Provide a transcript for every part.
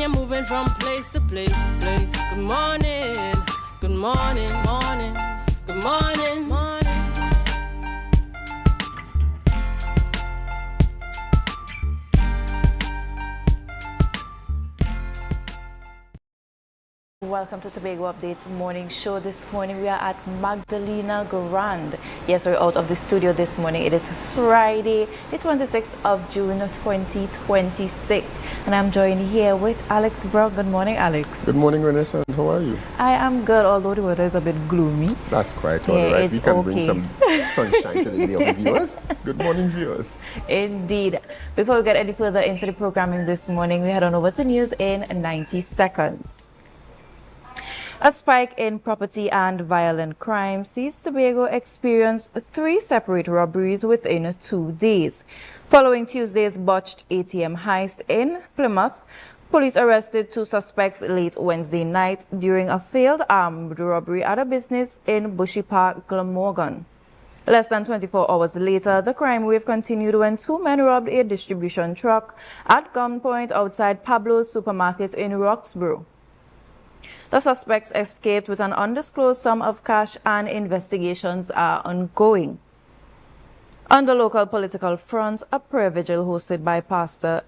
you're moving from place to place. Good morning, good morning, morning, good morning, morning. Welcome to Tobago Updates morning show. This morning we are at Magdalena Grand. Yes, we're out of the studio this morning. It is Friday, the 26th of June 2026. And I'm joined here with Alex Brown. Good morning, Alex. Good morning, Vanessa. How are you? I am good, although the weather is a bit gloomy. That's quite all right. We can bring some sunshine to the day of the viewers. Good morning, viewers. Indeed. Before we get any further into the programming this morning, we head on over to news in 90 seconds. A spike in property and violent crime sees Tobago experience 3 separate robberies within 2 days. Following Tuesday's botched ATM heist in Plymouth, police arrested 2 suspects late Wednesday night during a failed armed robbery at a business in Bushy Park, Glamorgan. Less than 24 hours later, the crime wave continued when 2 men robbed a distribution truck at gunpoint outside Pablo's supermarket in Roxborough. The suspects escaped with an undisclosed sum of cash and investigations are ongoing. On the local political front, a prayer vigil hosted by Pastor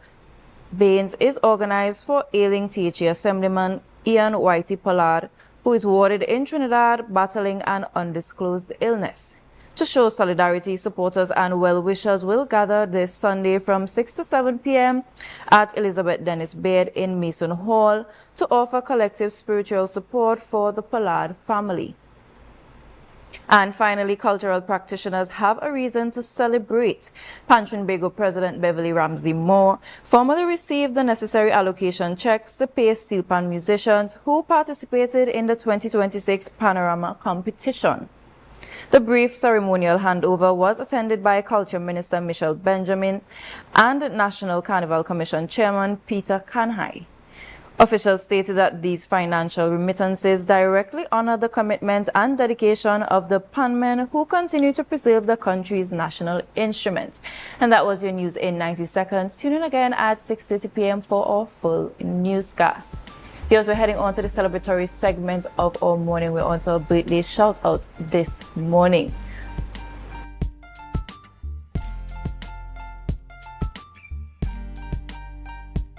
Baines is organized for ailing THA Assemblyman Ian Whitey Pollard, who is warded in Trinidad battling an undisclosed illness. To show solidarity, supporters and well-wishers will gather this Sunday from 6 to 7 p.m. at Elizabeth Dennis Baird in Mason Hall to offer collective spiritual support for the Pollard family. And finally, cultural practitioners have a reason to celebrate. Tobago President Beverly Ramsey Moore formally received the necessary allocation checks to pay steel pan musicians who participated in the 2026 Panorama competition. The brief ceremonial handover was attended by Culture Minister Michelle Benjamin and National Carnival Commission Chairman Peter Kanhai. Officials stated that these financial remittances directly honor the commitment and dedication of the panmen who continue to preserve the country's national instruments. And that was your news in 90 seconds. Tune in again at 6:30 p.m. for our full newscast. Viewers, we're heading on to the celebratory segment of our morning. We're on to our birthday shout-outs this morning.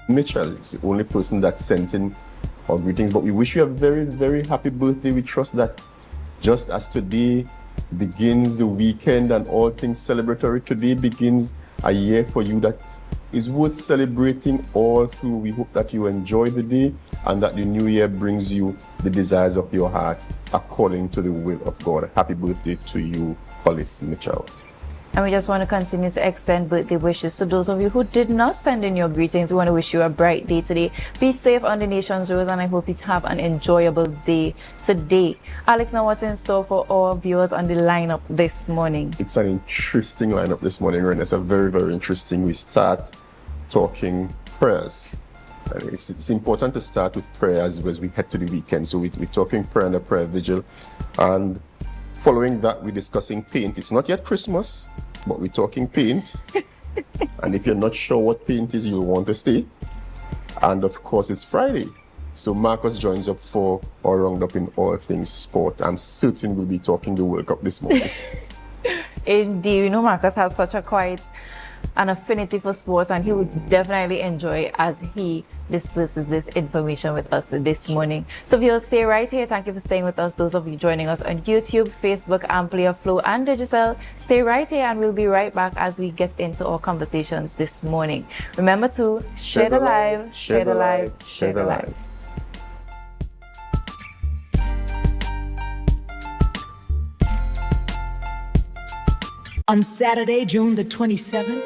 Mitchell is the only person that sent in our greetings, but we wish you a very, very happy birthday. We trust that just as today begins the weekend and all things celebratory, today begins a year for you that is worth celebrating all through. We hope that you enjoy the day and that the new year brings you the desires of your heart according to the will of God. Happy birthday to you, Hollis Mitchell. And we just want to continue to extend birthday wishes to those of you who did not send in your greetings. We want to wish you a bright day today. Be safe on the nation's roads, and I hope you have an enjoyable day today. Alex, now what's in store for our viewers on the lineup this morning? It's an interesting lineup this morning, Ren. It's a very, very interesting. We start talking prayers. And it's important to start with prayers as we head to the weekend. So we're talking prayer and a prayer vigil. And following that, we're discussing paint. It's not yet Christmas, but we're talking paint. And if you're not sure what paint is, you'll want to stay. And of course, it's Friday. So Marcus joins up for our roundup in all things sport. I'm certain we'll be talking the World Cup this morning. Indeed, you know Marcus has such an affinity for sports, and he would definitely enjoy as he disperses this information with us this morning. So viewers, stay right here. Thank you for staying with us. Those of you joining us on YouTube, Facebook, AMPLIA, Flow and Digicel, stay right here and we'll be right back as we get into our conversations this morning. Remember to share the live, share the live, share the live. On Saturday, June the 27th,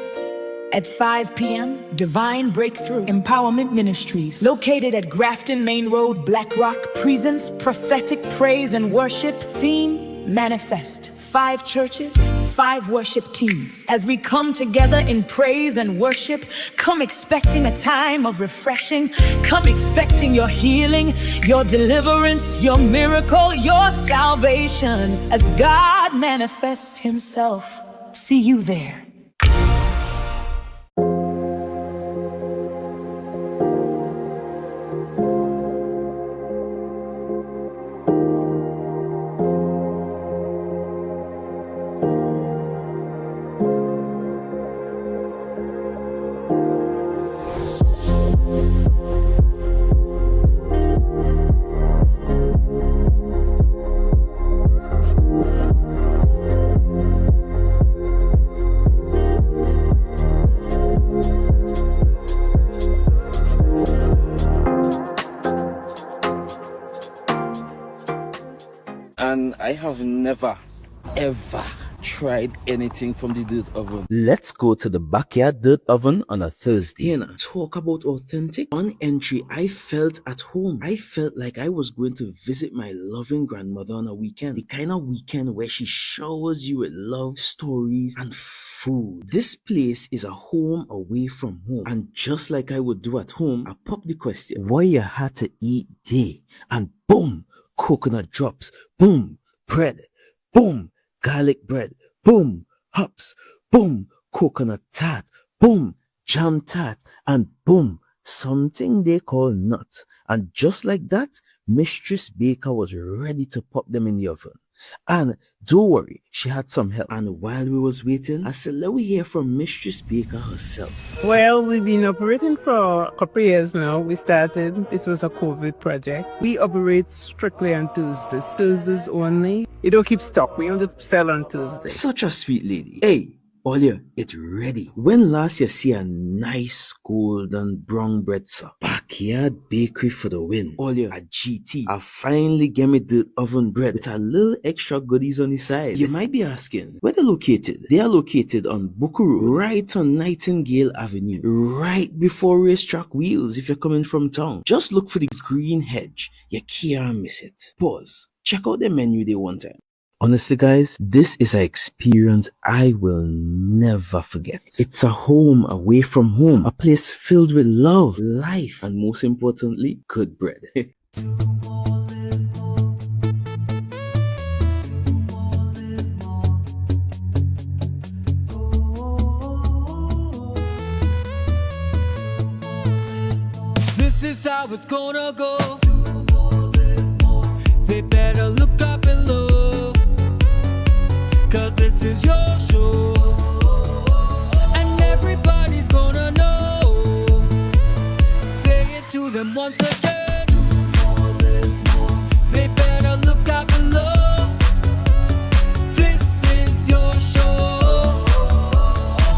at 5 p.m., Divine Breakthrough Empowerment Ministries, located at Grafton Main Road, Black Rock, presents prophetic praise and worship theme, Manifest. 5 churches, 5 worship teams. As we come together in praise and worship, come expecting a time of refreshing. Come expecting your healing, your deliverance, your miracle, your salvation. As God manifests Himself. See you there. And I have never, ever tried anything from the dirt oven. Let's go to the backyard dirt oven on a Thursday. Here now, talk about authentic. On entry, I felt at home. I felt like I was going to visit my loving grandmother on a weekend. The kind of weekend where she showers you with love, stories, and food. This place is a home away from home. And just like I would do at home, I pop the question, what you had to eat day? And boom, coconut drops. Boom, bread. Boom, garlic bread, boom, hops, boom, coconut tart, boom, jam tart, and boom, something they call nuts. And just like that, Mistress Baker was ready to pop them in the oven. And don't worry, she had some help. And while we was waiting, I said, let we hear from Mistress Baker herself. Well, we've been operating for a couple of years now. We started, this was a COVID project. We operate strictly on Tuesdays only. You don't keep stock, we only sell on Tuesdays. Such a sweet lady. Hey, Olia, it's ready. When last you see a nice golden brown bread, sir? Backyard bakery for the win. Olia, a GT. I finally get me the oven bread with a little extra goodies on the side. You might be asking, where they're located? They are located on Bukuru, right on Nightingale Avenue, right before Racetrack Wheels if you're coming from town. Just look for the green hedge. You can't miss it. Pause. Check out the menu they one time. Honestly, guys, this is an experience I will never forget. It's a home away from home, a place filled with love, life, and most importantly, good bread. This is how it's gonna go. They better look up and look, 'cause this is your show, and everybody's gonna know. Say it to them once again. They better look up and look. This is your show,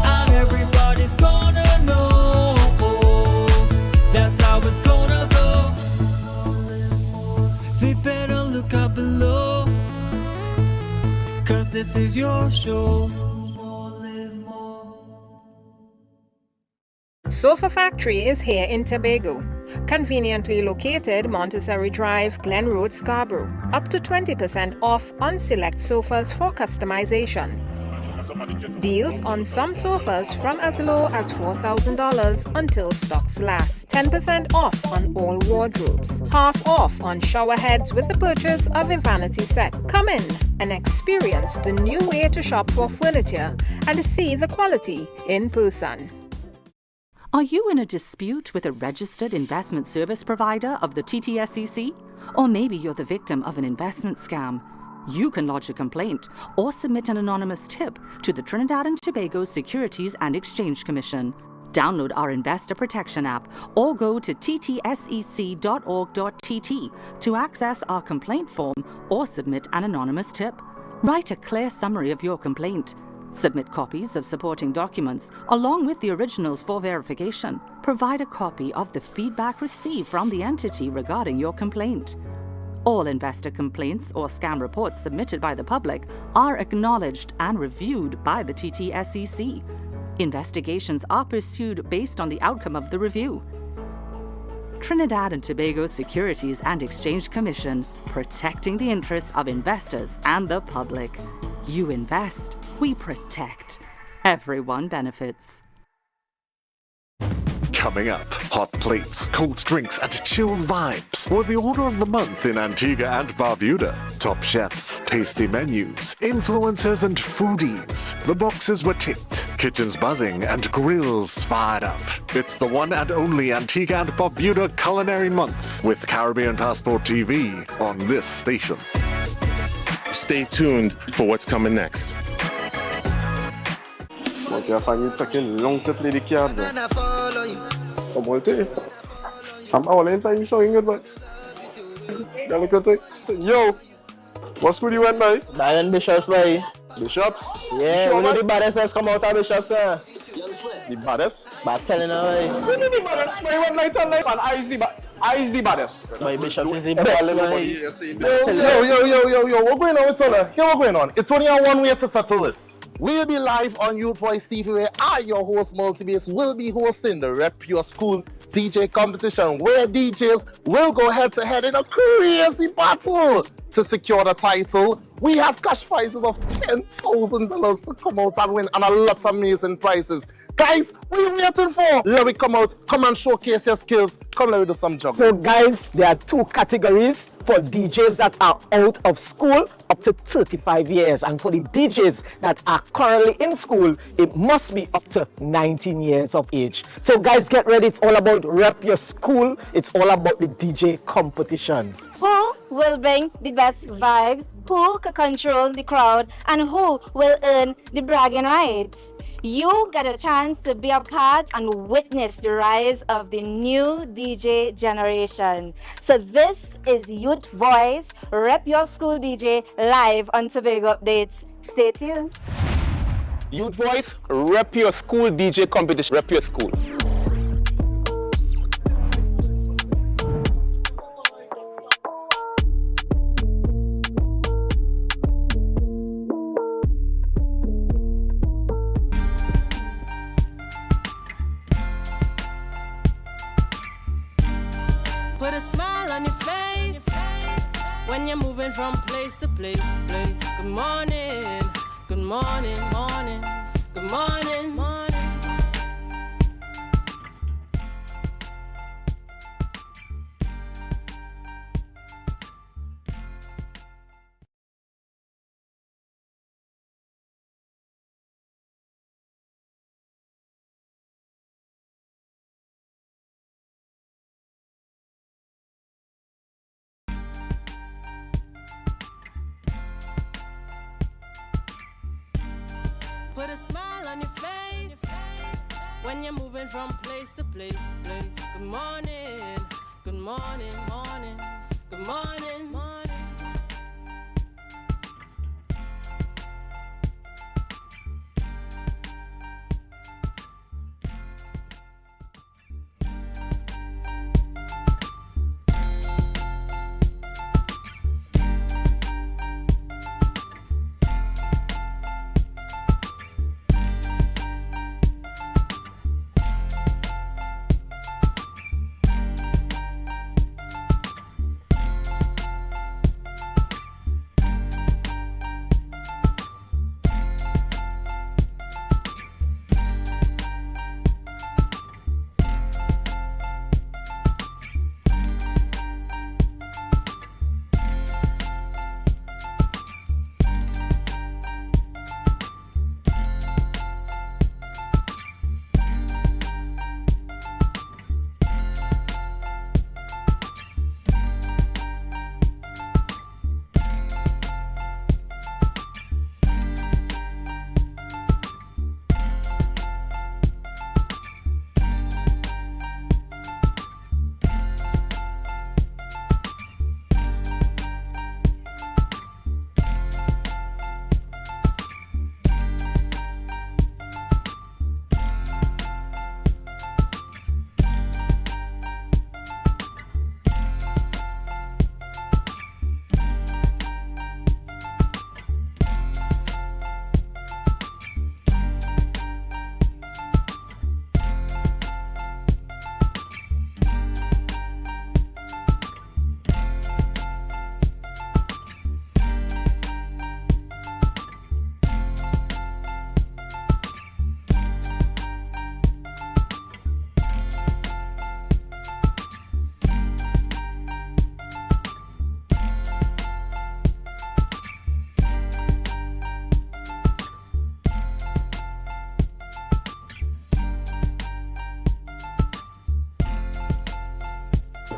and everybody's gonna know. That's how it's gonna go. They better look up below, 'cause this is your show. Sofa Factory is here in Tobago. Conveniently located Montessori Drive, Glen Road, Scarborough. Up to 20% off on select sofas for customization. Deals on some sofas from as low as $4,000 until stocks last. 10% off on all wardrobes. Half off on shower heads with the purchase of a vanity set. Come in and experience the new way to shop for furniture and see the quality in person. Are you in a dispute with a registered investment service provider of the TTSEC? Or maybe you're the victim of an investment scam? You can lodge a complaint or submit an anonymous tip to the Trinidad and Tobago Securities and Exchange Commission. Download our Investor Protection app or go to ttsec.org.tt to access our complaint form or submit an anonymous tip. Write a clear summary of your complaint. Submit copies of supporting documents along with the originals for verification. Provide a copy of the feedback received from the entity regarding your complaint. All investor complaints or scam reports submitted by the public are acknowledged and reviewed by the TTSEC. Investigations are pursued based on the outcome of the review. Trinidad and Tobago Securities and Exchange Commission, protecting the interests of investors and the public. You invest, we protect. Everyone benefits. Coming up, hot plates, cold drinks, and chilled vibes were the order of the month in Antigua and Barbuda. Top chefs, tasty menus, influencers, and foodies. The boxes were ticked, kitchens buzzing, and grills fired up. It's the one and only Antigua and Barbuda Culinary Month with Caribbean Passport TV on this station. Stay tuned for what's coming next. Yo, what school you went by? Diane Bishops, boy. Bishops? Yeah, sure, one of the baddest that's come out of Bishops, sir. The baddest? Bad telling her, boy. What is the baddest? My one night and night, and I is the I's the baddest. My Bishop is the Tell best. everybody. Yo, what's going on with Tona? Here what's going on. It's only one way to settle this. We'll be live on Youth Voice TV where I, your host, Multibass, will be hosting the Rep Your School DJ competition where DJs will go head to head in a crazy battle to secure the title. We have cash prizes of $10,000 to come out and win and a lot of amazing prizes. Guys, what are you waiting for? Let me come out, come and showcase your skills. Come let me do some juggling. So guys, there are two categories for DJs that are out of school up to 35 years. And for the DJs that are currently in school, it must be up to 19 years of age. So guys, get ready. It's all about Rep Your School. It's all about the DJ competition. Who will bring the best vibes? Who can control the crowd? And who will earn the bragging rights? You get a chance to be a part and witness the rise of the new DJ generation. So this is Youth Voice, Rep Your School DJ, live on Tobago Updates. Stay tuned. Youth Voice, Rep Your School DJ competition. Rep Your School. Put a smile on your face when you're moving from place to place. Good morning, good morning, morning, good morning, morning. Put a smile on your face when you're moving from place to place. Good morning, good morning, morning, good morning, morning.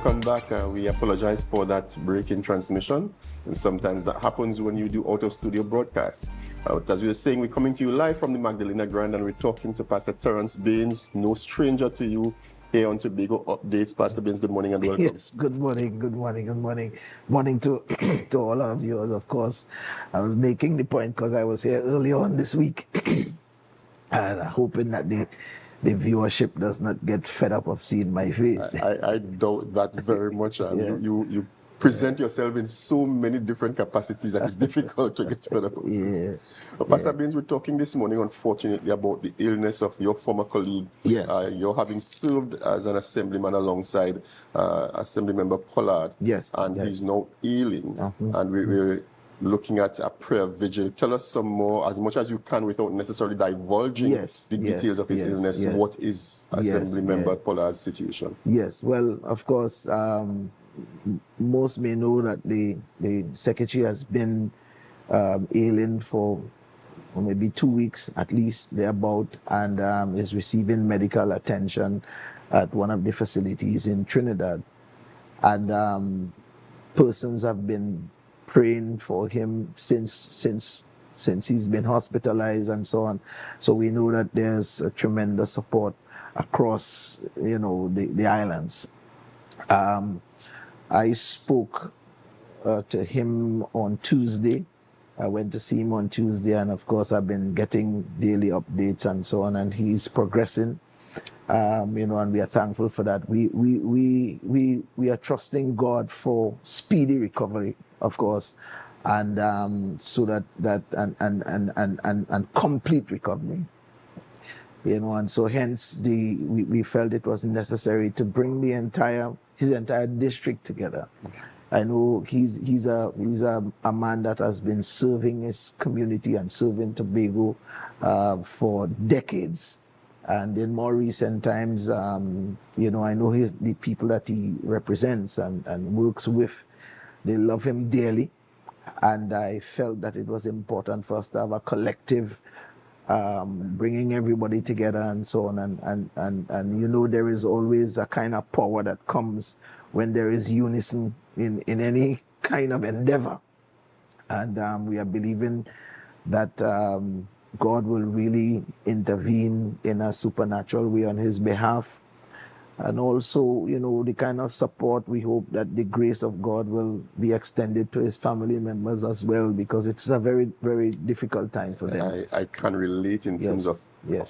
Welcome back. We apologize for that break in transmission. And sometimes that happens when you do out-of-studio broadcasts. As we were saying, we're coming to you live from the Magdalena Grand and we're talking to Pastor Terrence Baines, no stranger to you, here on Tobago Updates. Pastor Baines, good morning and welcome. Yes, good morning, good morning, good morning. Morning to, to all our viewers, of course. I was making the point because I was here early on this week and hoping that the viewership does not get fed up of seeing my face. I doubt that very much. And Yeah. you present yourself in so many different capacities that it's difficult to get fed up. Yeah. Pastor Baines, we're talking this morning, unfortunately, about the illness of your former colleague. Yes. You're having served as an assemblyman alongside Assemblymember Pollard. Yes. And yes. he's now ailing. And we're looking at a prayer vigil. Tell us some more, as much as you can, without necessarily divulging the details of his illness. What is Assemblymember Pollard's situation? Yes, well, of course, most may know that the secretary has been ailing for maybe 2 weeks at least, thereabout, and is receiving medical attention at one of the facilities in Trinidad. And persons have been praying for him since he's been hospitalized and so on. So we know that there's a tremendous support across, the islands. I spoke to him on Tuesday. I went to see him on Tuesday, and of course I've been getting daily updates and so on, and he's progressing. And we are thankful for that. We are trusting God for speedy recovery, of course, and so that and complete recovery. And so hence we felt it was necessary to bring his entire district together. I know he's a man that has been serving his community and serving Tobago for decades. And in more recent times, I know the people that he represents and works with, they love him dearly. And I felt that it was important for us to have a collective bringing everybody together and so on. And there is always a kind of power that comes when there is unison in any kind of endeavor. And we are believing that God will really intervene in a supernatural way on his behalf. And also, the kind of support, we hope that the grace of God will be extended to his family members as well, because it's a very, very difficult time for them. I can relate in terms of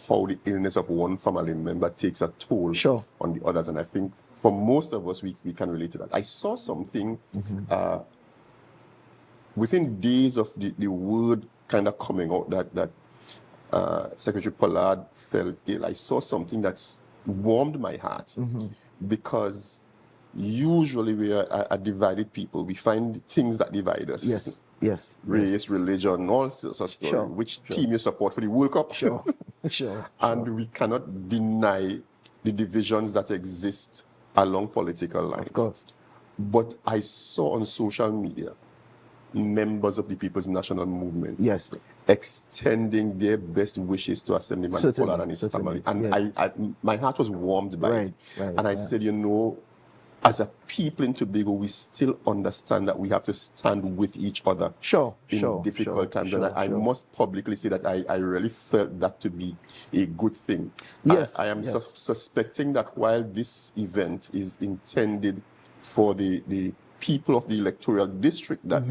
how the illness of one family member takes a toll on the others. And I think for most of us, we can relate to that. I saw something within days of the word kind of coming out that Secretary Pollard fell ill. I saw something that's warmed my heart, because usually we are a divided people. We find things that divide us. Yes. Race, religion, all sorts of stories. Which team you support for the World Cup? Sure. And we cannot deny the divisions that exist along political lines. Of course. But I saw on social media members of the People's National Movement extending their best wishes to Assemblyman Pollard and his family. And I my heart was warmed by it. And I said, as a people in Tobago, we still understand that we have to stand with each other in difficult times. And I must publicly say that I really felt that to be a good thing. I am suspecting that while this event is intended for the people of the electoral district that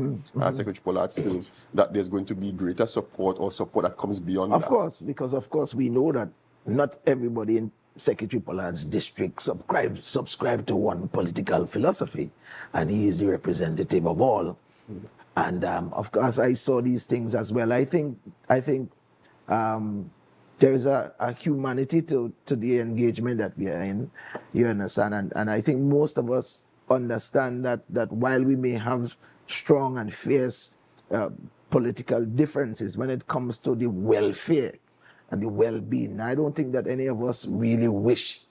Secretary Pollard serves, that there's going to be greater support or support that comes beyond that. Of course, because of course we know that not everybody in Secretary Pollard's district subscribe to one political philosophy, and he is the representative of all. And of course I saw these things as well. I think there is a humanity to the engagement that we are in, you understand, and I think most of us understand that while we may have strong and fierce political differences when it comes to the welfare and the well-being, I don't think that any of us really wish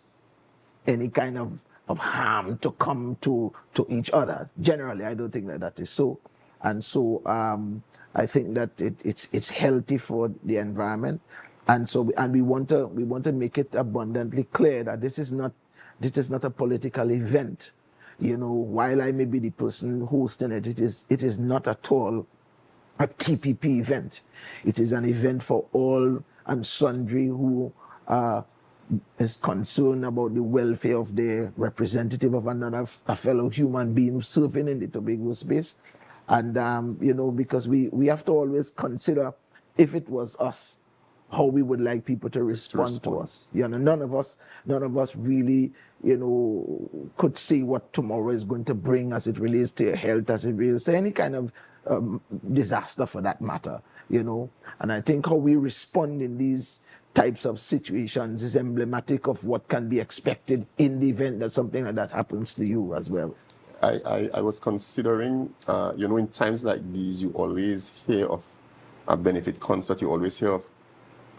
any kind of harm to come to each other. Generally, I don't think that is so. And so I think that it's healthy for the environment. And we want to make it abundantly clear that this is not a political event. While I may be the person hosting it, it is not at all a TPP event. It is an event for all and sundry who is concerned about the welfare of their representative of a fellow human being serving in the Tobago space. And, because we have to always consider, if it was us how we would like people to respond to us. You know, none of us really, you know, could see what tomorrow is going to bring as it relates to your health, as it relates to any kind of disaster for that matter, you know. And I think how we respond in these types of situations is emblematic of what can be expected in the event that something like that happens to you as well. I was considering, you know, in times like these, you always hear of a benefit concert, you always hear of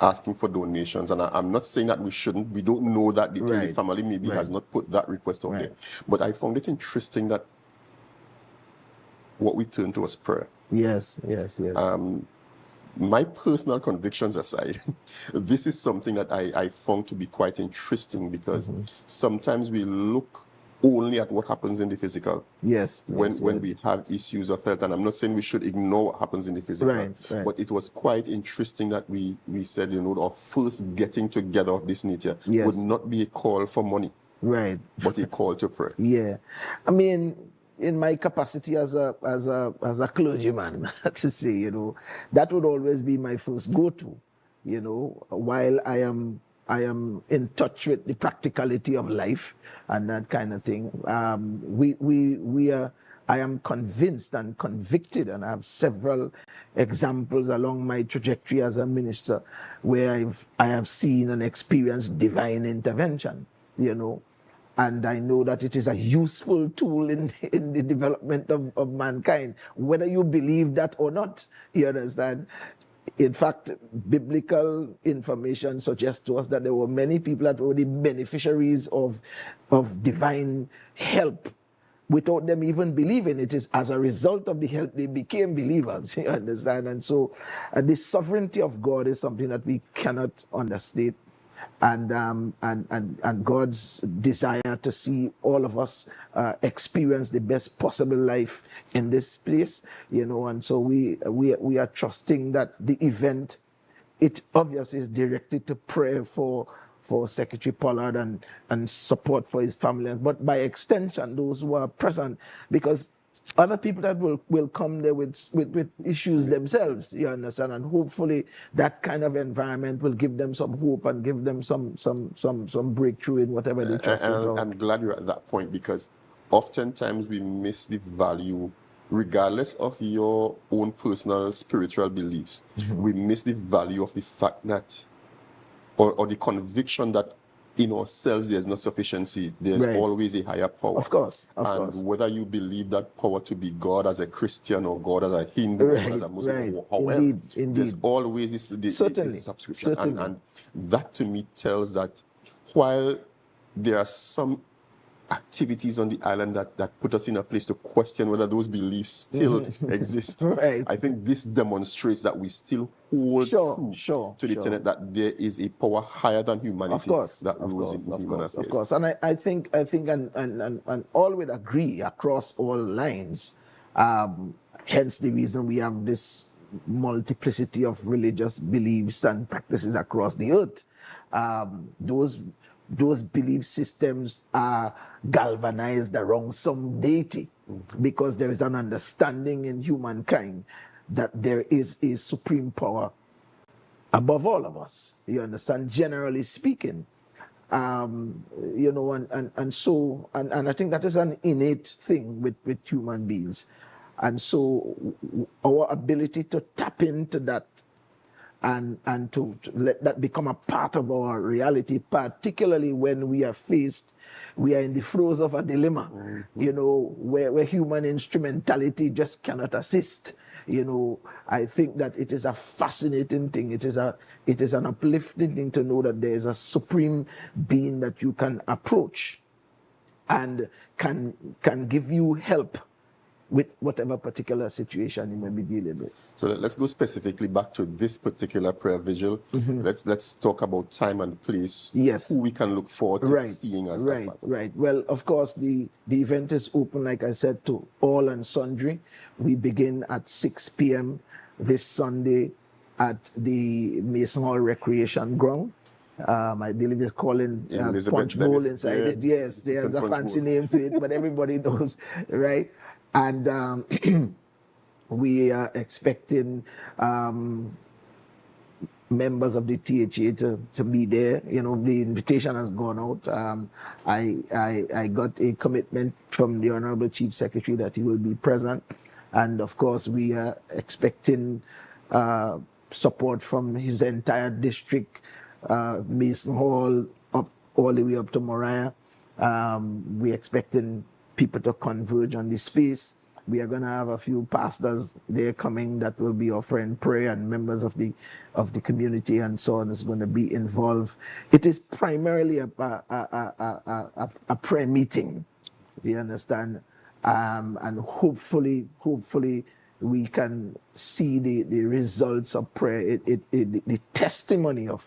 asking for donations. And I'm not saying that we shouldn't. We don't know that the Tilly family maybe has not put that request out there. But I found it interesting that what we turn to was prayer. Yes. My personal convictions aside, this is something that I found to be quite interesting because sometimes we look only at what happens in the physical. When we have issues of health, and I'm not saying we should ignore what happens in the physical, but it was quite interesting that we said, you know, our first getting together of this nature would not be a call for money, but a call to prayer. I mean, in my capacity as a clergyman, to say, you know, that would always be my first go-to, you know, while I am in touch with the practicality of life and that kind of thing. I am convinced and convicted, and I have several examples along my trajectory as a minister where I have seen and experienced divine intervention, you know. And I know that it is a useful tool in the development of mankind, whether you believe that or not, you understand? In fact, biblical information suggests to us that there were many people that were the beneficiaries of divine help without them even believing. It is as a result of the help they became believers, you understand? And so the sovereignty of God is something that we cannot understate. And God's desire to see all of us experience the best possible life in this place, you know. And so we are trusting that the event, it obviously is directed to prayer for Secretary Pollard and support for his family, but by extension those who are present, because other people that will come there with issues themselves, you understand, and hopefully that kind of environment will give them some hope and give them some breakthrough in whatever they trust. And I'm glad you're at that point, because oftentimes we miss the value, regardless of your own personal spiritual beliefs. We miss the value of the fact that, or the conviction that in ourselves there's not sufficiency. There's always a higher power. Of course. And whether you believe that power to be God as a Christian or God as a Hindu or as a Muslim, or however, there's always this subscription. And that to me tells that while there are some activities on the island that put us in a place to question whether those beliefs still exist, I think this demonstrates that we still hold true to the tenet that there is a power higher than humanity that rules in human affairs. Of course, and I think and all would agree across all lines. Hence the reason we have this multiplicity of religious beliefs and practices across the earth. Those belief systems are galvanized around some deity, because there is an understanding in humankind that there is a supreme power above all of us, you understand, generally speaking. You know, and so I think that is an innate thing with human beings. And so our ability to tap into that and to let that become a part of our reality, particularly when we are in the throes of a dilemma, you know, where human instrumentality just cannot assist. You know, I think that it is a fascinating thing. It is an uplifting thing to know that there is a supreme being that you can approach and can give you help with whatever particular situation you may be dealing with. So let's go specifically back to this particular prayer vigil. Let's talk about time and place. Yes. Who we can look forward to seeing us. Right. Well, of course, the event is open, like I said, to all and sundry. We begin at 6 p.m. this Sunday at the Mason Hall Recreation Ground. I believe it's calling Punch Bowl inside it. Yes, there's a fancy name to it, but everybody knows, right? And we are expecting members of the THA to be there. You know, the invitation has gone out. I got a commitment from the Honorable Chief Secretary that he will be present. And of course, we are expecting support from his entire district, Mason Hall, up all the way up to Moriah. We're expecting people to converge on the space. We are going to have a few pastors there coming that will be offering prayer, and members of the community and so on is going to be involved. It is primarily a prayer meeting, you understand, and hopefully we can see the results of prayer, the testimony of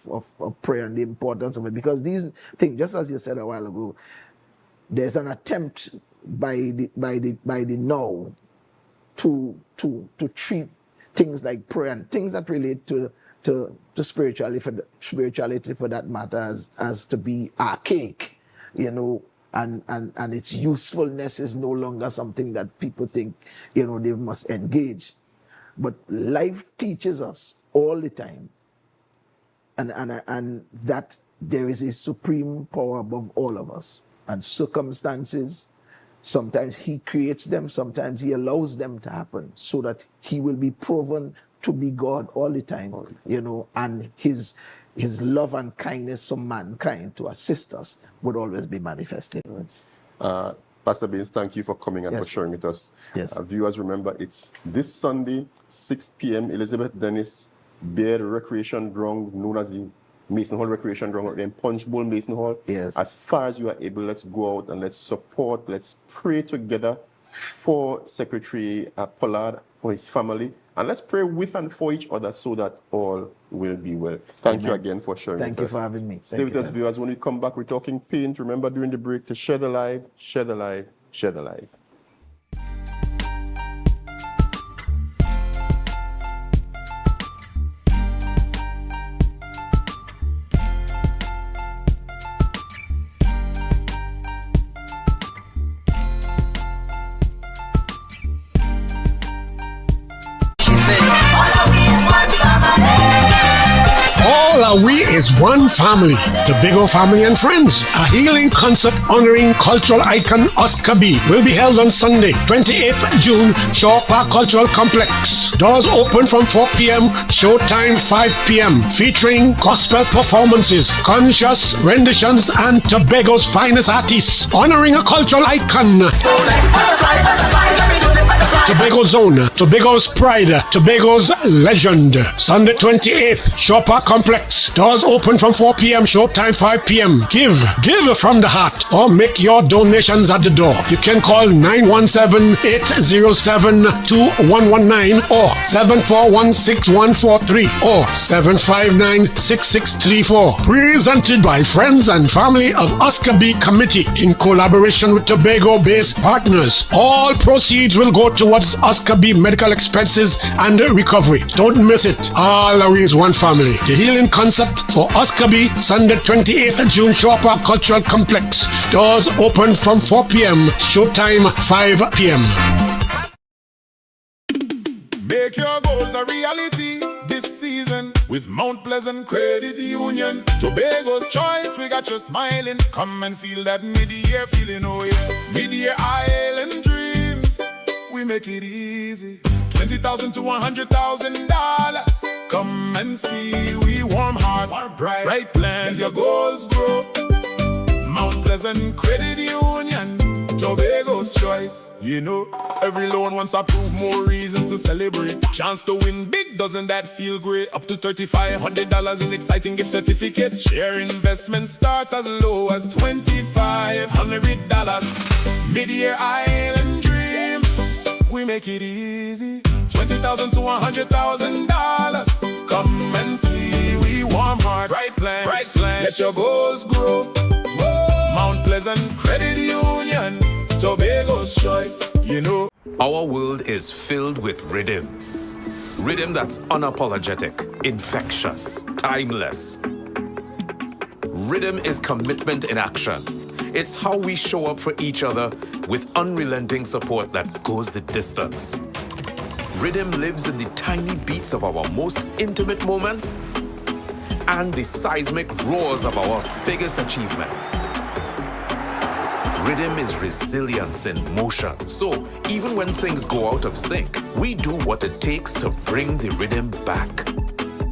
prayer and the importance of it. Because these things, just as you said a while ago, there's an attempt by the now to treat things like prayer and things that relate to spirituality for that matter as to be archaic, you know, and its usefulness is no longer something that people think, you know, they must engage. But life teaches us all the time, and that there is a supreme power above all of us, and circumstances, sometimes he creates them, sometimes he allows them to happen so that he will be proven to be God all the time, you know, and his love and kindness for mankind to assist us would always be manifested. Pastor Baines, thank you for coming and for sharing with us. Yes. Viewers, remember, it's this Sunday, 6 p.m., Elizabeth Dennis Beard Recreation Ground, known as the Mason Hall Recreation Ground, then Punch Bowl Mason Hall. Yes. As far as you are able, let's go out and let's support, let's pray together for Secretary Pollard, for his family, and let's pray with and for each other so that all will be well. Thank you again for sharing with us. Thank you for having me. Stay with us, viewers. When we come back, we're talking paint. Remember during the break to share the live, share the live, share the live. All are we is one family, Tobago family and friends. A healing concert honoring cultural icon Oscar B will be held on Sunday, 28th June, Shaw Park Cultural Complex. Doors open from 4 p.m., showtime 5 p.m., featuring gospel performances, conscious renditions, and Tobago's finest artists, honoring a cultural icon. Tobago's own, Tobago's pride, Tobago's legend. Sunday 28th, Shaw Park Complex. Doors open from 4 p.m., showtime 5 p.m. Give from the heart, or make your donations at the door. You can call 917-807-2119 or 7416143 or 759-6634. Presented by friends and family of Oscar B Committee in collaboration with Tobago-based partners. All proceeds will go towards Oscar B medical expenses and recovery. Don't miss it. All are we is one family. The healing concept for Oscar B, Sunday 28th June, Shaw Park Cultural Complex. Doors open from 4 p.m. Showtime 5 p.m. Make your goals a reality this season with Mount Pleasant Credit Union. Tobago's choice, we got you smiling. Come and feel that mid-year feeling, oh yeah. Mid-year island dreams, we make it easy. $20,000 to $100,000. Come and see, we warm hearts, bright plans, your goals grow. Mount Pleasant Credit Union, Tobago's choice. You know, every loan wants to prove more reasons to celebrate. Chance to win big, doesn't that feel great? Up to $3,500 in exciting gift certificates. Share investment starts as low as $2,500. Mid-year island dreams, we make it easy. $20,000 to $100,000. Come and see, we warm hearts, bright plans. Let your goals grow. Whoa. Mount Pleasant Credit Union, Tobago's choice, you know. Our world is filled with rhythm. Rhythm that's unapologetic, infectious, timeless. Rhythm is commitment in action. It's how we show up for each other with unrelenting support that goes the distance. Rhythm lives in the tiny beats of our most intimate moments and the seismic roars of our biggest achievements. Rhythm is resilience in motion. So even when things go out of sync, we do what it takes to bring the rhythm back.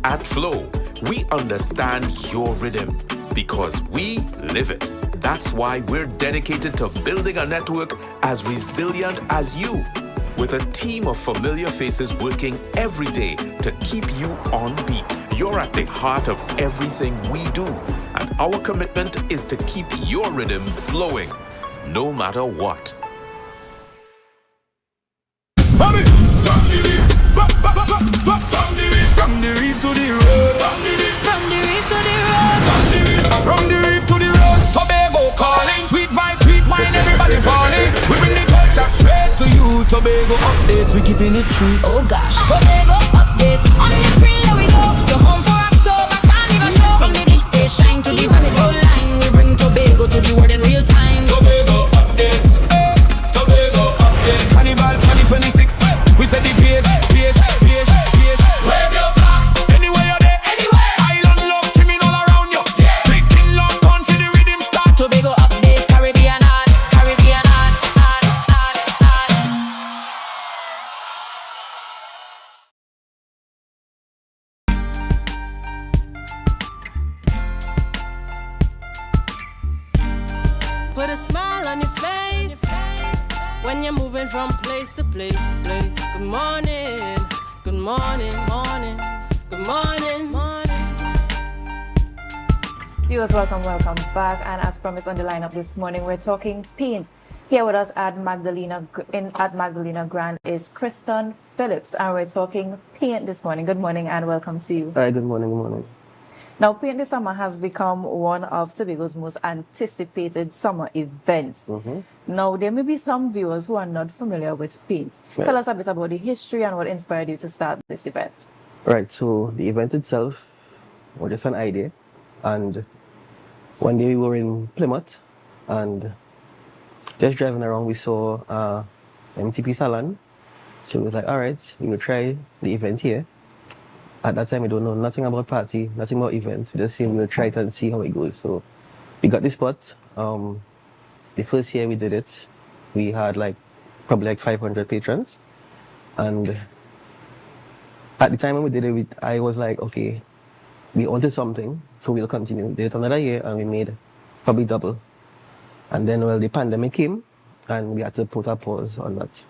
At Flow, we understand your rhythm because we live it. That's why we're dedicated to building a network as resilient as you, with a team of familiar faces working every day to keep you on beat. You're at the heart of everything we do, and our commitment is to keep your rhythm flowing, no matter what. From the reef to the road. From the reef to the road. From the reef to the road. Tobago calling. Sweet vibes, sweet wine, everybody falling. We bring the culture straight to you. Tobago updates, we keeping it true. Oh gosh. Tobago updates on your screen. There we go. You're home for October. Can't even show. From the big stage shine to the rainbow line. We bring Tobago to the world in real time. Tobago updates. Tobago updates. Carnival 2026. We said the pace. Wave your flag. Anywhere you're there. Island love streaming all around you. Big thing love, come see the rhythm start. Tobago updates. Caribbean art. Caribbean art. Put a smile on your face when you're moving from place to place. Good morning, good morning, morning, good morning, morning. Viewers, welcome back. And as promised on the lineup this morning, we're talking paint. Here with us at Magdalena Grand is Kristen Phillips, and we're talking paint this morning. Good morning and welcome to you. Hi, good morning, good morning. Now, Paint this Summer has become one of Tobago's most anticipated summer events. Now, there may be some viewers who are not familiar with Paint. Right. Tell us a bit about the history and what inspired you to start this event. Right, so the event itself was just an idea. And one day we were in Plymouth and just driving around, we saw MTP Salon. So we was like, all right, we will try the event here. At that time, we don't know nothing about party, nothing about events. We just say we'll try it and see how it goes. So we got the spot. The first year we did it, we had probably 500 patrons. And at the time when we did it, I was like, okay, we wanted something, so we'll continue. We did it another year and we made probably double. And then, well, the pandemic came and we had to put a pause on that.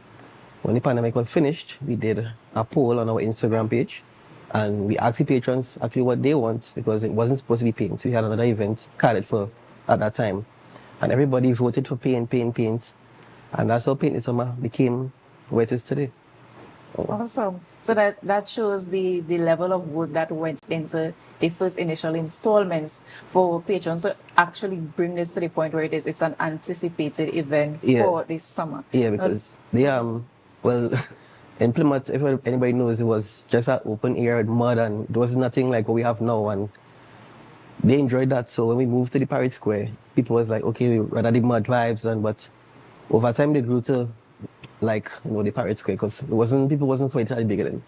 When the pandemic was finished, we did a poll on our Instagram page. And we asked the patrons actually what they want because it wasn't supposed to be paint. We had another event carded for at that time. And everybody voted for paint. And that's how Paint this Summer became what it is today. Awesome. So that shows the level of work that went into the first initial installments for patrons to actually bring this to the point where it's an anticipated event for this summer. Yeah, because well, in Plymouth, if anybody knows, it was just an open air with mud and there was nothing like what we have now. And they enjoyed that. So when we moved to the Parade Square, people was like, okay, we rather the mud vibes. But over time, they grew to the Parade Square because people wasn't for it at the beginning.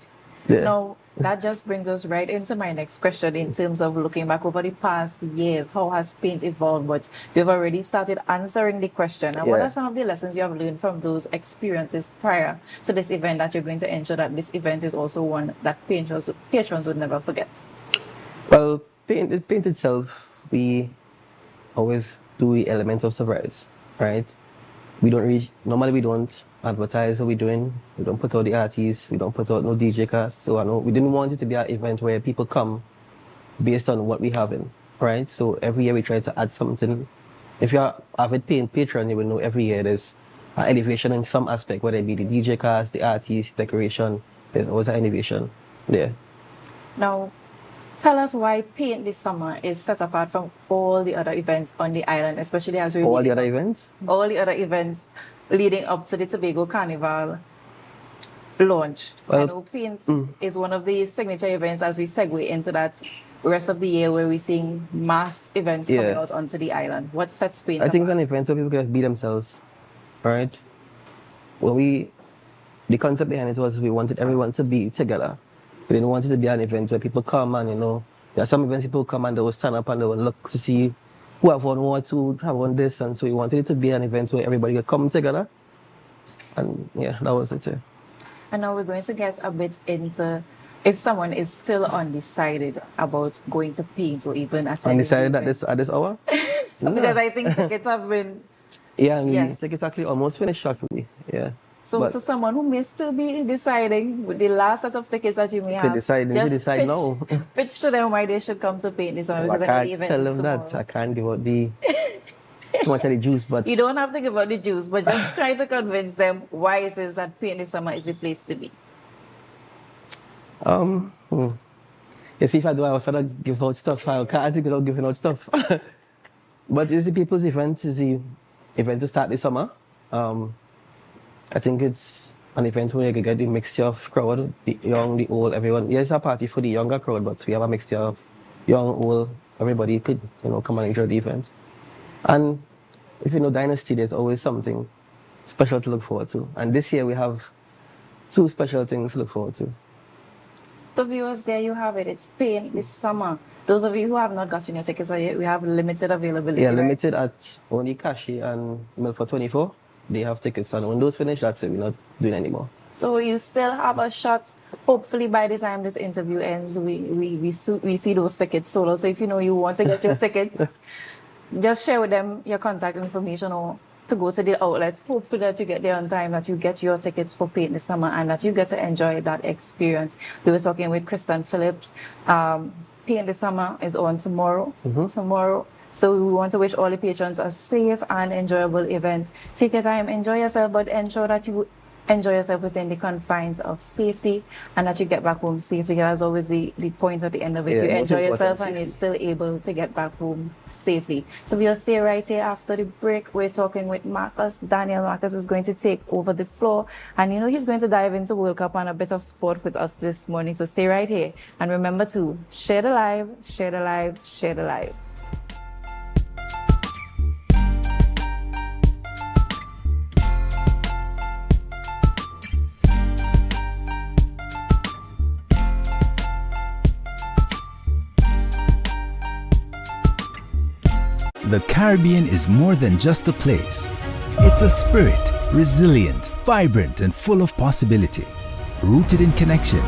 Yeah. Now, that just brings us right into my next question in terms of looking back over the past years. How has paint evolved? But you've already started answering the question. And what are some of the lessons you have learned from those experiences prior to this event that you're going to ensure that this event is also one that patrons would never forget? Well, paint itself, we always do the element of surprise, right? Normally we don't advertise what we're doing. We don't put out the artists. We don't put out no DJ cast. So I know we didn't want it to be an event where people come based on what we have in, right? So every year we try to add something. If you're avid paint patron, you will know every year there's an elevation in some aspect, whether it be the DJ cast, the artist, decoration. There's always an innovation there. Now, tell us why Paint this Summer is set apart from all the other events on the island, especially as we all the other events leading up to the Tobago Carnival launch. Well, I know Paint is one of the signature events as we segue into that rest of the year where we're seeing mass events coming out onto the island. What sets Paint I think apart? it's an event where people can be themselves, right? The concept behind it was we wanted everyone to be together. We didn't want it to be an event where people come and, There are some events people come and they will stand up and they will look to see who have won what to have on this, and so we wanted it to be an event where everybody could come together. And yeah, that was it. And now we're going to get a bit into if someone is still undecided about going to paint or even attending. Undecided at this hour? Because I think tickets have been. Yeah, and Yes. tickets actually almost finished shortly. Yeah. So But to someone who may still be deciding with the last set of tickets that you may if have, you decide, pitch, now. pitch to them why they should come to paint this one. I Because I can't the event tell is them tomorrow. that. I can't give out the too much of the juice, but You don't have to give out the juice, but just try to convince them why it is that paint this summer is the place to be. You see, if I do, I was trying to give out stuff. I can't think without giving out stuff. But it's the people's event. It's the event to start this summer. I think it's an event where you can get the mixture of crowd, the young, the old, everyone. Yeah, it's a party for the younger crowd, but we have a mixture of young, old, everybody could, come and enjoy the event. And if you know Dynasty, there's always something special to look forward to. And this year we have 2 special things to look forward to. So viewers, there you have it. It's paint this summer. Those of you who have not gotten your tickets yet, we have limited availability. Yeah, right? limited at only Kashi and Milford 24. They have tickets, and when those finish, that's it. We're not doing anymore. So you still have a shot. Hopefully by the time this interview ends, we see those tickets sold out. So if you want to get your tickets, just share with them your contact information or to go to the outlets. Hopefully that you get there on time, that you get your tickets for paint this summer, and that you get to enjoy that experience. We were talking with Kristen Phillips. Paint this summer is on tomorrow. Tomorrow. So we want to wish all the patrons a safe and enjoyable event. Take your time, enjoy yourself, but ensure that you enjoy yourself within the confines of safety and that you get back home safely. That's always the point at the end of it. Yeah, You most enjoy important, yourself and safety. you're still able to get back home safely. So we'll stay right here after the break. We're talking with Marcus. Daniel Marcus is going to take over the floor. And he's going to dive into World Cup and a bit of sport with us this morning. So stay right here. And remember to share the live, share the live, share the live. The Caribbean is more than just a place. It's a spirit, resilient, vibrant, and full of possibility. Rooted in connection,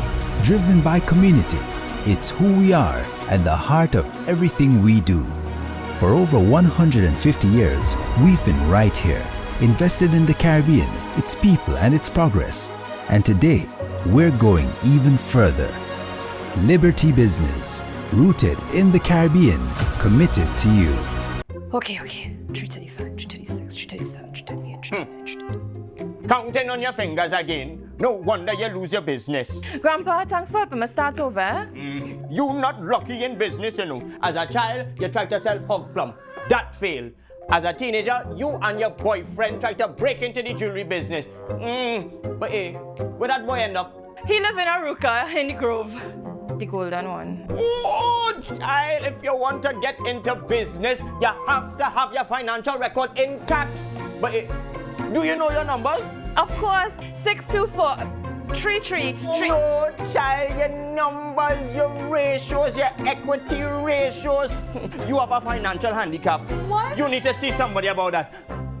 driven by community. It's who we are and the heart of everything we do. For over 150 years, we've been right here, invested in the Caribbean, its people, and its progress. And today, we're going even further. Liberty Business, rooted in the Caribbean, committed to you. Okay. 335, 336, 337, 338, 339. Counting on your fingers again. No wonder you lose your business. Grandpa, thanks for helping me start over. You not lucky in business, As a child, you tried to sell hog plum. That failed. As a teenager, you and your boyfriend tried to break into the jewelry business. But hey, where that boy end up? He live in Aruka in the Grove. The golden one. Oh, child, if you want to get into business, you have to have your financial records intact. But hey, do you know your numbers? Of course, 624 333. No, child, your numbers, your ratios, your equity ratios. You have a financial handicap. What? You need to see somebody about that.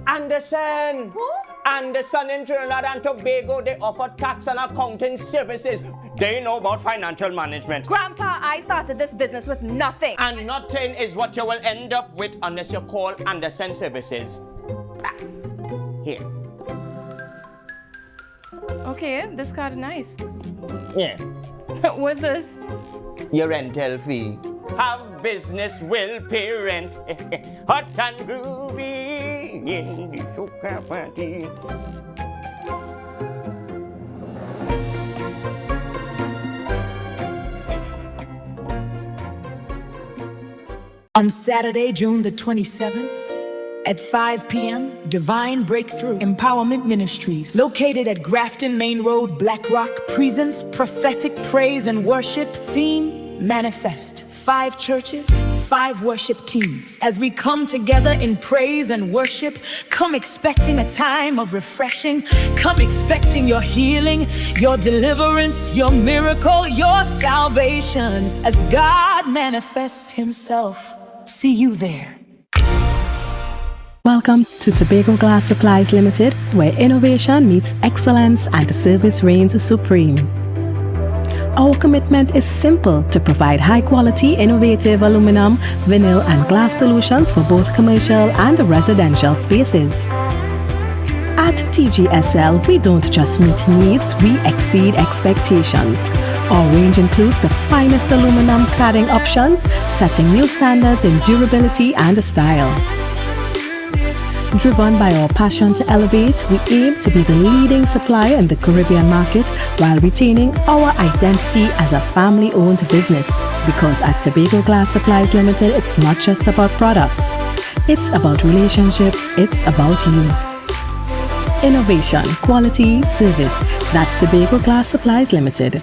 Anderson. Who? Anderson in Trinidad and Tobago, they offer tax and accounting services. They know about financial management. Grandpa, I started this business with nothing. And nothing is what you will end up with unless you call Anderson Services. Here. Okay, this card is nice. Yeah. What's this? Your rental fee. Have business will pay rent. Hot and groovy in the soca party. On Saturday, June the 27th, at 5 p.m., Divine Breakthrough Empowerment Ministries, located at Grafton Main Road, Black Rock, presents prophetic praise and worship theme, Manifest. 5 churches, 5 worship teams. As we come together in praise and worship, come expecting a time of refreshing. Come expecting your healing, your deliverance, your miracle, your salvation. As God manifests himself, see you there. Welcome to Tobago Glass Supplies Limited, where innovation meets excellence and service reigns supreme. Our commitment is simple: to provide high-quality, innovative aluminum, vinyl, and glass solutions for both commercial and residential spaces. At TGSL, we don't just meet needs, we exceed expectations. Our range includes the finest aluminum cladding options, setting new standards in durability and style. Driven by our passion to elevate, we aim to be the leading supplier in the Caribbean market while retaining our identity as a family-owned business. Because at Tobago Glass Supplies Limited, it's not just about products. It's about relationships, it's about you. Innovation, quality, service. That's Tobago Glass Supplies Limited.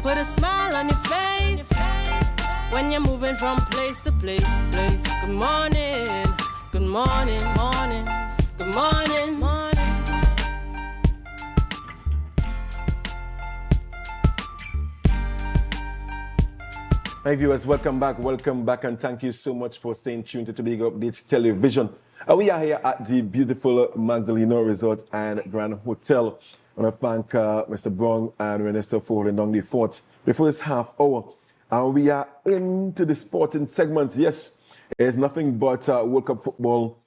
Put a smile on your face when you're moving from place to place. Good morning, good morning, morning, good morning, morning. Hi viewers, welcome back, and thank you so much for staying tuned to Tobago Updates Television. We are here at the beautiful Magdalena Resort and Grand Hotel. I want to thank Mr. Brown and Renessa for holding down the fort the first half hour. And we are into the sporting segment. Yes, it's nothing but World Cup football.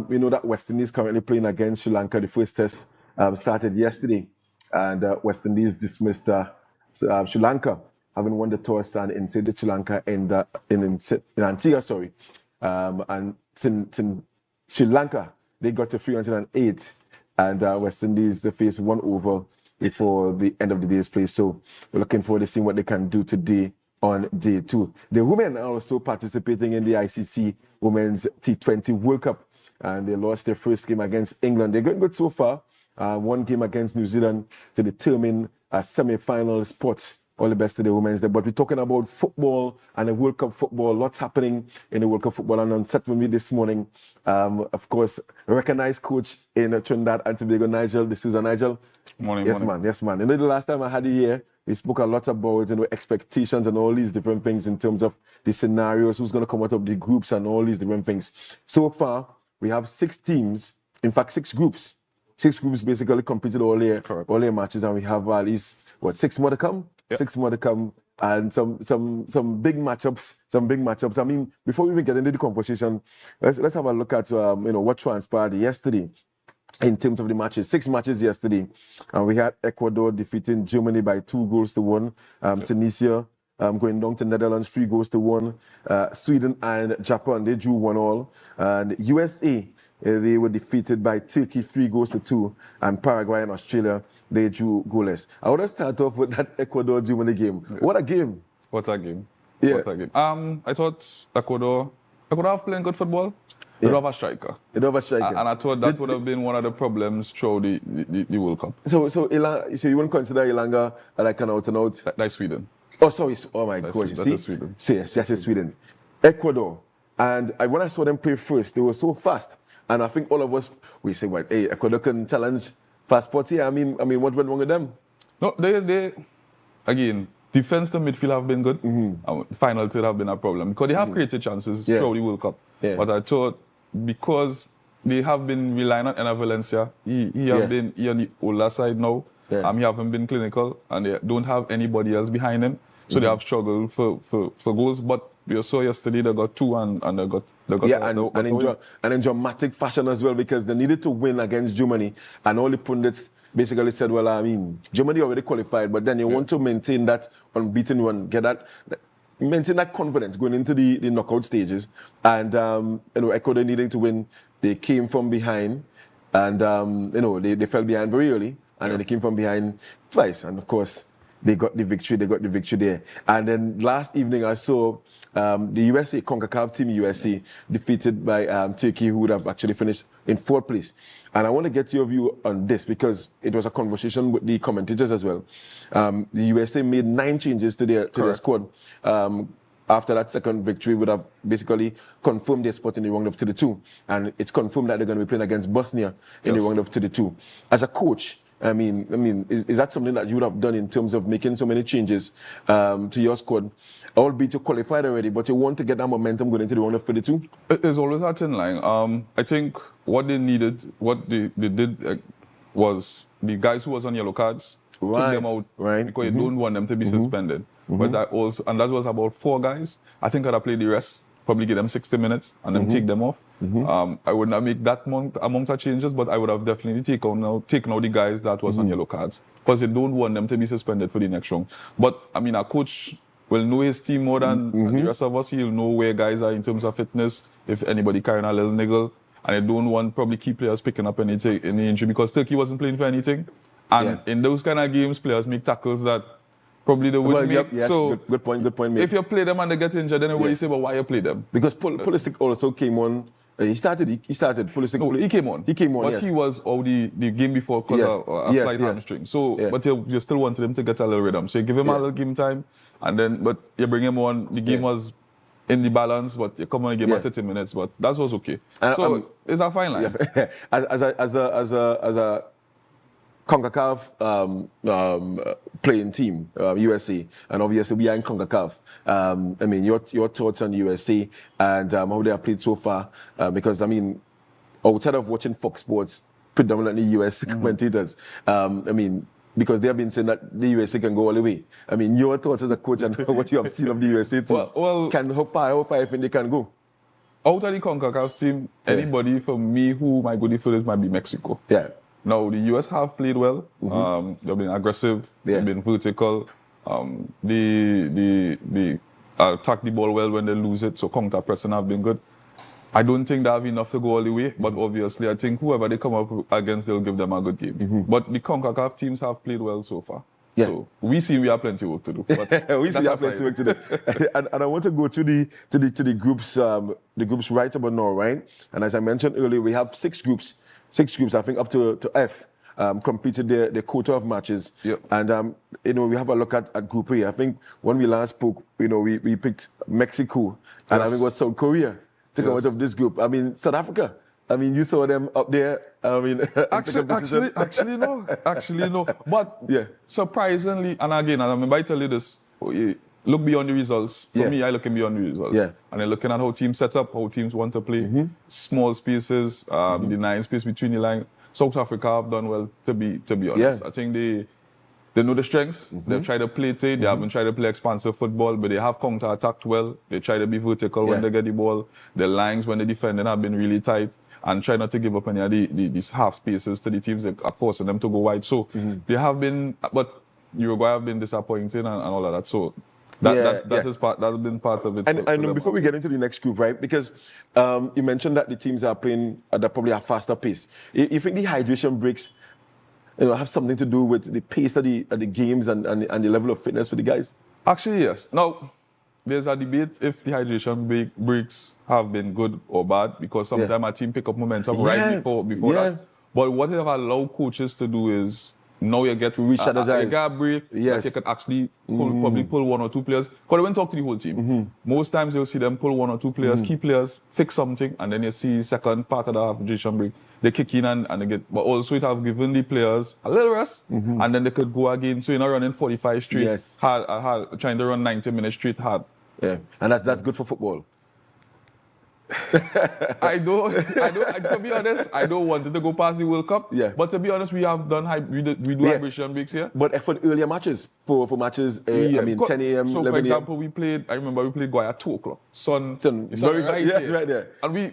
We know that West Indies currently playing against Sri Lanka. The first test started yesterday, and West Indies dismissed Sri Lanka, having won the toss and instead Sri Lanka in Antigua, sorry. And in Sri Lanka, they got to 308. And West Indies, they face 1 over before the end of the day's play. So we're looking forward to seeing what they can do today on day 2. The women are also participating in the ICC Women's T20 World Cup. And they lost their first game against England. They're going good so far. 1 game against New Zealand to determine a semi-final spot. All the best to the women's there. But we're talking about football and the World Cup football. Lots happening in the World Cup football. And on set with me this morning, of course, recognized coach in Trinidad and Tobago, Nigel D'Souza. Nigel. Morning, yes, morning. man. Yes, man. You know, the last time I had you here, we spoke a lot about expectations and all these different things in terms of the scenarios, who's going to come out of the groups and all these different things. So far, we have 6 teams, in fact, 6 groups. 6 groups basically competed all their matches, and we have at least, 6 more to come? Yep. 6 more to come, and some big matchups. I mean, before we even get into the conversation, let's have a look at what transpired yesterday in terms of the matches. 6 matches yesterday, and we had Ecuador defeating Germany by 2-1. Tunisia going down to Netherlands 3-1. Sweden and Japan, they drew 1-1, and USA, they were defeated by Turkey 3-2, and Paraguay and Australia, they drew goalless. I want to start off with that Ecuador-Germany game. Yes. What a game. What a game. Yeah. What a game. I thought Ecuador have playing good football. They don't have a striker. They don't have a striker. And I thought that would have been one of the problems throughout the World Cup. So you wouldn't consider Ilanga like an out-and-out? Like Sweden. Oh, sorry. Oh, my gosh. That's Sweden. Yes, that's Sweden. Ecuador. And when I saw them play first, they were so fast. And I think all of us, we say, well, hey, Ecuador can challenge fast spots here. I mean, what went wrong with them? No, they again, defense to midfield have been good. Mm-hmm. Final third have been a problem because they have created chances throughout the World Cup. Yeah. But I thought because they have been relying on Enner Valencia, he have been on the older side now. Yeah. He haven't been clinical, and they don't have anybody else behind him. So they have struggled for goals, but we saw yesterday they got 2 and they got and in dramatic fashion as well, because they needed to win against Germany, and all the pundits basically said, well, I mean, Germany already qualified, but then you want to maintain that unbeaten run, maintain that confidence going into the knockout stages, and Ecuador needing to win. They came from behind, and they fell behind very early, and then they came from behind twice, and of course, they got the victory there. And then last evening I saw the USA, CONCACAF team USA, defeated by Turkey, who would have actually finished in 4th place. And I want to get your view on this because it was a conversation with the commentators as well. The USA made 9 changes to their squad. After that second victory would have basically confirmed their spot in the round of 32. And it's confirmed that they're going to be playing against Bosnia in the round of 32. As a coach, I mean, is that something that you would have done in terms of making so many changes to your squad? Albeit you qualified already, but you want to get that momentum going into the round of 32? It's always a thin line. I think what they needed, what they did was the guys who was on yellow cards, took them out because you don't want them to be suspended. But that also, and that was about 4 guys. I think I'd have played the rest, probably give them 60 minutes and then take them off. I would not make that amount of changes, but I would have definitely taken out the guys that was on yellow cards because you don't want them to be suspended for the next round. But I mean, our coach will know his team more than the rest of us. He'll know where guys are in terms of fitness, if anybody carrying a little niggle. And I don't want probably key players picking up any injury because Turkey wasn't playing for anything. And in those kind of games, players make tackles that probably they wouldn't make. Yes, so good point, mate. If you play them and they get injured, then everybody say, well, why you play them? Because Pulisic also came on. He started Pulisic. No, he came on. But yes. he was all the game before because of a slight hamstring. So, but you still wanted him to get a little rhythm. So you give him a little game time, and then but you bring him on. The game was in the balance, but you come on a game at 30 minutes. But that was okay. So it's a fine line. As a CONCACAF playing team, USA, and obviously we are in CONCACAF. I mean, your thoughts on USA and how they have played so far? Because I mean, outside of watching Fox Sports, predominantly US commentators, I mean, because they have been saying that the USA can go all the way. I mean, your thoughts as a coach and what you have seen of the USA team, how far you think they can go? Out of the CONCACAF team, anybody for me who might go the furthest might be Mexico. Yeah. Now, the US have played well. They've been aggressive. They've been vertical. They attack the ball well when they lose it. So counter pressing have been good. I don't think they have enough to go all the way. But obviously, I think whoever they come up against, they'll give them a good game. But the CONCACAF teams have played well so far. Yeah. So we have plenty of work to do. But we have plenty of work to do. and I want to go to the groups right about now, right? And as I mentioned earlier, we have 6 groups, I think, up to F, completed their quota of matches. Yep. And, we have a look at Group A. I think when we last spoke, we picked Mexico, and I think it was South Korea to come out of this group. I mean, South Africa. I mean, you saw them up there. I mean, actually no. But surprisingly, and again, I remember I tell you this, look beyond the results. For me, I look beyond the results. Yeah. And then looking at how teams set up, how teams want to play, small spaces, denying space between the line. South Africa have done well, to be honest. I think they know the strengths. They've tried to play tight. They haven't tried to play expansive football, but they have counter-attacked well. They try to be vertical when they get the ball. Their lines when they defend have been really tight and try not to give up any of these half spaces to the teams that are forcing them to go wide. So they have been, but Uruguay have been disappointing and all of that. So that's been part of it. And before we get into the next group, right? Because you mentioned that the teams are playing at probably a faster pace. You think the hydration breaks, have something to do with the pace of the games and the level of fitness for the guys? Actually, yes. Now, there's a debate if the hydration breaks have been good or bad, because sometimes a team pick up momentum right before that. But what they have allowed coaches to do is, now you get to reach that break, that you can actually probably pull 1 or 2 players. Because they won't talk to the whole team. Most times you'll see them pull 1 or 2 players, key players, fix something, and then you see second part of the hydration break. They kick in and they get, but also it have given the players a little rest, and then they could go again. So you're not running 45 straight, hard, trying to run 90 minutes straight hard. Yeah, and that's good for football. I don't. To be honest, I don't want it to go past the World Cup. Yeah. But to be honest, we have done we do hydration breaks here. But for earlier matches, for matches, I mean 10 a.m. So 11 for example, I remember we played Goya at 2 o'clock. Sun right there. And we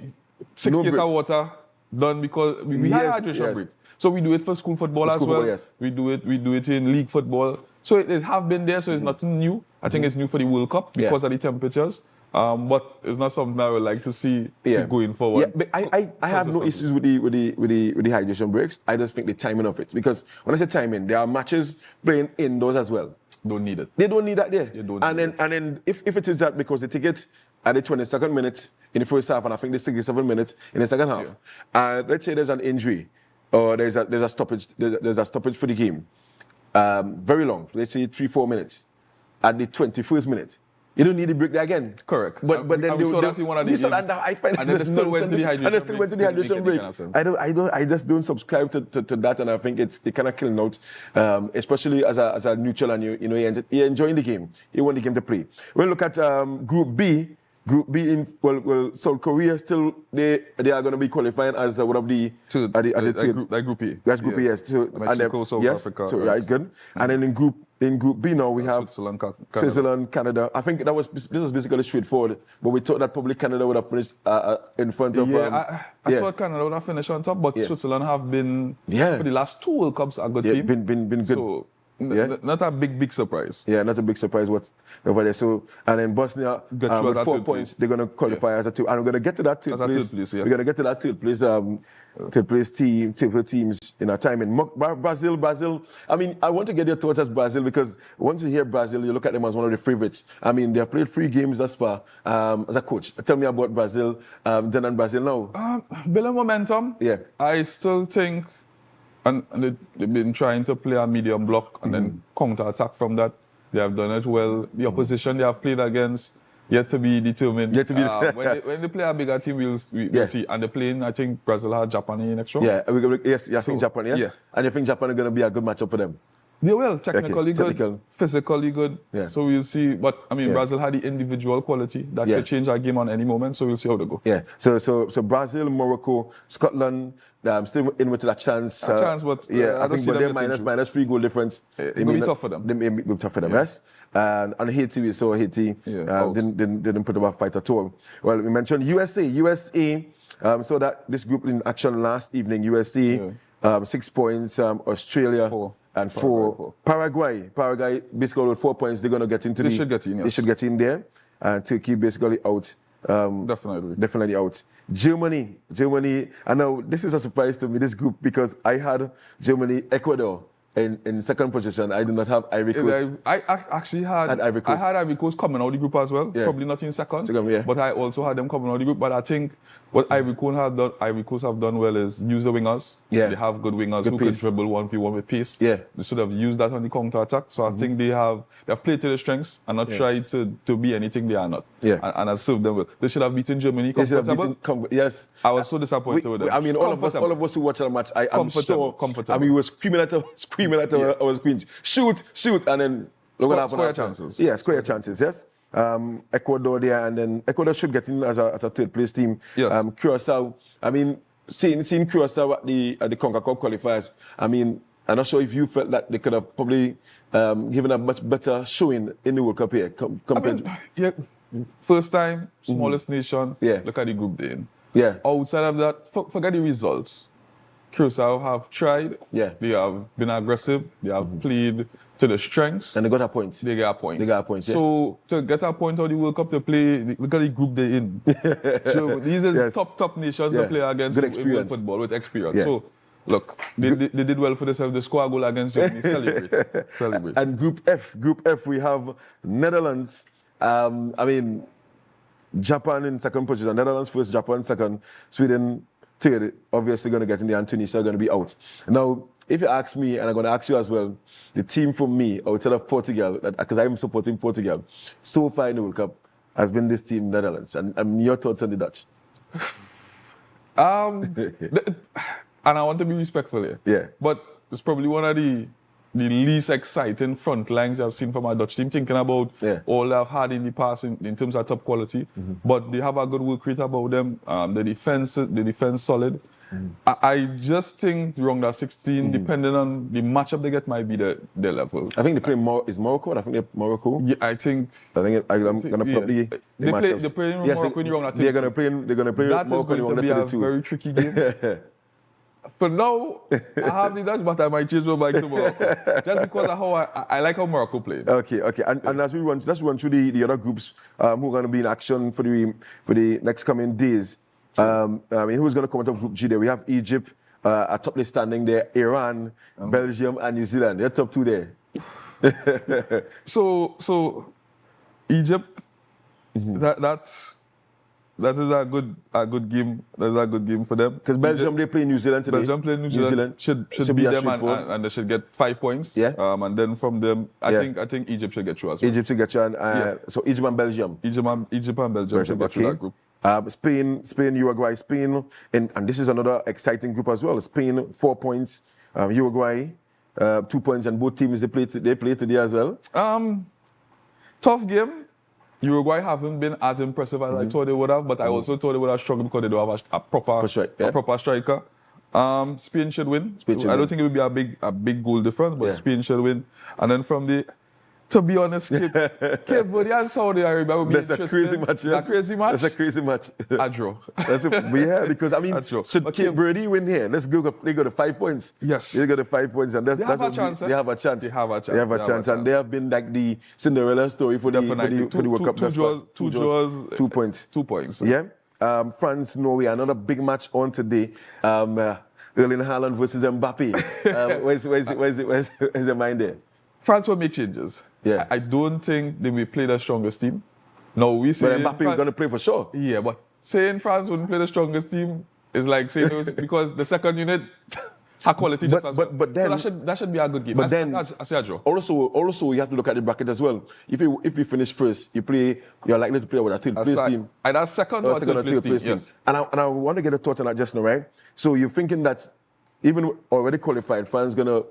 6 cases of water done because we had hydration breaks. So we do it for school football as well. Yes. We do it in league football. So it have been there. So it's nothing new. I think it's new for the World Cup because of the temperatures. But it's not something I would like to see going forward. Yeah, but I have no issues with the hydration breaks. I just think the timing of it, because when I say timing, there are matches playing indoors as well. don't need it. They don't need that there. They don't and need then, And then if it is that because they take it at the 22nd minute in the first half, and I think the 67th minute in the second half, and let's say there's an injury or there's a stoppage, there's a stoppage for the game, very long, let's say 3-4 minutes, at the 21st minute. You don't need to break that again. Correct. But then we saw that in one of the games. I find and then they still went to the hydration break. I just don't subscribe to that, and I think it kind of killing out, especially as a neutral, and you're enjoying the game. You want the game to play. We'll look at Group B. Group B in South Korea still they are going to be qualifying as one of the Group A. That's Group A, yes. So, Mexico, South Africa. So right, good. And then in Group B now we have Switzerland, Canada. I think this was basically straightforward, but we thought that probably Canada would have finished in front of. I thought Canada would have finished on top, but Switzerland have been for the last 2 World Cups a good team. Been good. So, not a big surprise. Yeah, not a big surprise what's over there. So, and then Bosnia, with 4 points, they're going to qualify as a 2. And we're going to get to that third place. We're going to get to that third place teams in our time. In Brazil, I mean, I want to get your thoughts as Brazil, because once you hear Brazil, you look at them as one of the favorites. I mean, they have played 3 games thus far as a coach. Tell me about Brazil, then and Brazil now. Building momentum. Yeah. I still think, and they've been trying to play a medium block and then counter-attack from that. They have done it well. The opposition they have played against, yet to be determined. When they play a bigger team, we'll see. And they're playing, I think Brazil had Japan in next round. I think Japan, yes. Yeah. And you think Japan is going to be a good matchup for them? They will, technically good, physically good. Yeah. So we'll see. But I mean, Brazil had the individual quality that could change our game on any moment. So we'll see how they go. Yeah. So Brazil, Morocco, Scotland, still in with that chance. But I think they're minus 3 goal difference. It will be tough for them. They may be tough for them, yes. And Haiti, we saw Haiti didn't put up a fight at all. Well, we mentioned USA. So that this group in action last evening. USA 6 points. Australia 4. And 4. Paraguay basically with 4 points, they're going to get into They should get in, yes. They should get in there. And Turkey basically out. Definitely out. Germany. I know this is a surprise to me, this group, because I had Germany, Ecuador in second position. I did not have Ivory Coast. I actually had Ivory Coast. I had Ivory Coast coming out of the group as well. Probably not in second. But I also had them coming out of the group. But I think what Ivory Coast have done well is use the wingers. They have good wingers who can dribble 1v1 with pace. They should have used that on the counter attack. So I think they have played to their strengths and not tried to be anything they are not. And have served them well. They should have beaten Germany comfortable. Yes. I was so disappointed with them. I mean, all of us who watched the match, I'm sure. I mean, we were screaming at our screens. Shoot, and then square chances. Yeah, square chances, yes. Ecuador there, and then Ecuador should get in as a third place team. Yes. Curacao, I mean, seeing Curacao at the CONCACAF qualifiers, I mean, I'm not sure if you felt that they could have probably given a much better showing in the World Cup here compared first time, smallest nation. Look at the group they're in. Outside of that, forget the results. Curacao have tried. They have been aggressive. They have played to the strengths. And they got a point. They got a point. So to get a point out the World Cup to play, look at the group they're in. So these are top nations to play against in world football with experience. So look, they did well for themselves. They score a goal against Germany. Celebrate. And Group F, we have Netherlands. I mean, Japan in second position. Netherlands first, Japan second, Sweden third. Obviously going to get in there, and Tunisia are going to be out. Now, if you ask me, and I'm going to ask you as well, the team for me outside of Portugal, because I'm supporting Portugal, so far in the World Cup, has been this team, Netherlands. And your thoughts on that? And I want to be respectful here. But it's probably one of the least exciting front lines I've seen from our Dutch team, thinking about all I've had in the past in terms of top quality. But they have a good work rate about them. The defense solid. I just think around that 16, depending on the matchup they get, might be their level. I think they play Morocco. I think they're Morocco. Yeah, I'm going to probably they play in Morocco in round that. They're going to play that Morocco is going to be a very tricky game. For now, I have the Dutch, but I might change my mind to Morocco. Just because of how I like how Morocco played. Okay. And as we run through the other groups who are going to be in action for the next coming days. I mean, who's going to come out of Group G there? We have Egypt, a top list standing there, Iran, Belgium, and New Zealand. They're top 2 there. So Egypt, Mm-hmm. that is a good game. That is a good game for them. Because Belgium, they play New Zealand today. Belgium play New Zealand. Should beat them and they should get 5 points. Yeah. And then from them, I think Egypt should get through as well. Egypt should get through. So Egypt and Belgium. Egypt and Belgium should get through that group. Spain, Uruguay, Spain, and this is another exciting group as well. Spain 4 points, Uruguay 2 points, and both teams they play today as well. Tough game. Uruguay haven't been as impressive as I thought they would have, but I also thought they would have struggled because they don't have a proper striker. Spain should win. I don't think it would be a big goal difference, but Spain should win. And then from the, to be honest, Cape Verde and Saudi Arabia would be interesting. That's a crazy match. Yes. A crazy match. That's a crazy match. A draw. Because I mean, should Cape Verde win here? Let's go. They got the 5 points. Yes, they got the 5 points, and they have a chance. They have a chance. And they have been like the Cinderella story for the World Cup. 2 draws, 2 points. 2 points. Yeah. France, Norway, another big match on today. Erling Haaland versus Mbappe. Where's your mind there? France will make changes. Yeah. I don't think they will play the strongest team. No, we say. But Mbappe is going to play for sure. Yeah, but saying France wouldn't play the strongest team is like saying it was because the second unit had quality just as well. But then, so that should be a good game. But then, also you have to look at the bracket as well. If you finish first, you're likely to play with a third place team. Either second or third place team. Yes. And I want to get a thought on that just now, right? So you're thinking that even already qualified, France gonna.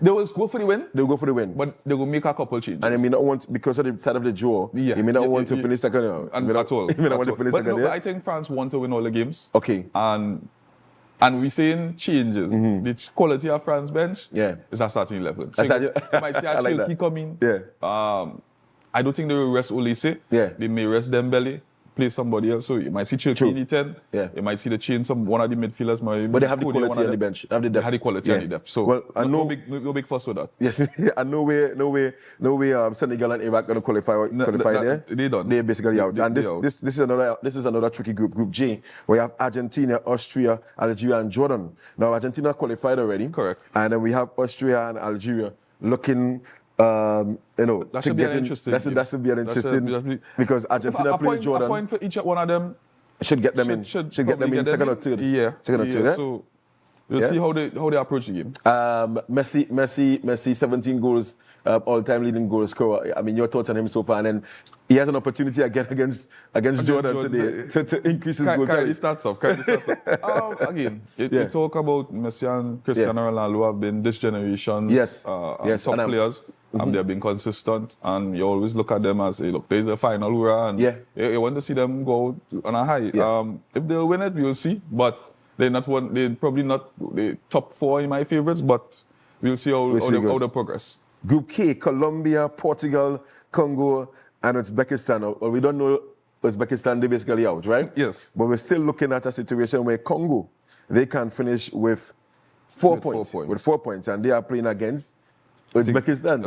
They will go for the win. They'll go for the win. But they will make a couple changes. And they may not want, because of the side of the draw, they may not want to finish second. At all. They may not want to finish second. But I think France want to win all the games. Okay. And we're saying changes. The quality of France bench is a starting 11. So you might see Chilke come in. Yeah. I don't think they will rest Olise. Yeah. They may rest Dembele, play somebody else. So you might see Chilke in the 10. Yeah. You might see the change one of the midfielders. But they have the quality on the bench. They have the quality on the depth. So no big fuss with that. Yes. And no way Senegal and Iraq going to qualify there. They don't. They're basically out. And this is another tricky group J, where you have Argentina, Austria, Algeria, and Jordan. Now Argentina qualified already. Correct. And then we have Austria and Algeria looking that should be interesting. That should be interesting because Argentina plays Jordan. A point for each one of them should get them in. Should get them in second or third. Yeah. Second or third. So we'll see how they approach the game. Messi, 17 goals, all-time leading goal scorer. I mean, your thoughts on him so far, and then he has an opportunity again against Jordan today to increase his goal. Carry stats up. Again, you talk about Messi and Cristiano Ronaldo have been this generation's top players. They have been consistent, and you always look at them as, hey, look, there's a final hurrah, and you want to see them go on a high. If they'll win it, we'll see. But they're probably not the top 4 in my favorites, but we'll see how they progress. Group K, Colombia, Portugal, Congo, and Uzbekistan. Well, we don't know Uzbekistan, they're basically out, right? Yes. But we're still looking at a situation where Congo, they can finish with 4 points. With 4 points, and they are playing against Uzbekistan.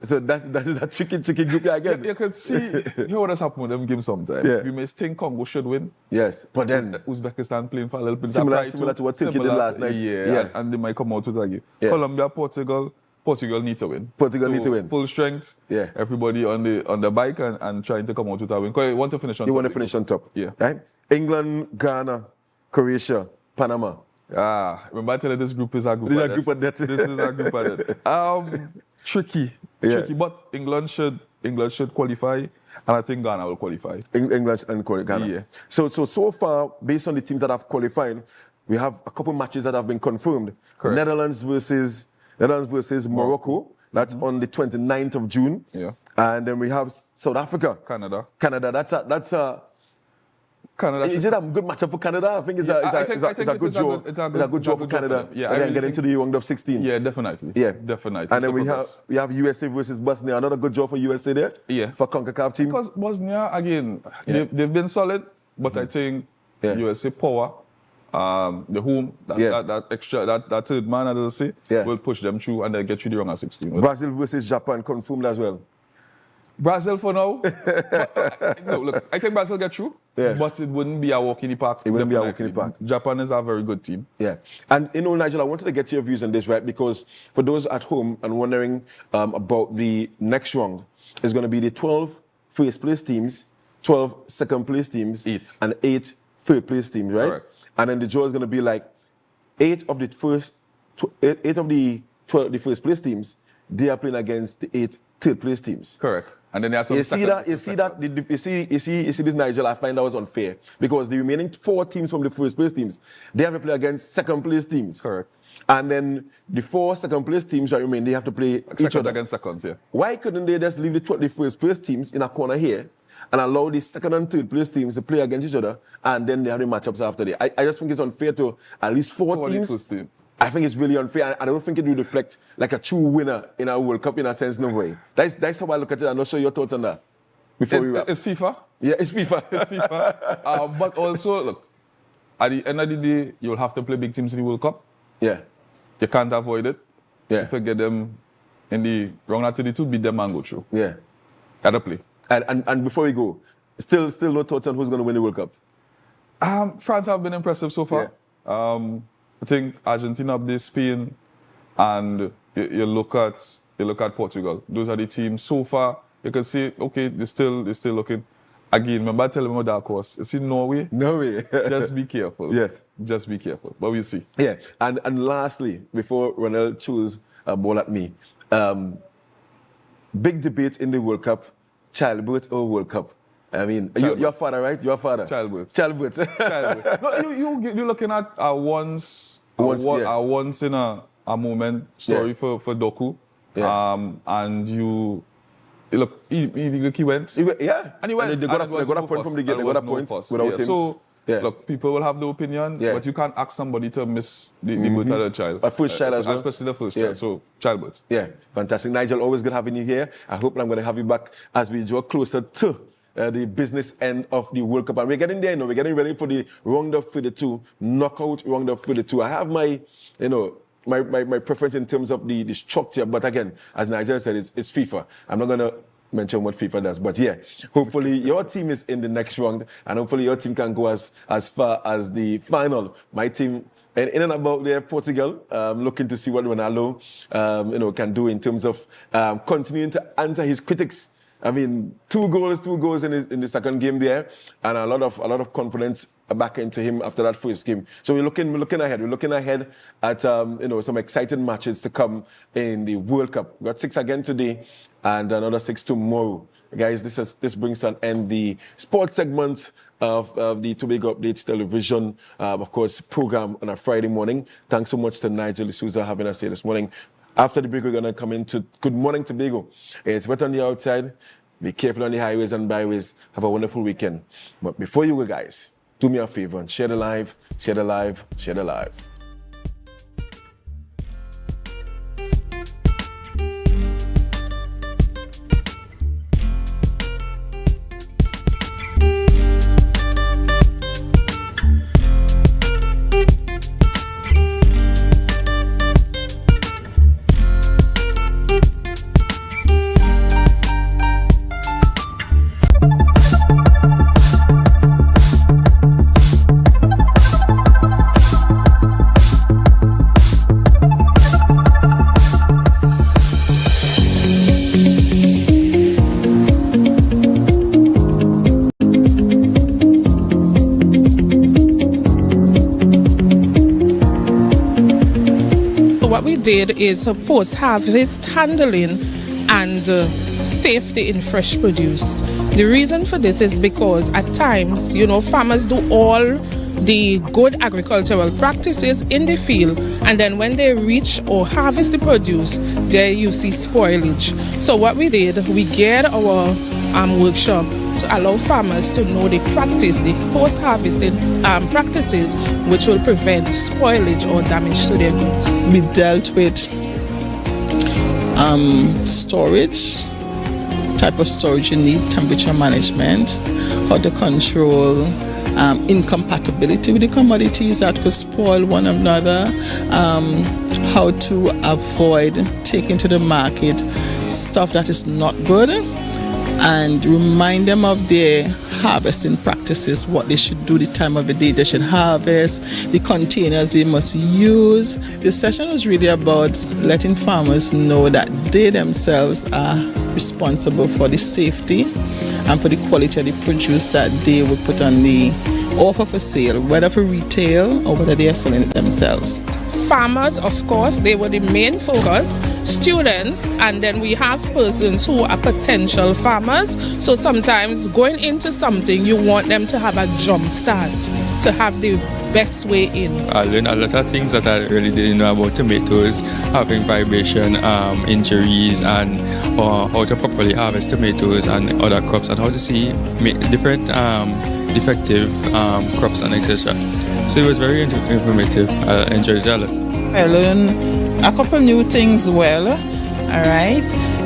So that is a tricky group again. You can see what has happened with them games sometimes. You may think Congo should win. Yes, but then Uzbekistan playing for a little bit similar to what Turkey did last night. And they might come out with a game. Colombia, Portugal need to win. Need to win. Full strength. Yeah. Everybody on the bike and trying to come out with a win. Because you want to finish on top. You want to finish on top. Yeah. Right? England, Ghana, Croatia, Panama. Remember I tell you this group is a group of death. This is a group of death. Tricky. But England should qualify, and I think Ghana will qualify. England and Ghana. Yeah. So far, based on the teams that have qualified, we have a couple matches that have been confirmed. Correct. Netherlands versus Morocco. That's on the 29th of June. Yeah. And then we have South Africa. Canada. Is it a good matchup for Canada? I think it's a good draw. It's a good draw for Canada. Yeah, and then get into the round of 16. Yeah, definitely. Yeah, definitely. And then we have USA versus Bosnia. Another good draw for USA there. Yeah. For CONCACAF team. Because Bosnia again, they've been solid, but I think USA power, the home, that third man, as I say, will push them through and then get through the round of 16. Brazil versus Japan confirmed as well. Brazil for now. No, look, I think Brazil get through. but it wouldn't be a walk in the park. It wouldn't be a walk in the park. Japan is a very good team. Yeah. And, you know, Nigel, I wanted to get your views on this, right? Because for those at home and wondering about the next round, it's going to be the 12 first place teams, 12 second place teams, and 8 third place teams, right? Correct. And then the draw is going to be like 8 of the first place teams, they are playing against the 8 third place teams. Correct. And then there's some you see this, Nigel, I find that was unfair because the remaining 4 teams from the first place teams, they have to play against second place teams. Correct. And then the 4 second place teams that remain, they have to play each other against seconds, yeah. Why couldn't they just leave the first place teams in a corner here and allow the second and third place teams to play against each other, and then they have the matchups after that? I just think it's unfair to at least 4 teams. I think it's really unfair. I don't think it will reflect like a true winner in a World Cup in a sense, no way. That's how I look at it. I'm not sure your thoughts on that. Before we wrap. It's FIFA. Yeah, it's FIFA. It's FIFA. But also, look, at the end of the day, you'll have to play big teams in the World Cup. Yeah. You can't avoid it. Yeah. If you get them in the round of 32, beat them and go through. Yeah. Gotta play. And before we go, still no thoughts on who's going to win the World Cup? France have been impressive so far. Yeah. I think Argentina up there, Spain, and you look at Portugal. Those are the teams so far. You can see, okay, they're still looking. Again, remember telling me dark horse. You see Norway? Norway. Just be careful. Yes. Just be careful. But we'll see. Yeah. And lastly, before Ronald choose a ball at me, big debate in the World Cup, childbirth or World Cup. I mean, your father, right? Your father. Childbirth. Childbirth. Childbirth. No, you're looking at a once in a moment story for Doku. Yeah. And you look, he went. Yeah. And he went. And they got a point from the gate. They got a point without him. So, look, people will have the opinion, but you can't ask somebody to miss the birth of their child. A first child as well. Especially the first child. So, childbirth. Yeah. Fantastic. Nigel, always good having you here. I hope I'm going to have you back as we draw closer to the business end of the World Cup. And we're getting there, we're getting ready for the round of 32, knockout round of 32. I have my preference in terms of the structure, but again, as Nigel said, it's FIFA. I'm not going to mention what FIFA does, but yeah, hopefully your team is in the next round, and hopefully your team can go as far as the final. My team, in and about there, Portugal, looking to see what Ronaldo, can do in terms of continuing to answer his critics. I mean, 2 goals in the second game there, and a lot of confidence back into him after that first game. So we're looking ahead. We're looking ahead at some exciting matches to come in the World Cup. We got 6 again today, and another 6 tomorrow. Guys, this brings to an end the sports segment of the Tobago Updates television, of course, program on a Friday morning. Thanks so much to Nigel D'Souza having us here this morning. After the break, we're going to come into Good Morning Tobago. It's wet on the outside. Be careful on the highways and byways. Have a wonderful weekend. But before you go, guys, do me a favor and share the live, share the live, share the live. Did is post-harvest handling and safety in fresh produce. The reason for this is because at times, farmers do all the good agricultural practices in the field, and then when they reach or harvest the produce, there you see spoilage. So what we did, we geared our workshop to allow farmers to know the post-harvesting practices which will prevent spoilage or damage to their goods. We dealt with storage, type of storage you need, temperature management, how to control incompatibility with the commodities that could spoil one another, how to avoid taking to the market stuff that is not good. and remind them of their harvesting practices, what they should do, the time of the day they should harvest, the containers they must use. The session was really about letting farmers know that they themselves are responsible for the safety and for the quality of the produce that they will put on the offer for sale, whether for retail or whether they are selling it themselves. Farmers, of course, they were the main focus, students, and then we have persons who are potential farmers. So sometimes going into something, you want them to have a jump start, to have the best way in. I learned a lot of things that I really didn't know about tomatoes, having vibration injuries, and how to properly harvest tomatoes and other crops, and how to see different defective crops and etc. So it was very informative. I enjoyed it a lot. I learned a couple new things all right,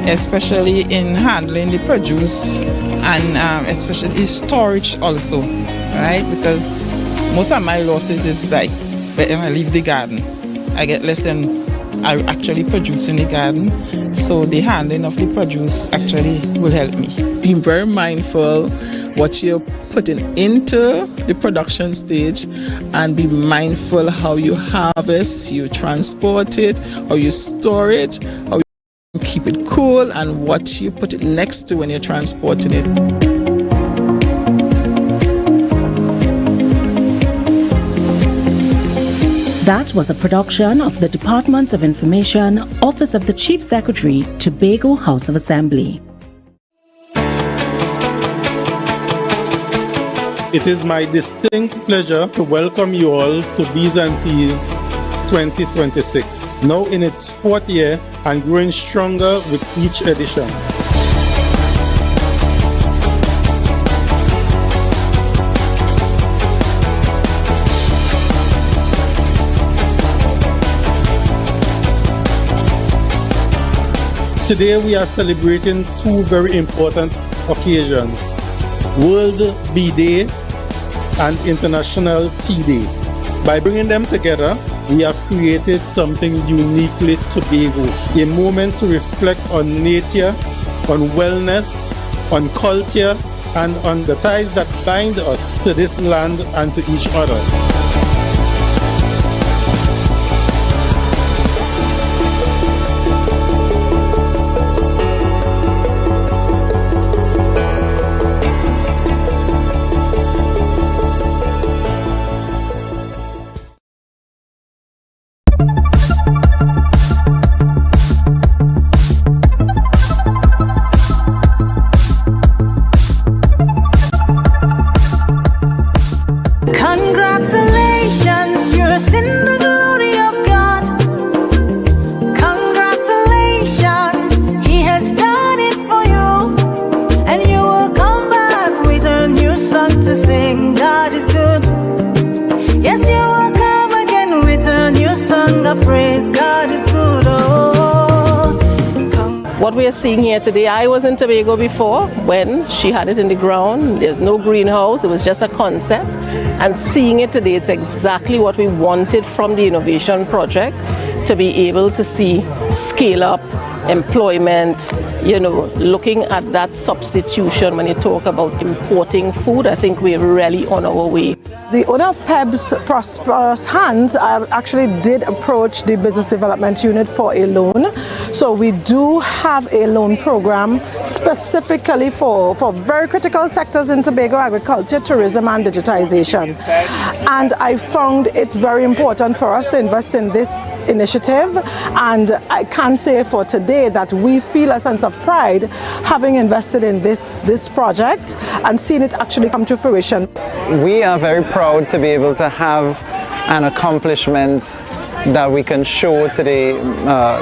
especially in handling the produce and especially storage also, right, because most of my losses is like when I leave the garden, I get less than I actually produce in the garden, so the handling of the produce actually will help me. Being very mindful what you're putting into the production stage, and be mindful how you harvest, you transport it, how you store it, how you keep it cool, and what you put it next to when you're transporting it. That was a production of the Department of Information, Office of the Chief Secretary, Tobago House of Assembly. It is my distinct pleasure to welcome you all to B's and T's 2026, now in its 4th year and growing stronger with each edition. Today we are celebrating two very important occasions: World Bee Day and International Tea Day. By bringing them together, we have created something uniquely Tobago, a moment to reflect on nature, on wellness, on culture, and on the ties that bind us to this land and to each other. What we are seeing here today, I was in Tobago before when she had it in the ground. There's no greenhouse, it was just a concept. And seeing it today, it's exactly what we wanted from the innovation project, to be able to see scale up, employment, you know, looking at that substitution when you talk about importing food. I think we're really on our way. The owner of PEB's Prosperous Hands actually did approach the Business Development Unit for a loan. So we do have a loan program specifically for very critical sectors in Tobago: agriculture, tourism, and digitization. And I found it very important for us to invest in this initiative, and I can say for today that we feel a sense of pride having invested in this project and seeing it actually come to fruition. We are very proud to be able to have an accomplishment that we can show to the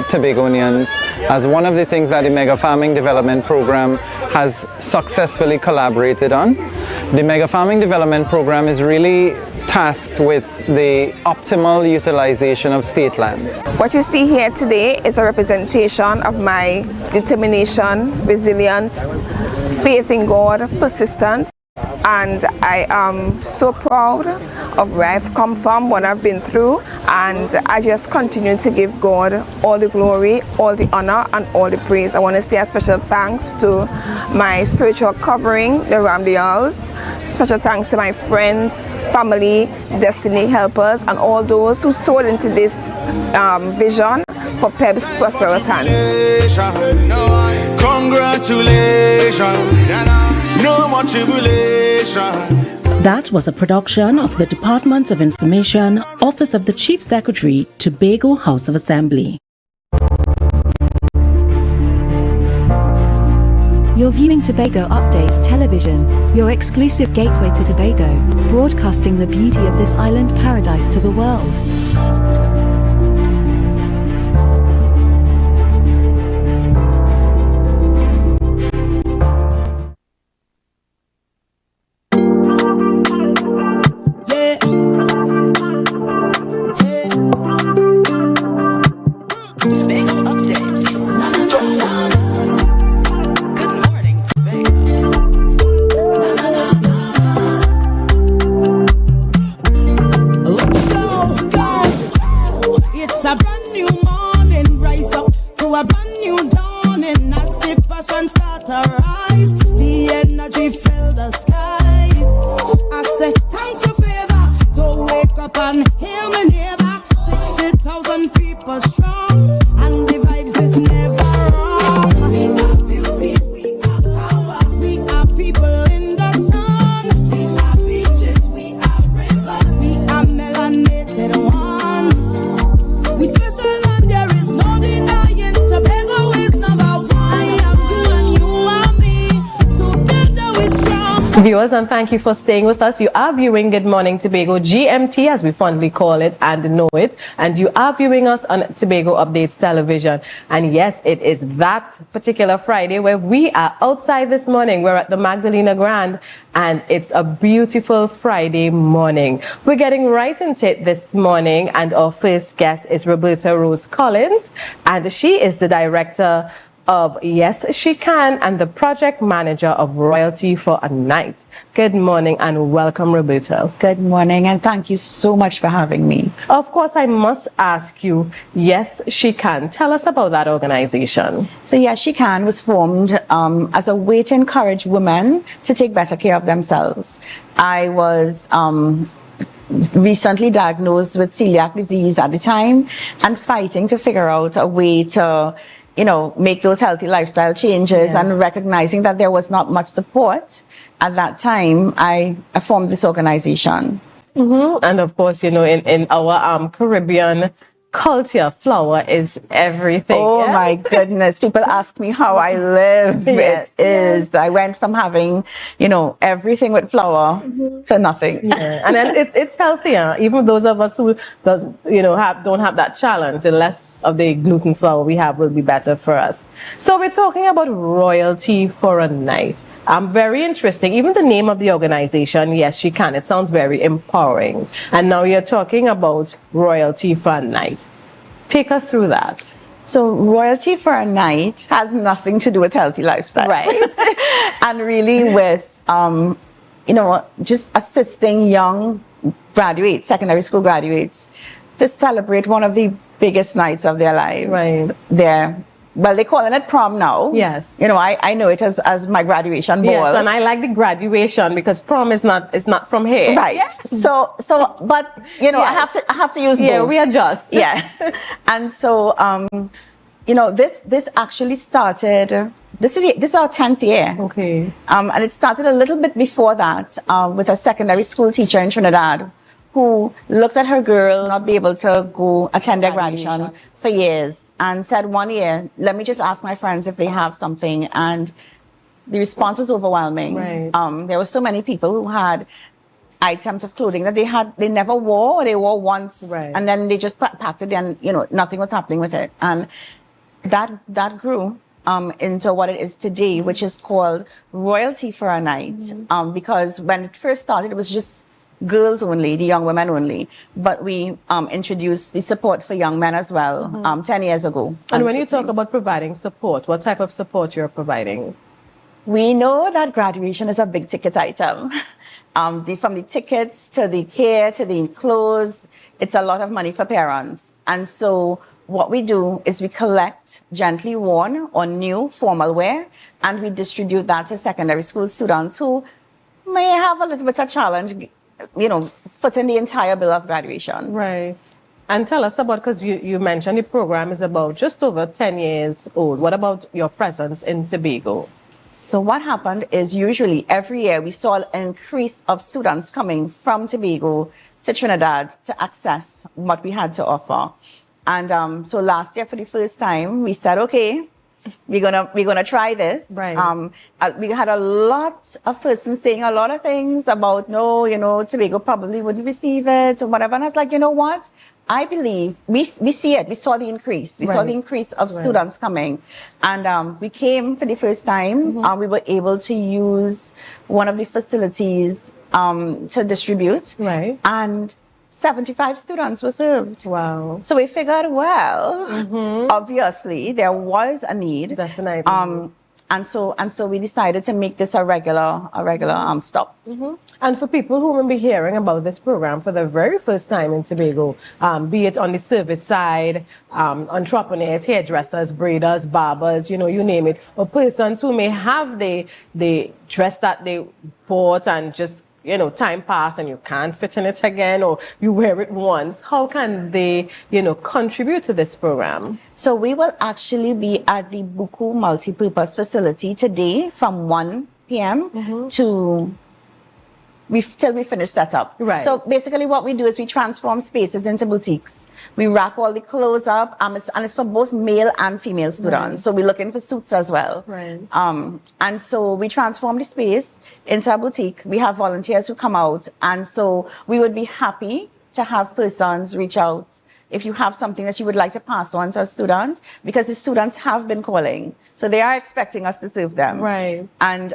Tobagonians as one of the things that the Mega Farming Development Program has successfully collaborated on. The Mega Farming Development Program is really tasked with the optimal utilization of state lands. What you see here today is a representation of my determination, resilience, faith in God, persistence, and I am so proud of where I've come from, what I've been through, and I just continue to give God all the glory, all the honor, and all the praise. I want to say a special thanks to my spiritual covering, the Ramdials. Special thanks to my friends, family, destiny helpers, and all those who sold into this vision for PEB's prosperous hands. Congratulations, no more tribulation. That was a production of the Department of Information, Office of the Chief Secretary, Tobago House of Assembly. You're viewing Tobago Updates Television, your exclusive gateway to Tobago, broadcasting the beauty of this island paradise to the world. Viewers, and thank you for staying with us. You are viewing Good Morning Tobago, GMT as we fondly call it and know it, and you are viewing us on Tobago Updates Television. And yes, it is that particular Friday where we are outside this morning. We're at the Magdalena Grand, and it's a beautiful Friday morning. We're getting right into it this morning, and our first guest is Roberta Rose Collins, and she is the director of Yes She Can and the project manager of Royalty for a Night. Good morning and welcome, Roberta. Good morning and thank you so much for having me. Of course, I must ask you, Yes She Can. Tell us about that organization. So Yes She Can was formed as a way to encourage women to take better care of themselves. I was recently diagnosed with celiac disease at the time and fighting to figure out a way to make those healthy lifestyle changes, and recognizing that there was not much support at that time, I formed this organization. And of course, in our Caribbean culture, flour is everything. Oh my goodness. People ask me how I live. It is. I went from having, everything with flour to nothing. Yeah. And then it's healthier. Even those of us who don't have that challenge, the less of the gluten flour we have will be better for us. So we're talking about Royalty for a Night. Very interesting. Even the name of the organization, Yes She Can, it sounds very empowering. And now you're talking about Royalty for a Night. Take us through that. So Royalty for a Night has nothing to do with healthy lifestyle. Right. And really with, just assisting young graduates, secondary school graduates, to celebrate one of the biggest nights of their lives. Right. Well, they're calling it prom now. Yes. I know it as my graduation ball. Yes, and I like the graduation because prom is not from here. Right. Yes. So, but yes. I have to use both. Yeah, we adjust. Yes. And so, this actually started. This is our 10th year. Okay. And it started a little bit before that with a secondary school teacher in Trinidad who looked at her girls not be able to go attend their graduation for years, and said one year, let me just ask my friends if they have something. And the response was overwhelming. Right. There were so many people who had items of clothing that they never wore, or they wore once, right, and then they just packed it, and nothing was happening with it. And that grew into what it is today, which is called Royalty for a Night. Mm-hmm. Because when it first started, it was just girls only, the young women only. But we introduced the support for young men as well, Mm-hmm. 10 years ago. And when you talk about providing support, what type of support you're providing? We know that graduation is a big ticket item. From the tickets to the care to the clothes, it's a lot of money for parents. And so what we do is we collect gently worn or new formal wear, and we distribute that to secondary school students who may have a little bit of challenge, footing the entire bill of graduation. Right. And tell us about, because you mentioned the program is about just over 10 years old. What about your presence in Tobago? So what happened is usually every year we saw an increase of students coming from Tobago to Trinidad to access what we had to offer. And so last year for the first time, we said, okay, we're gonna try this. Right. We had a lot of persons saying a lot of things about, no, Tobago probably wouldn't receive it or whatever. And I was like, you know what? I believe we see it. We saw the increase. We saw the increase of students coming. And we came for the first time. We were able to use one of the facilities to distribute. Right. And 75 students were served. Wow. So we figured, well, obviously there was a need. Definitely. And so we decided to make this a regular stop. And for people who will be hearing about this program for the very first time in Tobago, be it on the service side, entrepreneurs, hairdressers, braiders, barbers, you name it, or persons who may have the dress that they bought and just time pass and you can't fit in it again, or you wear it once, how can they, contribute to this program? So we will actually be at the Buku Multipurpose Facility today from 1 p.m. till we finish setup. Right. So basically what we do is we transform spaces into boutiques. We rack all the clothes up, and it's for both male and female students. Right. So we're looking for suits as well. Right. And so we transform the space into a boutique. We have volunteers who come out, and so we would be happy to have persons reach out if you have something that you would like to pass on to a student, because the students have been calling. So they are expecting us to serve them. Right. And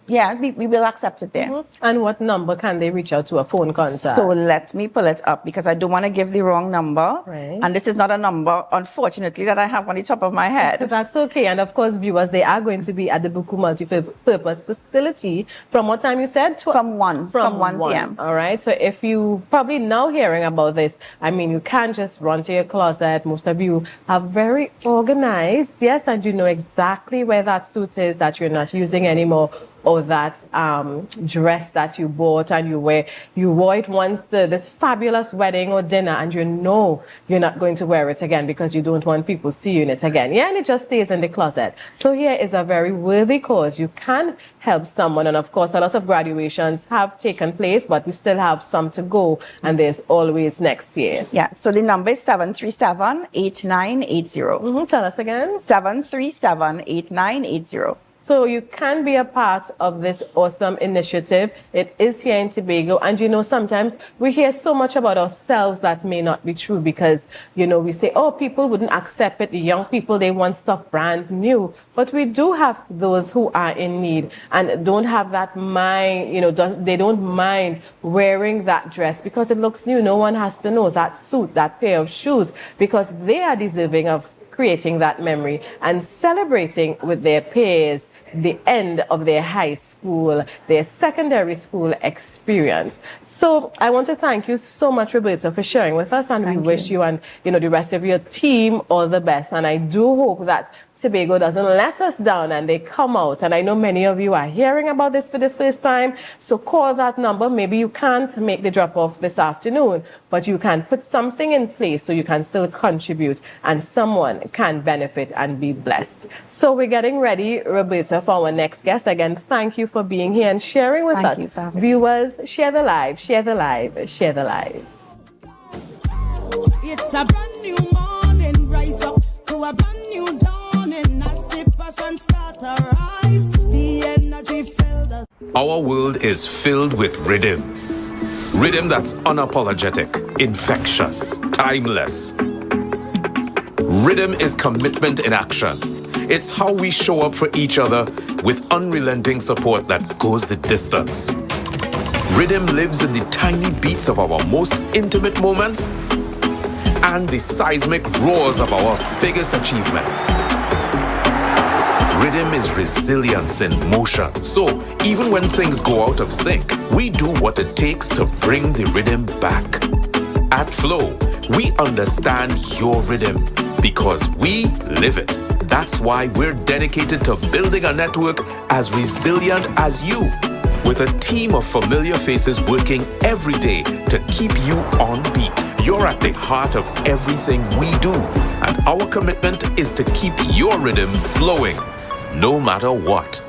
yeah, we will accept it there. And what number can they reach out to, a phone contact? So let me pull it up, because I don't want to give the wrong number. Right. And this is not a number, unfortunately, that I have on the top of my head. That's okay. And of course, viewers, they are going to be at the Buku Multipurpose Facility from what time you said? From 1 p.m. All right. So if you probably now hearing about this, you can't just run to your closet. Most of you are very organized. Yes. And you know exactly where that suit is that you're not using anymore, or that dress that you bought and you wore it once to this fabulous wedding or dinner, and you're not going to wear it again because you don't want people seeing it again. Yeah, and it just stays in the closet. So here is a very worthy cause. You can help someone, and of course a lot of graduations have taken place, but we still have some to go, and there's always next year. Yeah, so the number is 737-8980. Tell us again. 737-8980. So you can be a part of this awesome initiative. It is here in Tobago. And sometimes we hear so much about ourselves that may not be true, because, we say, oh, people wouldn't accept it. The young people, they want stuff brand new. But we do have those who are in need and don't have that mind, they don't mind wearing that dress because it looks new. No one has to know that suit, that pair of shoes, because they are deserving of creating that memory and celebrating with their peers the end of their high school, their secondary school experience. So I want to thank you so much, Roberta, for sharing with us, and we wish you and the rest of your team all the best. And I do hope that Tobago doesn't let us down and they come out. And I know many of you are hearing about this for the first time, so call that number. Maybe you can't make the drop-off this afternoon, but you can put something in place so you can still contribute and someone can benefit and be blessed. So we're getting ready, Roberta, for our next guest. Again, thank you for being here and sharing with us. Thank you, viewers, share the live, share the live, share the live. It's a brand new morning, rise up to a brand new dawning. As the passion start to rise, the energy filled us. Our world is filled with rhythm. Rhythm that's unapologetic, infectious, timeless. Rhythm is commitment in action. It's how we show up for each other with unrelenting support that goes the distance. Rhythm lives in the tiny beats of our most intimate moments and the seismic roars of our biggest achievements. rhythm is resilience in motion. So even when things go out of sync, we do what it takes to bring the rhythm back. At Flow, we understand your rhythm because we live it. That's why we're dedicated to building a network as resilient as you, with a team of familiar faces working every day to keep you on beat. You're at the heart of everything we do, and our commitment is to keep your rhythm flowing, no matter what.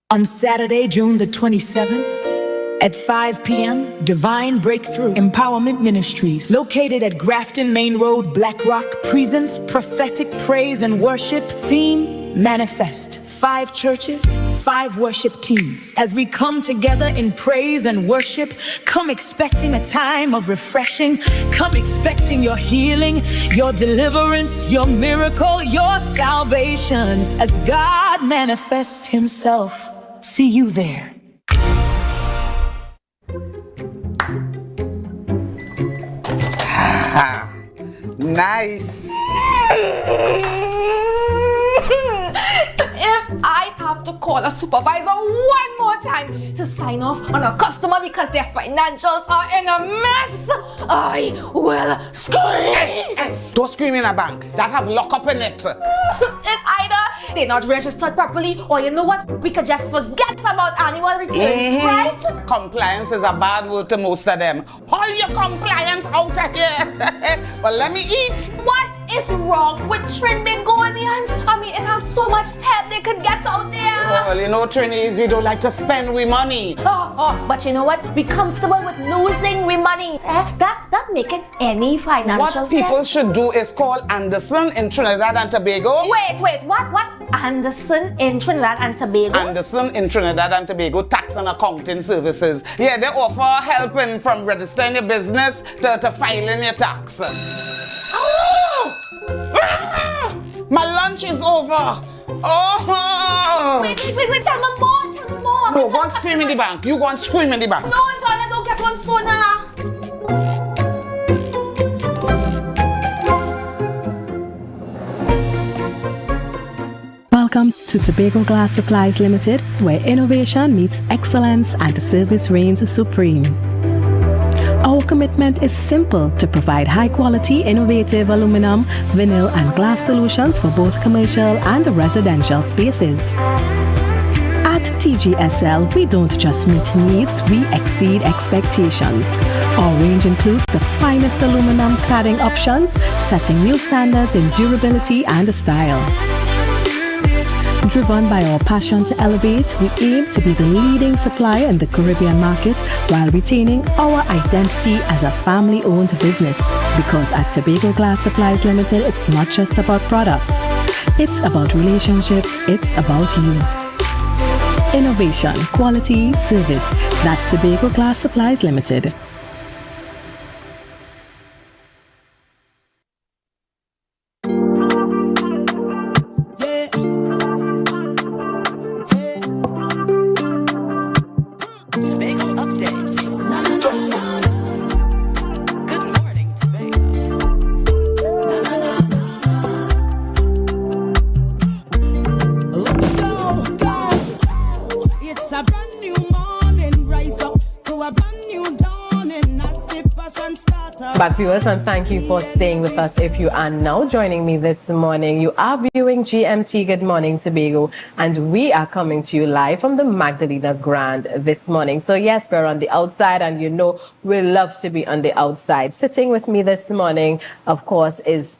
On Saturday, June the 27th, at 5 p.m., Divine Breakthrough Empowerment Ministries, located at Grafton Main Road, Black Rock, presents prophetic praise and worship theme, Manifest. 5 churches, 5 worship teams. As we come together in praise and worship, come expecting a time of refreshing. Come expecting your healing, your deliverance, your miracle, your salvation. As God manifests Himself. See you there. Nice. If I have to call a supervisor one more time to sign off on a customer because their financials are in a mess, I will scream. Don't scream in a bank. That have lockup in it. It's either they're not registered properly, or you know what? We could just forget about annual returns, right? Compliance is a bad word to most of them. All your compliance out of here. But let me eat. What is wrong with Trinbagonians? I mean, it has so much help they could get out there. Well, you know, Trinis, we don't like to spend we money. But you know what? Be comfortable with losing we money. That make it any financial sense. What people should do is call Anderson in Trinidad and Tobago. Wait, what? Anderson in Trinidad and Tobago? Anderson in Trinidad and Tobago Tax and Accounting Services. Yeah, they offer help from registering your business to filing your tax. My lunch is over. Wait, tell me more. No, go and scream in the bank. You go and scream in the bank. No, Antoine, don't get one sooner. Welcome to Tobago Glass Supplies Limited, where innovation meets excellence and service reigns supreme. Our commitment is simple: to provide high-quality, innovative aluminum, vinyl, and glass solutions for both commercial and residential spaces. At TGSL, we don't just meet needs, we exceed expectations. Our range includes the finest aluminum cladding options, setting new standards in durability and style. Driven by our passion to elevate, we aim to be the leading supplier in the Caribbean market while retaining our identity as a family-owned business. Because at Tobago Glass Supplies Limited, it's not just about products. It's about relationships. It's about you. Innovation, quality, service. That's Tobago Glass Supplies Limited. Back viewers, and thank you for staying with us. If you are now joining me this morning, you are viewing GMT Good Morning Tobago, and we are coming to you live from the Magdalena Grand this morning. So yes, we're on the outside, and you know we love to be on the outside. Sitting with me this morning, of course, is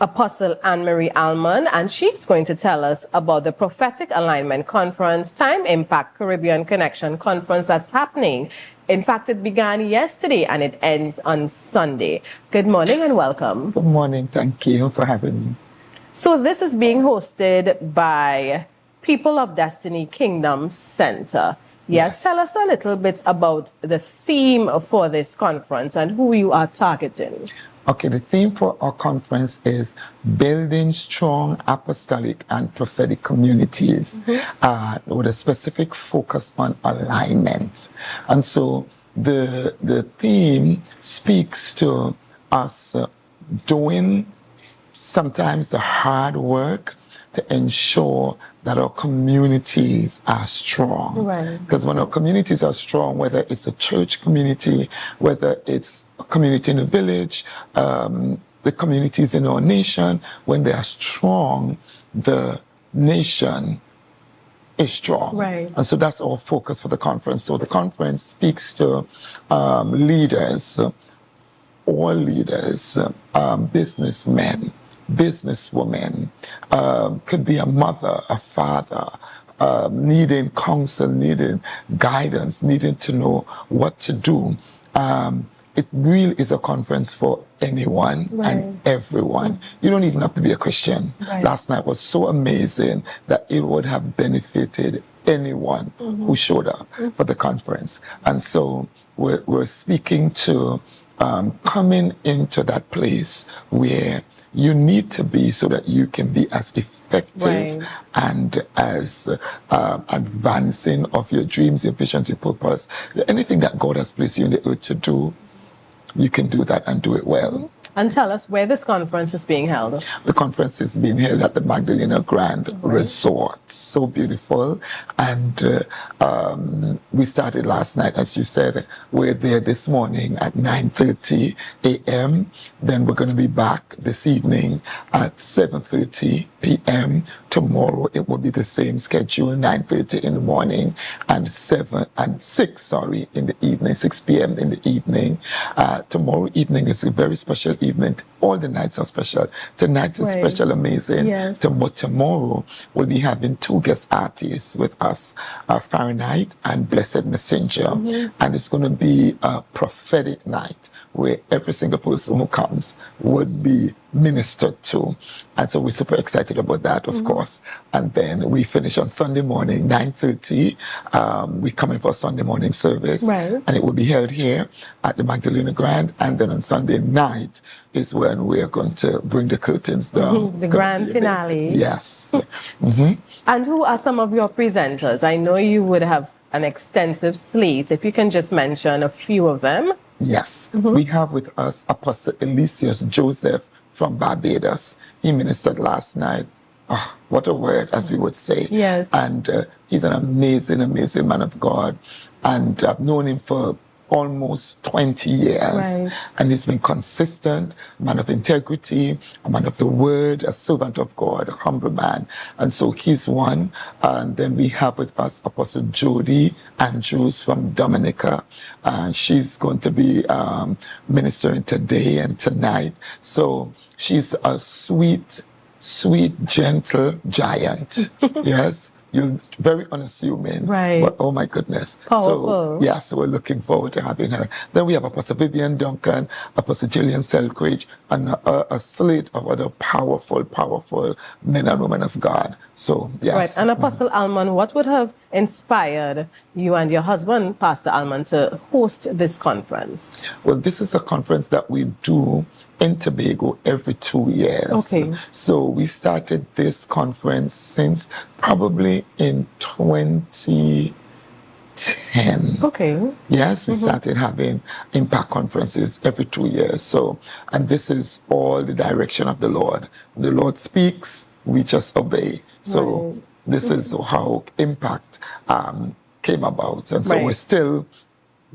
Apostle Anne-Marie Almond, and she's going to tell us about the Prophetic Alignment Conference, Time Impact Caribbean Connection Conference that's happening. In fact, it began yesterday and it ends on Sunday. Good morning and welcome. Good morning. Thank you for having me. So this is being hosted by People of Destiny Kingdom Center. Yes, tell us a little bit about the theme for this conference and who you are targeting. Okay, the theme for our conference is building strong apostolic and prophetic communities with a specific focus on alignment. And so the theme speaks to us doing sometimes the hard work to ensure that our communities are strong. Right. Because when our communities are strong, whether it's a church community, whether it's a community in a village, the communities in our nation, when they are strong, the nation is strong. Right. And so that's our focus for the conference. So the conference speaks to leaders, all leaders, businessmen, businesswomen, could be a mother, a father, needing counsel, needing guidance, needing to know what to do. It really is a conference for anyone and everyone. You don't even have to be a Christian. Right. Last night was so amazing that it would have benefited anyone who showed up for the conference. And so we're speaking to coming into that place where you need to be so that you can be as effective and as advancing of your dreams, your visions, your purpose. Anything that God has placed you in the earth to do, you can do that and do it well. And tell us where this conference is being held. The conference is being held at the Magdalena Grand Resort. So beautiful. And we started last night, as you said. We're there this morning at 9:30 a.m. Then we're going to be back this evening at 7:30 p.m. Tomorrow it will be the same schedule, 9:30 in the morning and 6 in the evening, 6 p.m. in the evening. Tomorrow evening is a very special evening. All the nights are special. Tonight is special, amazing. Yes. Tomorrow we'll be having 2 guest artists with us, Fahrenheit and Blessed Messenger. And it's going to be a prophetic night where every single person who comes would be ministered to. And so we're super excited about that, of course. And then we finish on Sunday morning, 9:30. We come in for a Sunday morning service. Right. And it will be held here at the Magdalena Grand. And then on Sunday night is when we're going to bring the curtains down. The grand finale. Yes. And who are some of your presenters? I know you would have an extensive slate. If you can just mention a few of them. Yes. We have with us Apostle Elysius Joseph from Barbados. He ministered last night. Oh, what a word, as we would say. Yes. And he's an amazing, amazing man of God. And I've known him for almost 20 years. Right. And he's been consistent, a man of integrity, a man of the word, a servant of God, a humble man. And so he's one. And then we have with us Apostle Jody Andrews from Dominica. She's going to be ministering today and tonight. So she's a sweet, gentle giant. Yes. You're very unassuming. Right. But, oh my goodness. Powerful. So, yeah, so we're looking forward to having her. Then we have Apostle Vivian Duncan, Apostle Gillian Selkridge, and a slate of other powerful men and women of God. So, yes. Right. And Apostle Alman, what would have inspired you and your husband, Pastor Alman, to host this conference? Well, this is a conference that we do in Tobago every 2 years. Okay. So we started this conference since probably in 2010. Okay. Yes, we started having impact conferences every 2 years. So, and this is all the direction of the Lord. When the Lord speaks, we just obey. So this is how impact came about. And so we're still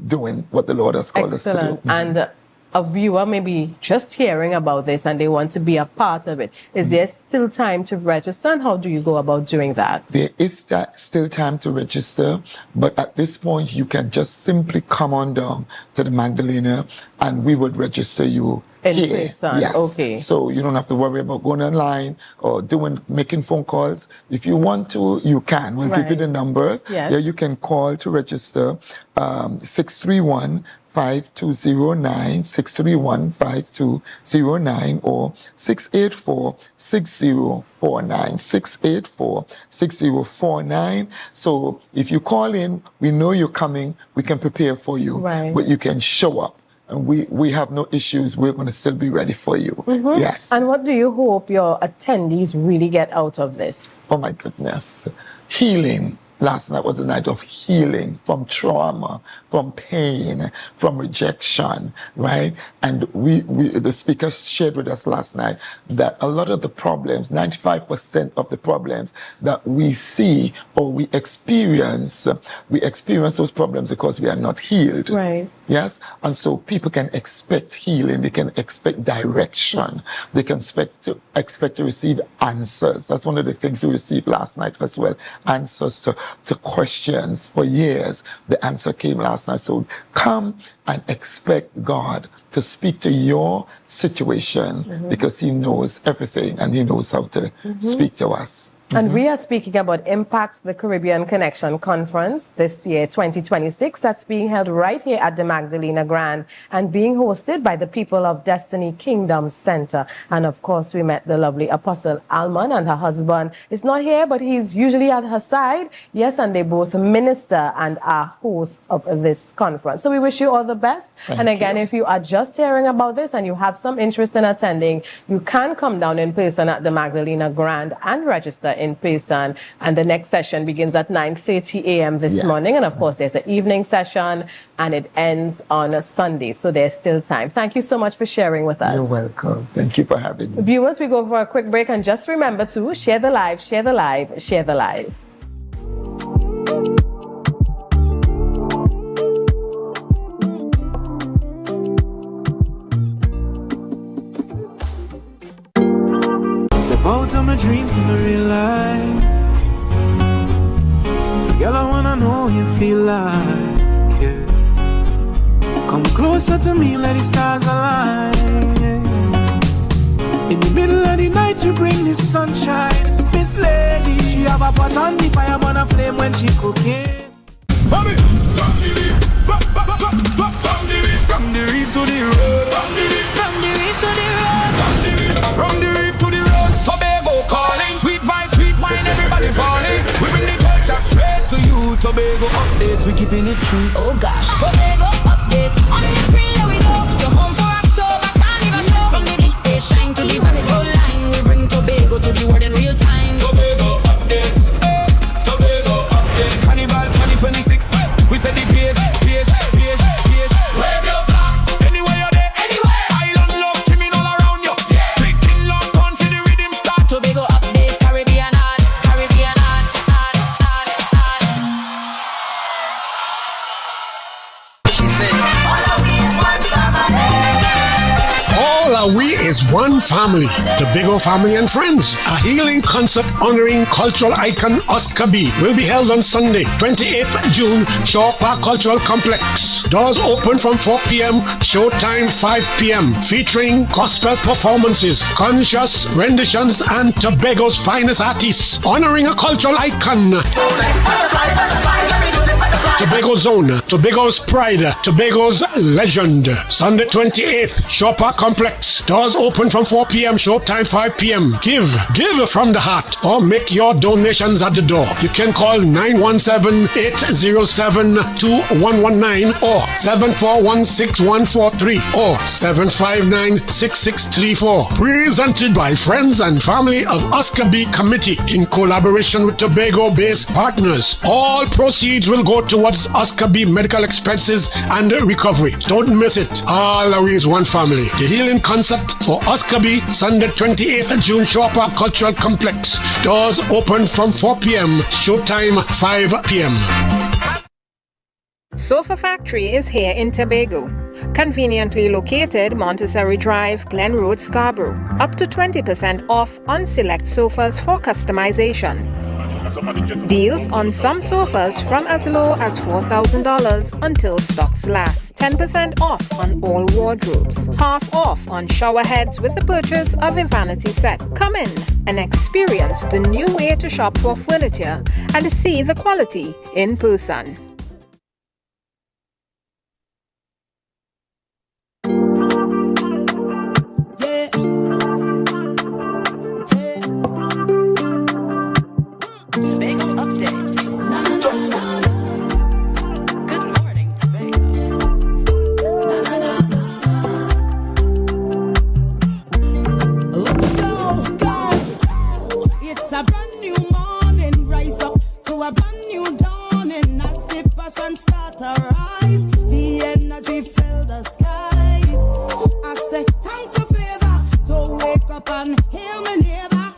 doing what the Lord has called us to do. And a viewer may be just hearing about this and they want to be a part of it. Is there still time to register, and how do you go about doing that? There is still time to register, but at this point you can just simply come on down to the Magdalena and we would register you in here. person. Yes. Okay. So you don't have to worry about going online or making phone calls. If you want to, you can. We'll give you the numbers. Yes. Yeah, you can call to register 631-5209, 631-5209, or 684-6049, 684-6049. So if you call in, we know you're coming, we can prepare for you, but you can show up. And we have no issues. We're going to still be ready for you. Yes. And what do you hope your attendees really get out of this? Oh my goodness. Healing. Last night was a night of healing from trauma, from pain, from rejection, right? And the speaker shared with us last night that a lot of the problems, 95% of the problems that we see or we experience those problems because we are not healed. Right. Yes? And so people can expect healing, they can expect direction, they can expect to receive answers. That's one of the things we received last night as well. Answers to questions for years. The answer came last night. So come and expect God to speak to your situation because He knows everything and He knows how to speak to us. And we are speaking about Impact the Caribbean Connection Conference this year, 2026. That's being held right here at the Magdalena Grand and being hosted by the People of Destiny Kingdom Center. And of course, we met the lovely Apostle Alman, and her husband is not here, but he's usually at her side. Yes, and they both minister and are hosts of this conference. So we wish you all the best. And again, if you are just hearing about this and you have some interest in attending, you can come down in person at the Magdalena Grand and register in person, and the next session begins at 9:30 a.m. this morning, and of course there's an evening session and it ends on a Sunday, so there's still time. Thank you so much for sharing with us. You're welcome. Thank you for having me. Viewers, we go for a quick break, and just remember to share the live, share the live, share the live. Out of my dreams to my real life. This girl, I wanna know you feel like, yeah. Come closer to me, let the stars align, yeah. In the middle of the night, you bring the sunshine. Miss Lady, she have a pot on the fire, burn a flame when she cooking. From the reef to the road. From the reef to the road. From the reef to the road. Tobago calling. Sweet vibes, sweet wine, everybody falling. We bring the culture straight to you. Tobago updates, we keeping it true. Oh gosh. Tobago updates. On the screen, here we go. You're home for October, carnival show. From the big stage shine to the rabbit hole line. We bring Tobago to the world in real time. Tobago updates. Tobago updates. Carnival 2026. We said the pace, pace, pace, pace. Wave your flag. Anywhere you're there. Anywhere. Island love, trimming all around you. Yeah. Big king love, gone for the rhythm start. Tobago updates, Caribbean art, Caribbean art, art, art, art. She said, All we is one family. Tobago family and friends. A healing concert honoring cultural icon Oscar B will be held on Sunday, 28th June, Shaw Park Cultural Complex. Doors open from 4 p.m., showtime 5 p.m. Featuring gospel performances, conscious renditions, and Tobago's finest artists. Honoring a cultural icon. Tobago Zone, Tobago's pride, Tobago's legend. Sunday 28th, Shaw Park Complex. Doors open from 4 p.m., showtime 5 p.m. Give from the heart, or make your donations at the door. You can call 917-807-2119 or 7416143 or 759-6634. Presented by friends and family of Oscar B Committee in collaboration with Tobago-based partners. All proceeds will go towards Oscar B medical expenses and recovery. Don't miss it. Always one family. The healing concept for Oscar B, Sunday 28th June, Shaw Park Cultural Complex. Doors open from 4 p.m. Showtime 5 p.m. Sofa Factory is here in Tobago. Conveniently located Montessori Drive, Glen Road, Scarborough. Up to 20% off on select sofas for customization. Deals on some sofas from as low as $4,000 until stocks last. 10% off on all wardrobes. Half off on shower heads with the purchase of a vanity set. Come in and experience the new way to shop for furniture and see the quality in person. It's a brand new morning, rise up to a brand new start to rise. The energy fill the skies. I say thanks a favor to wake up and hear my neighbor.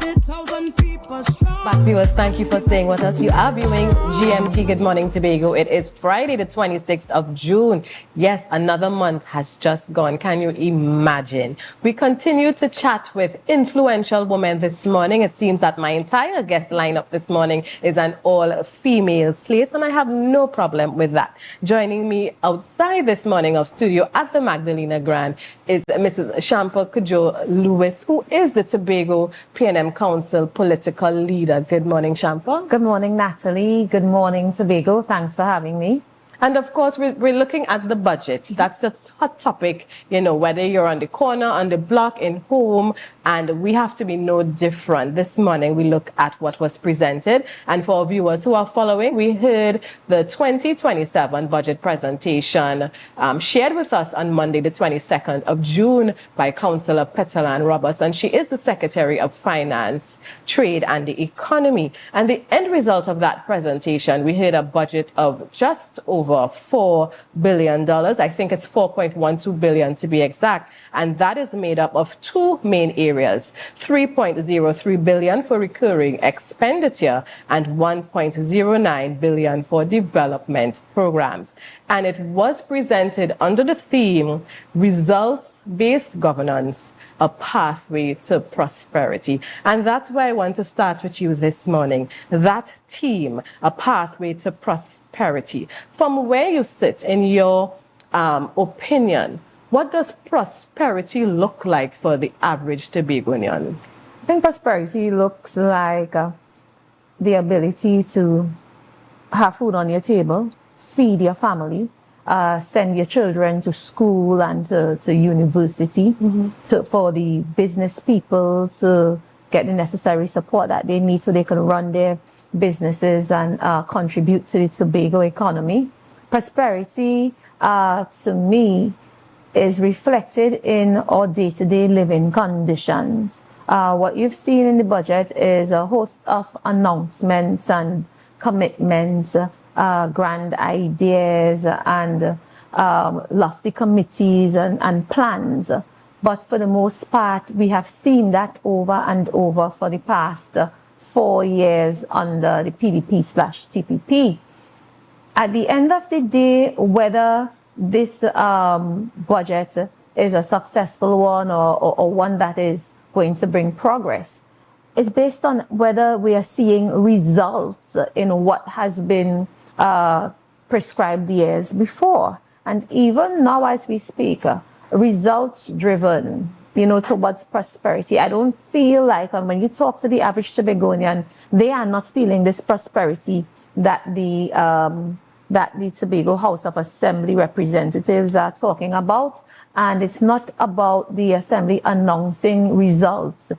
60,000 people strong. Back viewers, thank you for staying with us. You are viewing GMT Good Morning Tobago. It is Friday the 26th of June. Yes, another month has just gone. Can you imagine? We continue to chat with influential women this morning. It seems that my entire guest lineup this morning is an all-female slate, and I have no problem with that. Joining me outside this morning of studio at the Magdalena Grand is Mrs. Shamfa Kujo-Lewis, who is the Tobago P&M Council political leader. Good morning, Shamfa. Good morning, Natalie. Good morning, Tobago. Thanks for having me. And of course, we're looking at the budget. That's the hot topic, you know, whether you're on the corner, on the block, in home, and we have to be no different. This morning, we look at what was presented. And for our viewers who are following, we heard the 2027 budget presentation shared with us on Monday, the 22nd of June by Councillor Petalan Roberts. And she is the Secretary of Finance, Trade and the Economy. And the end result of that presentation, we heard a budget of just over $4 billion. I think it's 4.12 billion to be exact. And that is made up of two main areas, 3.03 billion for recurring expenditure and 1.09 billion for development programs. And it was presented under the theme, Results-Based Governance, a Pathway to Prosperity. And that's where I want to start with you this morning. That theme, a pathway to prosperity. From where you sit, in your opinion, what does prosperity look like for the average Tobagonian? I think prosperity looks like the ability to have food on your table, feed your family, send your children to school and to university, for the business people to get the necessary support that they need so they can run their businesses and contribute to the Tobago economy. Prosperity, to me, is reflected in our day-to-day living conditions. What you've seen in the budget is a host of announcements and commitments, grand ideas and lofty committees and plans. But for the most part, we have seen that over and over for the past 4 years under the PDP/TPP. At the end of the day, whether this budget is a successful one or one that is going to bring progress is based on whether we are seeing results in what has been prescribed years before. And even now as we speak, results driven, you know, towards prosperity. I don't feel like when you talk to the average Tobagonian, they are not feeling this prosperity that the Tobago House of Assembly representatives are talking about. And it's not about the Assembly announcing results.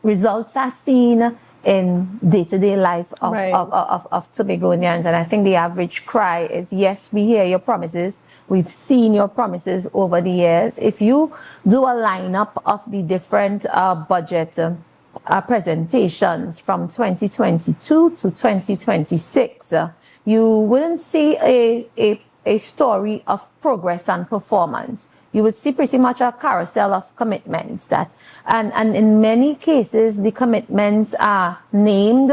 Results are seen in day-to-day life of Tobagonians. And I think the average cry is, yes, we hear your promises. We've seen your promises over the years. If you do a lineup of the different budget presentations from 2022 to 2026, you wouldn't see a story of progress and performance. You would see pretty much a carousel of commitments and in many cases, the commitments are named,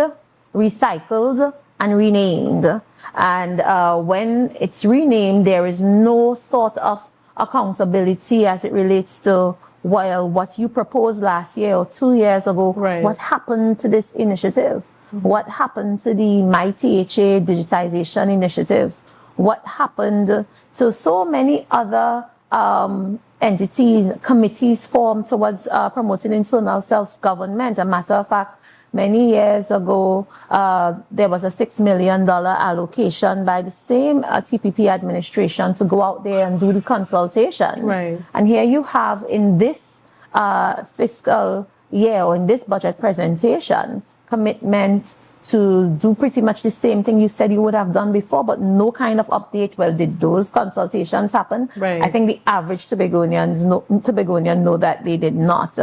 recycled, and renamed. And when it's renamed, there is no sort of accountability as it relates to, well, what you proposed last year or 2 years ago, what happened to this initiative? What happened to the MyTHA digitization initiative? What happened to so many other entities, committees formed towards promoting internal self-government? A matter of fact, many years ago, there was a $6 million allocation by the same TPP administration to go out there and do the consultations. And here you have in this fiscal year, or in this budget presentation, commitment to do pretty much the same thing you said you would have done before, but no kind of update. Well, did those consultations happen? I think the average Tobagonian know that they did not.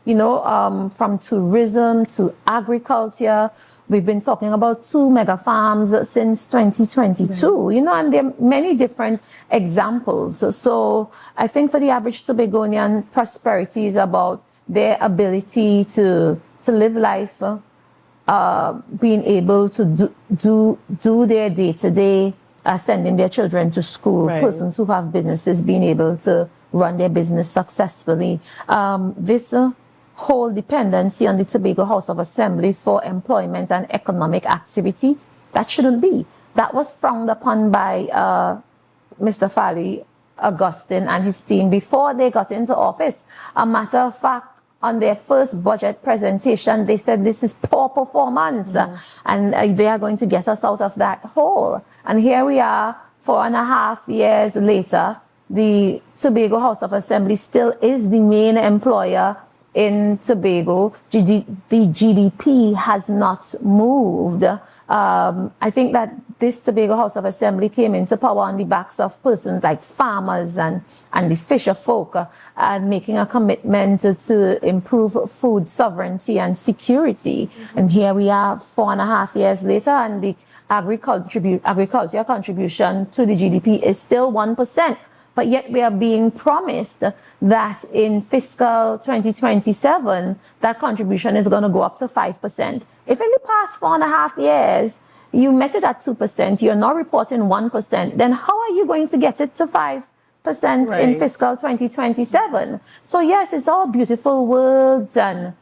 You know, from tourism to agriculture, We've been talking about 2 mega farms since 2022, you know, and there are many different examples. So I think for the average Tobagonian, prosperity is about their ability to live life, being able to do their day-to-day, sending their children to school, persons who have businesses being able to run their business successfully. This whole dependency on the Tobago House of Assembly for employment and economic activity, that shouldn't be. That was frowned upon by Mr. Fally Augustine and his team before they got into office. A matter of fact, on their first budget presentation, they said this is poor performance and they are going to get us out of that hole. And here we are, 4.5 years later, the Tobago House of Assembly still is the main employer in Tobago. The GDP has not moved. I think that this Tobago House of Assembly came into power on the backs of persons like farmers and the fisher folk, and making a commitment to improve food sovereignty and security. And here we are 4.5 years later, and the agriculture contribution to the GDP is still 1%. But yet we are being promised that in fiscal 2027, that contribution is going to go up to 5%. If in the past 4.5 years, you met it at 2%, you're now reporting 1%, then how are you going to get it to 5% in fiscal 2027? So yes, it's all beautiful words and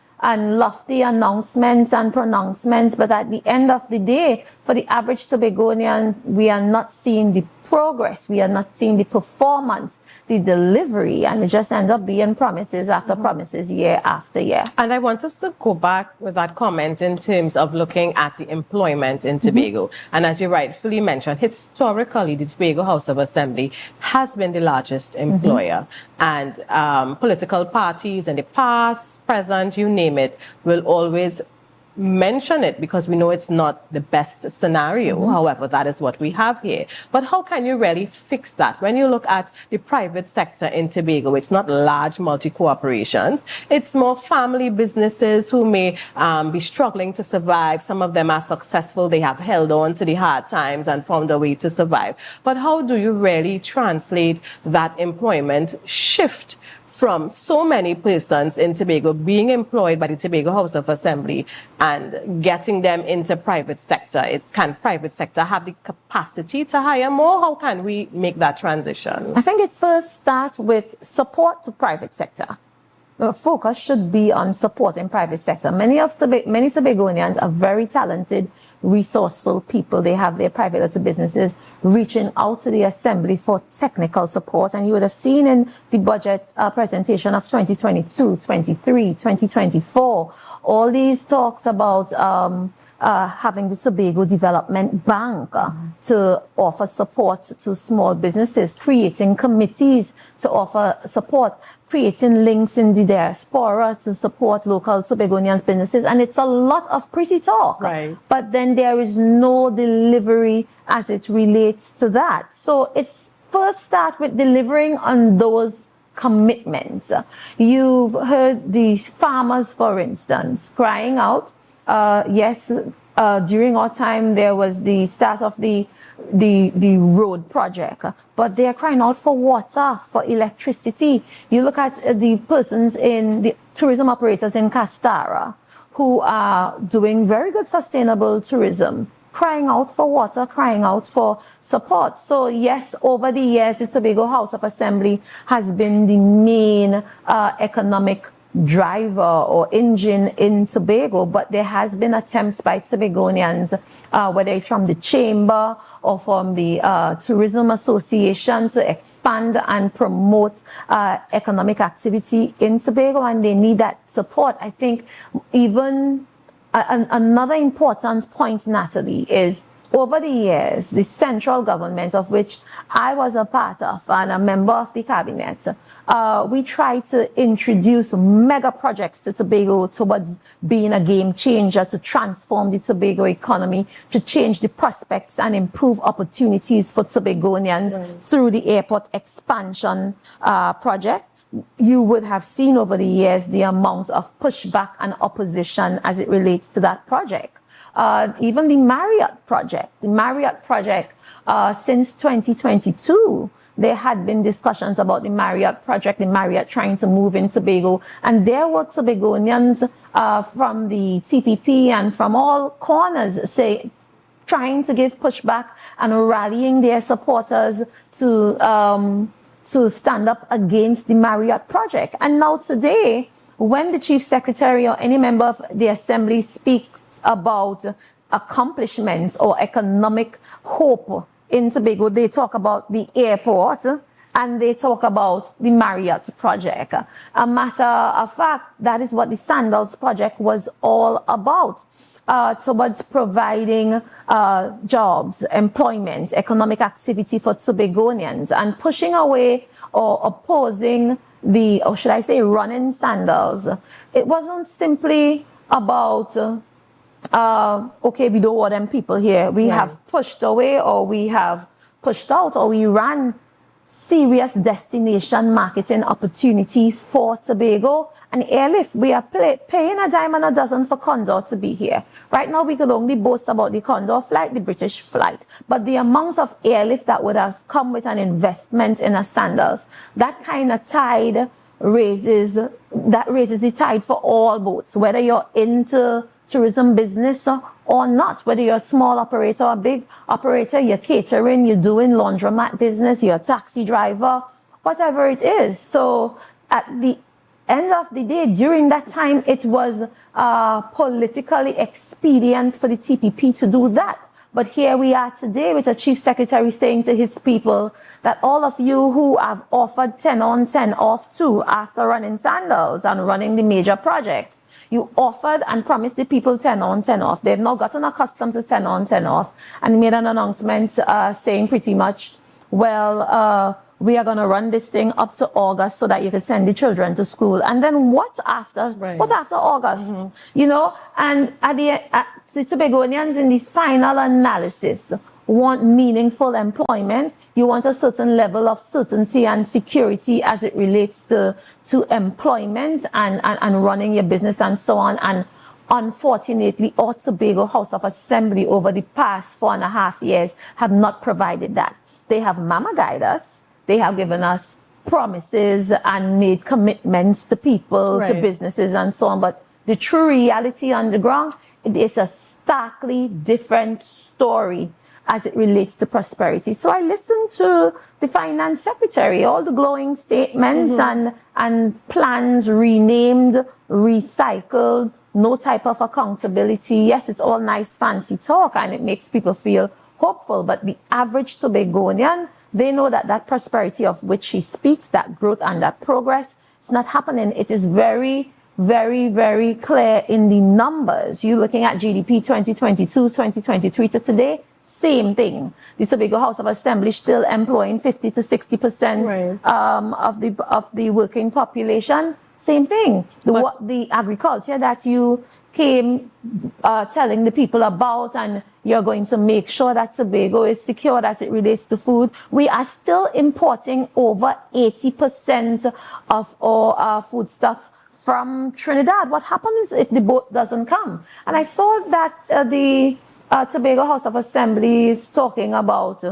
lofty announcements and pronouncements, but at the end of the day, for the average Tobagonian, we are not seeing the progress, we are not seeing the performance, the delivery, and it just ends up being promises after promises, year after year. And I want us to go back with that comment in terms of looking at the employment in Tobago. And as you rightfully mentioned, historically, the Tobago House of Assembly has been the largest employer. And political parties in the past, present, you name it, will always mention it because we know it's not the best scenario. However, that is what we have here. But how can you really fix that? When you look at the private sector in Tobago, it's not large multi-corporations. It's more family businesses who may be struggling to survive. Some of them are successful. They have held on to the hard times and found a way to survive. But how do you really translate that employment shift from so many persons in Tobago being employed by the Tobago House of Assembly and getting them into private sector? Can private sector have the capacity to hire more? How can we make that transition? I think it first starts with support to private sector. The focus should be on supporting private sector. Many Tobagonians are very talented, resourceful people. They have their private little businesses reaching out to the assembly for technical support. And you would have seen in the budget presentation of 2022, 23, 2024, all these talks about having the Tobago Development Bank to offer support to small businesses, creating committees to offer support, creating links in the diaspora to support local Tobagonians businesses. And it's a lot of pretty talk. But then there is no delivery as it relates to that. So it's first start with delivering on those commitments. You've heard the farmers, for instance, crying out. Yes, during our time, there was the start of the road project, but they are crying out for water, for electricity. You look at the persons in the tourism operators in Castara who are doing very good sustainable tourism, crying out for water, crying out for support. So yes, over the years, the Tobago House of Assembly has been the main economic driver or engine in Tobago, but there has been attempts by Tobagonians, whether it's from the chamber or from the tourism association, to expand and promote economic activity in Tobago, and they need that support. I think even another important point, Natalie, is over the years, the central government, of which I was a part of and a member of the cabinet, we tried to introduce mega projects to Tobago towards being a game changer, to transform the Tobago economy, to change the prospects and improve opportunities for Tobagonians through the airport expansion project. You would have seen over the years the amount of pushback and opposition as it relates to that project. even the Marriott project. The Marriott project, since 2022, there had been discussions about the Marriott project, the Marriott trying to move in Tobago. And there were Tobagonians from the TPP and from all corners trying to give pushback and rallying their supporters to stand up against the Marriott project. And now today, when the Chief Secretary or any member of the Assembly speaks about accomplishments or economic hope in Tobago, they talk about the airport and they talk about the Marriott project. A matter of fact, that is what the Sandals project was all about. Towards providing jobs, employment, economic activity for Tobagonians, and pushing away or opposing or should I say, running Sandals. It wasn't simply about, okay, we don't want them people here. We have pushed away, or we have pushed out, or we ran serious destination marketing opportunity for Tobago. And airlift, we are paying a dime and a dozen for Condor to be here. Right now, we could only boast about the Condor flight, the British flight. But the amount of airlift that would have come with an investment in a Sandals, that kind of tide raises the tide for all boats, whether you're into tourism business or not, whether you're a small operator or a big operator, you're catering, you're doing laundromat business, you're a taxi driver, whatever it is. So at the end of the day, during that time, it was politically expedient for the TPP to do that. But here we are today with a chief secretary saying to his people that all of you who have offered 10 on, 10 off too after running Sandals and running the major projects, you offered and promised the people 10 on, 10 off. They've now gotten accustomed to 10 on, 10 off and made an announcement saying pretty much, well, we are going to run this thing up to August so that you can send the children to school. And then what after? Right. What after August? Mm-hmm. You know, and the Tobagonians in the final analysis want meaningful employment. You want a certain level of certainty and security as it relates to employment and running your business and so on. And unfortunately, our Tobago House of Assembly over the past 4.5 years have not provided that. They have mama guide us. They have given us promises and made commitments to people, to businesses and so on. But the true reality on the ground, it's a starkly different story as it relates to prosperity. So I listened to the finance secretary, all the glowing statements and plans renamed, recycled, no type of accountability. Yes, it's all nice, fancy talk, and it makes people feel hopeful, but the average Tobagonian, they know that that prosperity of which he speaks, that growth and that progress, is not happening. It is very, very, very clear in the numbers. You're looking at GDP 2022, 2023 to today, same thing. The Tobago House of Assembly still employing 50 to 60% of the working population. Same thing. The agriculture that you came telling the people about, and you're going to make sure that Tobago is secure as it relates to food. We are still importing over 80% of our foodstuff from Trinidad. What happens if the boat doesn't come? And I saw that the Tobago House of Assembly is talking about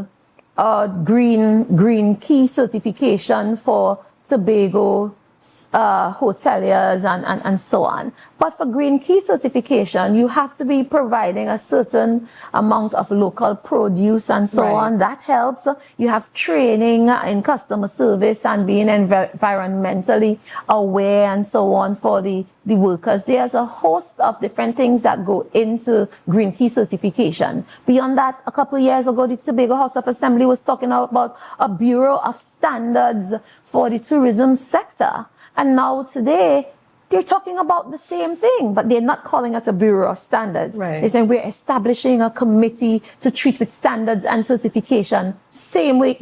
green key certification for Tobago hoteliers and so on. But for green key certification, you have to be providing a certain amount of local produce and so on. That helps. You have training in customer service and being environmentally aware and so on for the workers. There's a host of different things that go into green key certification. Beyond that, a couple of years ago, the Tobago House of Assembly was talking about a Bureau of Standards for the tourism sector. And now today, they're talking about the same thing, but they're not calling it a Bureau of Standards. They're saying we're establishing a committee to treat with standards and certification. Same work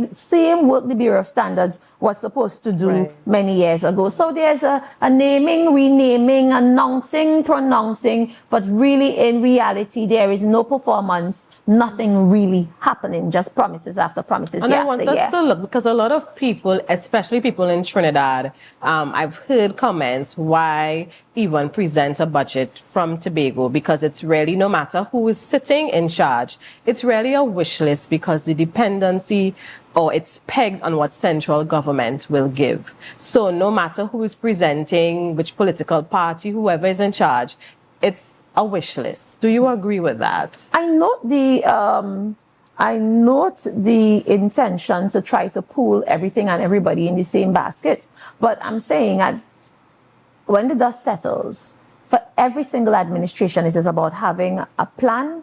the Bureau of Standards was supposed to do many years ago. So there's a naming, renaming, announcing, pronouncing, but really in reality, there is no performance, nothing really happening, just promises after promises. And I want us to look, because a lot of people, especially people in Trinidad, I've heard comments why why even present a budget from Tobago? Because it's really, no matter who is sitting in charge, it's really a wish list because the dependency, or it's pegged on what central government will give. So no matter who is presenting, which political party, whoever is in charge, it's a wish list. Do you agree with that? I note the intention to try to pool everything and everybody in the same basket. But I'm saying, as when the dust settles, for every single administration, it is about having a plan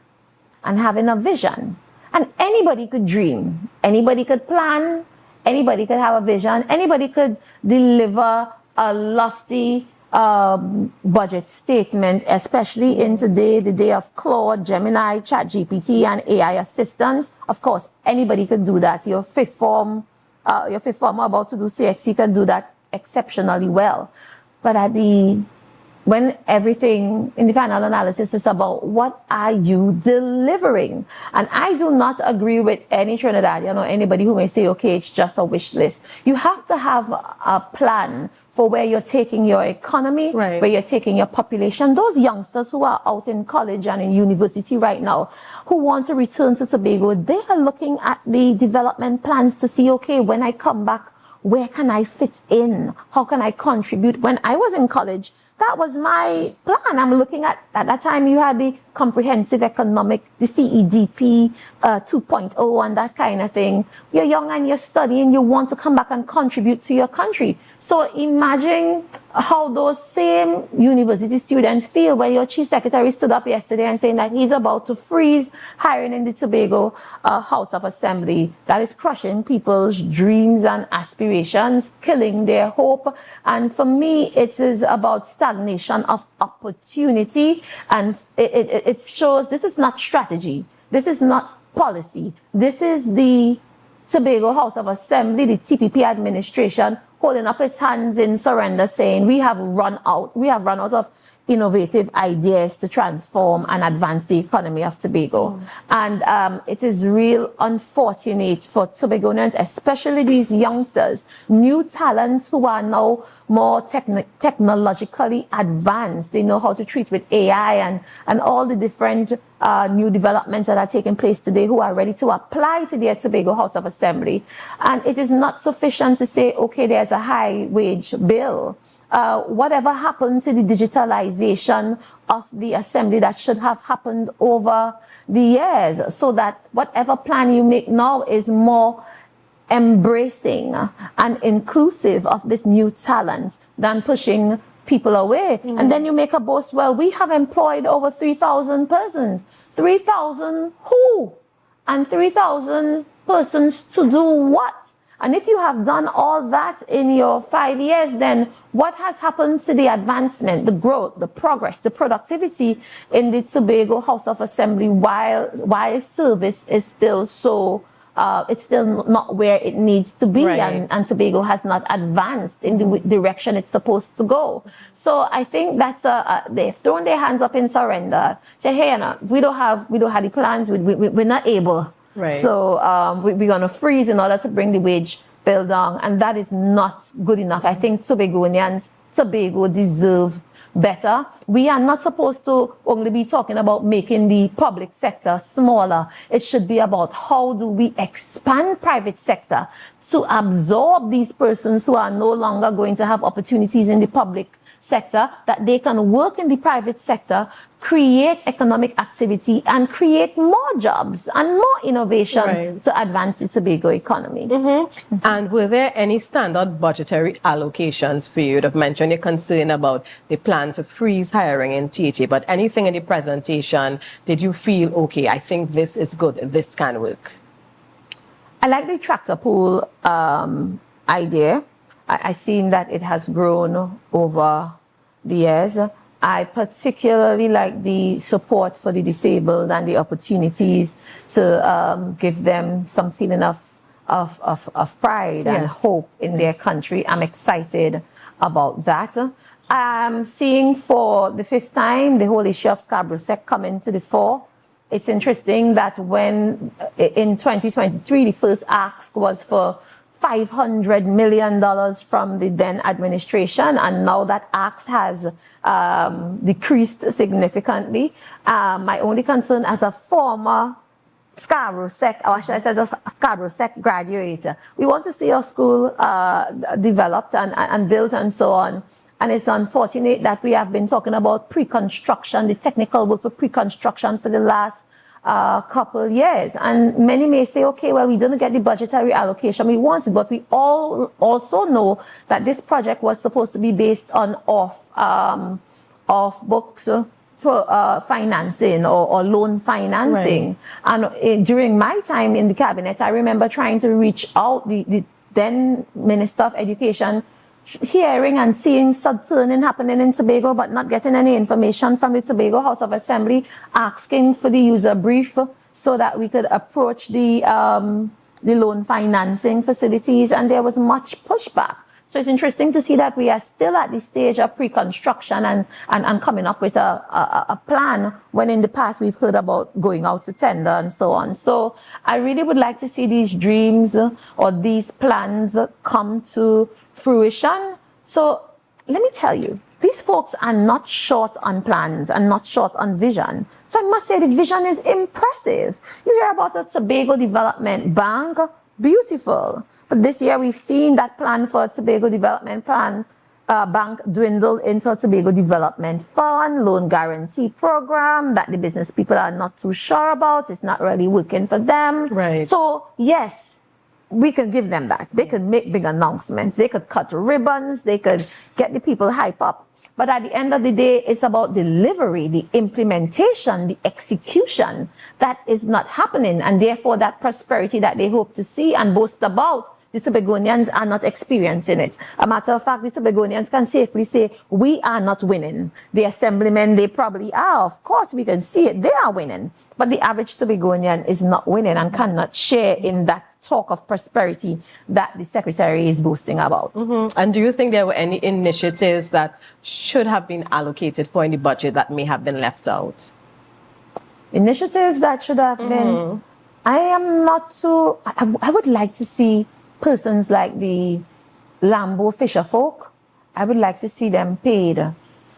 and having a vision. And anybody could dream, anybody could plan, anybody could have a vision, anybody could deliver a lofty budget statement, especially in today, the day of Claude, Gemini, ChatGPT, and AI assistants. Of course, anybody could do that. Your fifth former about to do CXC can do that exceptionally well. But when everything in the final analysis is about what are you delivering? And I do not agree with any Trinidadian or anybody who may say, okay, it's just a wish list. You have to have a plan for where you're taking your economy, where you're taking your population. Those youngsters who are out in college and in university right now, who want to return to Tobago, they are looking at the development plans to see, okay, when I come back, where can I fit in? How can I contribute? When I was in college, that was my plan. I'm looking at that time you had the comprehensive economic, the CEDP 2.0 and that kind of thing. You're young and you're studying, you want to come back and contribute to your country. So imagine how those same university students feel when your chief secretary stood up yesterday and saying that he's about to freeze hiring in the Tobago House of Assembly. That is crushing people's dreams and aspirations, killing their hope. And for me, it is about stagnation of opportunity. And it shows this is not strategy. This is not policy. This is the Tobago House of Assembly, the TPP administration, holding up its hands in surrender, saying we have run out of innovative ideas to transform and advance the economy of Tobago. And it is real unfortunate for Tobagonians, especially these youngsters, new talents who are now more technologically advanced. They know how to treat with AI and all the different new developments that are taking place today, who are ready to apply to their Tobago House of Assembly. And it is not sufficient to say, okay, there's a high wage bill. Whatever happened to the digitalization of the assembly that should have happened over the years, so that whatever plan you make now is more embracing and inclusive of this new talent than pushing people away. And then you make a boast, well, we have employed over 3,000 persons. 3,000 who? And 3,000 persons to do what? And if you have done all that in your 5 years, then what has happened to the advancement, the growth, the progress, the productivity in the Tobago House of Assembly while service is still so, it's still not where it needs to be, and Tobago has not advanced in the direction it's supposed to go. So I think that's they've thrown their hands up in surrender. Say, hey, we don't have the plans, we're not able. So we're going to freeze in order to bring the wage bill down, and that is not good enough. I think Tobago deserve better. We are not supposed to only be talking about making the public sector smaller. It should be about how do we expand private sector to absorb these persons who are no longer going to have opportunities in the public sector, that they can work in the private sector, create economic activity, and create more jobs and more innovation to advance the Tobago economy. And were there any standard budgetary allocations for you? You've mentioned your concern about the plan to freeze hiring in THA, but anything in the presentation, did you feel, okay, I think this is good, this can work? I like the tractor pool idea. I've seen that it has grown over the years. I particularly like the support for the disabled and the opportunities to give them some feeling of pride and hope in their country. I'm excited about that. I'm seeing for the 5th time the whole issue of Scarborough Sec coming to the fore. it's interesting that when in 2023, the first ask was for $500 million from the then administration, and now that ask has decreased significantly. My only concern as a former Scarborough Sec, or should I say a Scarborough Sec graduate, we want to see our school developed and built and so on. And it's unfortunate that we have been talking about pre-construction, the technical work for pre-construction for the last couple years. And many may say, okay, well, we didn't get the budgetary allocation we wanted, but we all also know that this project was supposed to be based on off-books financing or loan financing. Right. And during my time in the cabinet, I remember trying to reach out the then Minister of Education, hearing and seeing subturning happening in Tobago, but not getting any information from the Tobago House of Assembly, asking for the user brief so that we could approach the loan financing facilities, and there was much pushback. So it's interesting to see that we are still at the stage of pre-construction and coming up with a plan, when in the past we've heard about going out to tender and so on. So I really would like to see these dreams or these plans come to fruition. So let me tell you, these folks are not short on plans and not short on vision. So I must say the vision is impressive. You hear about the Tobago Development Bank, beautiful. But this year we've seen that plan for Tobago Development Bank dwindle into a Tobago Development Fund, loan guarantee program that the business people are not too sure about. It's not really working for them. Right. So yes, we can give them that. They could make big announcements. They could cut ribbons. They could get the people hype up. But at the end of the day, it's about delivery, the implementation, the execution that is not happening. And therefore, that prosperity that they hope to see and boast about, the Tobagonians are not experiencing it. A matter of fact, the Tobagonians can safely say, we are not winning. The assemblymen, they probably are. Of course, we can see it. They are winning. But the average Tobagonian is not winning and cannot share in that talk of prosperity that the secretary is boasting about. Mm-hmm. And do you think there were any initiatives that should have been allocated for in the budget that may have been left out? Initiatives that should have been, I am not so, I would like to see persons like the Lambo Fisher folk, I would like to see them paid.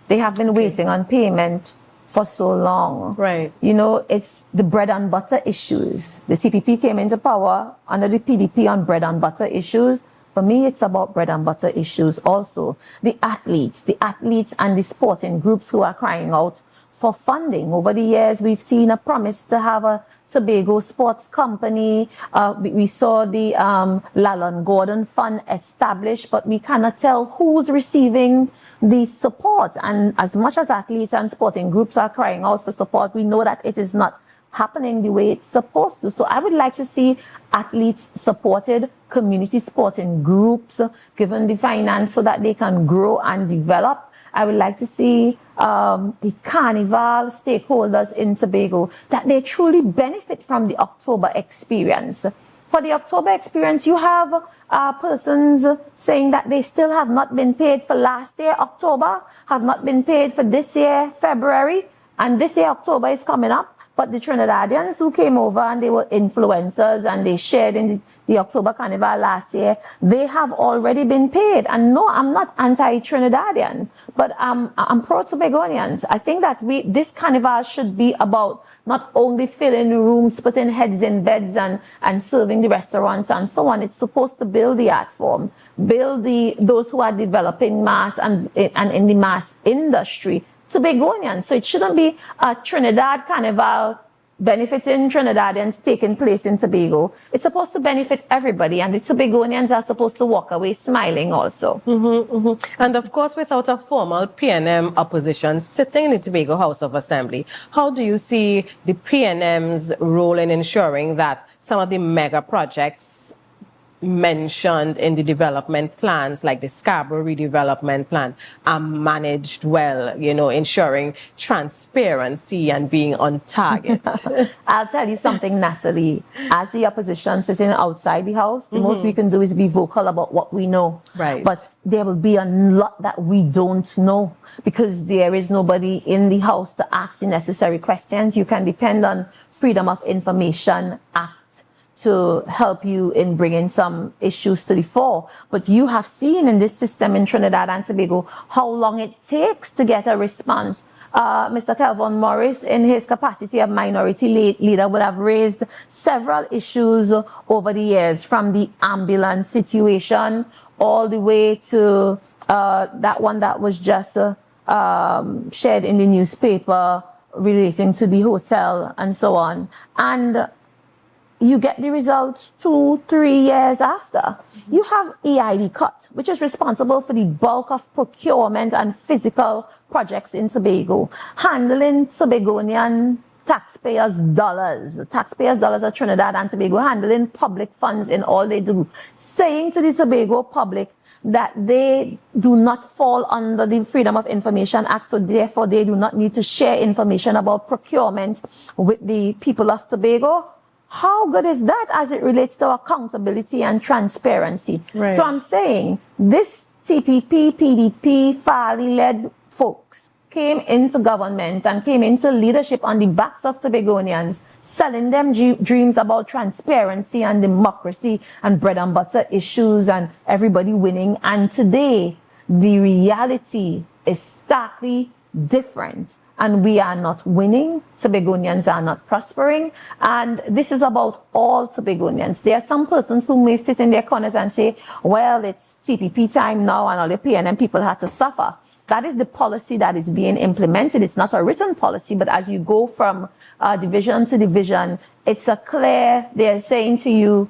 They have been waiting on payment for so long. Right. You know, it's the bread and butter issues. The TPP came into power under the PDP on bread and butter issues. For me, it's about bread and butter issues also. The athletes and the sporting groups who are crying out for funding. Over the years, we've seen a promise to have a Tobago Sports Company. We saw the Lalon Gordon Fund established, but we cannot tell who's receiving the support. And as much as athletes and sporting groups are crying out for support, we know that it is not happening the way it's supposed to. So I would like to see athletes supported, community sporting groups given the finance so that they can grow and develop. I would like to see the carnival stakeholders in Tobago, that they truly benefit from the October experience. For the October experience, you have persons saying that they still have not been paid for last year, October, have not been paid for this year, February, and this year, October is coming up. But the Trinidadians who came over and they were influencers and they shared in the October Carnival last year, they have already been paid. And no, I'm not anti-Trinidadian, but I'm pro-Tobagonians. I think that this Carnival should be about not only filling rooms, putting heads in beds and serving the restaurants and so on. It's supposed to build the art form, build those who are developing mass and in the mass industry. Tobagonians. So it shouldn't be a Trinidad Carnival benefiting Trinidadians taking place in Tobago. It's supposed to benefit everybody, and the Tobagonians are supposed to walk away smiling also. And of course, without a formal PNM opposition sitting in the Tobago House of Assembly, how do you see the PNM's role in ensuring that some of the mega projects mentioned in the development plans, like the Scarborough redevelopment plan, are managed well, ensuring transparency and being on target? I'll tell you something, Natalie. As the opposition sitting outside the house, the most we can do is be vocal about what we know. Right. But there will be a lot that we don't know because there is nobody in the house to ask the necessary questions. You can depend on Freedom of Information Act to help you in bringing some issues to the fore. But you have seen in this system in Trinidad and Tobago how long it takes to get a response. Mr. Kelvin Morris, in his capacity of minority leader, would have raised several issues over the years, from the ambulance situation all the way to that one that was just shared in the newspaper relating to the hotel and so on. And you get the results 2-3 years after. You have EID cut, which is responsible for the bulk of procurement and physical projects in Tobago, handling Tobagonian taxpayers' dollars of Trinidad and Tobago, handling public funds in all they do, saying to the Tobago public that they do not fall under the Freedom of Information Act, so therefore they do not need to share information about procurement with the people of Tobago. How good is that as it relates to accountability and transparency? Right. So I'm saying this TPP, PDP, Farley-led folks came into government and came into leadership on the backs of Tobagonians, selling them dreams about transparency and democracy and bread and butter issues and everybody winning. And today, the reality is starkly different. And we are not winning. Tobagonians are not prospering. And this is about all Tobagonians. There are some persons who may sit in their corners and say, well, it's TPP time now and all the PNM people had to suffer. That is the policy that is being implemented. It's not a written policy, but as you go from division to division, it's a clear, they're saying to you,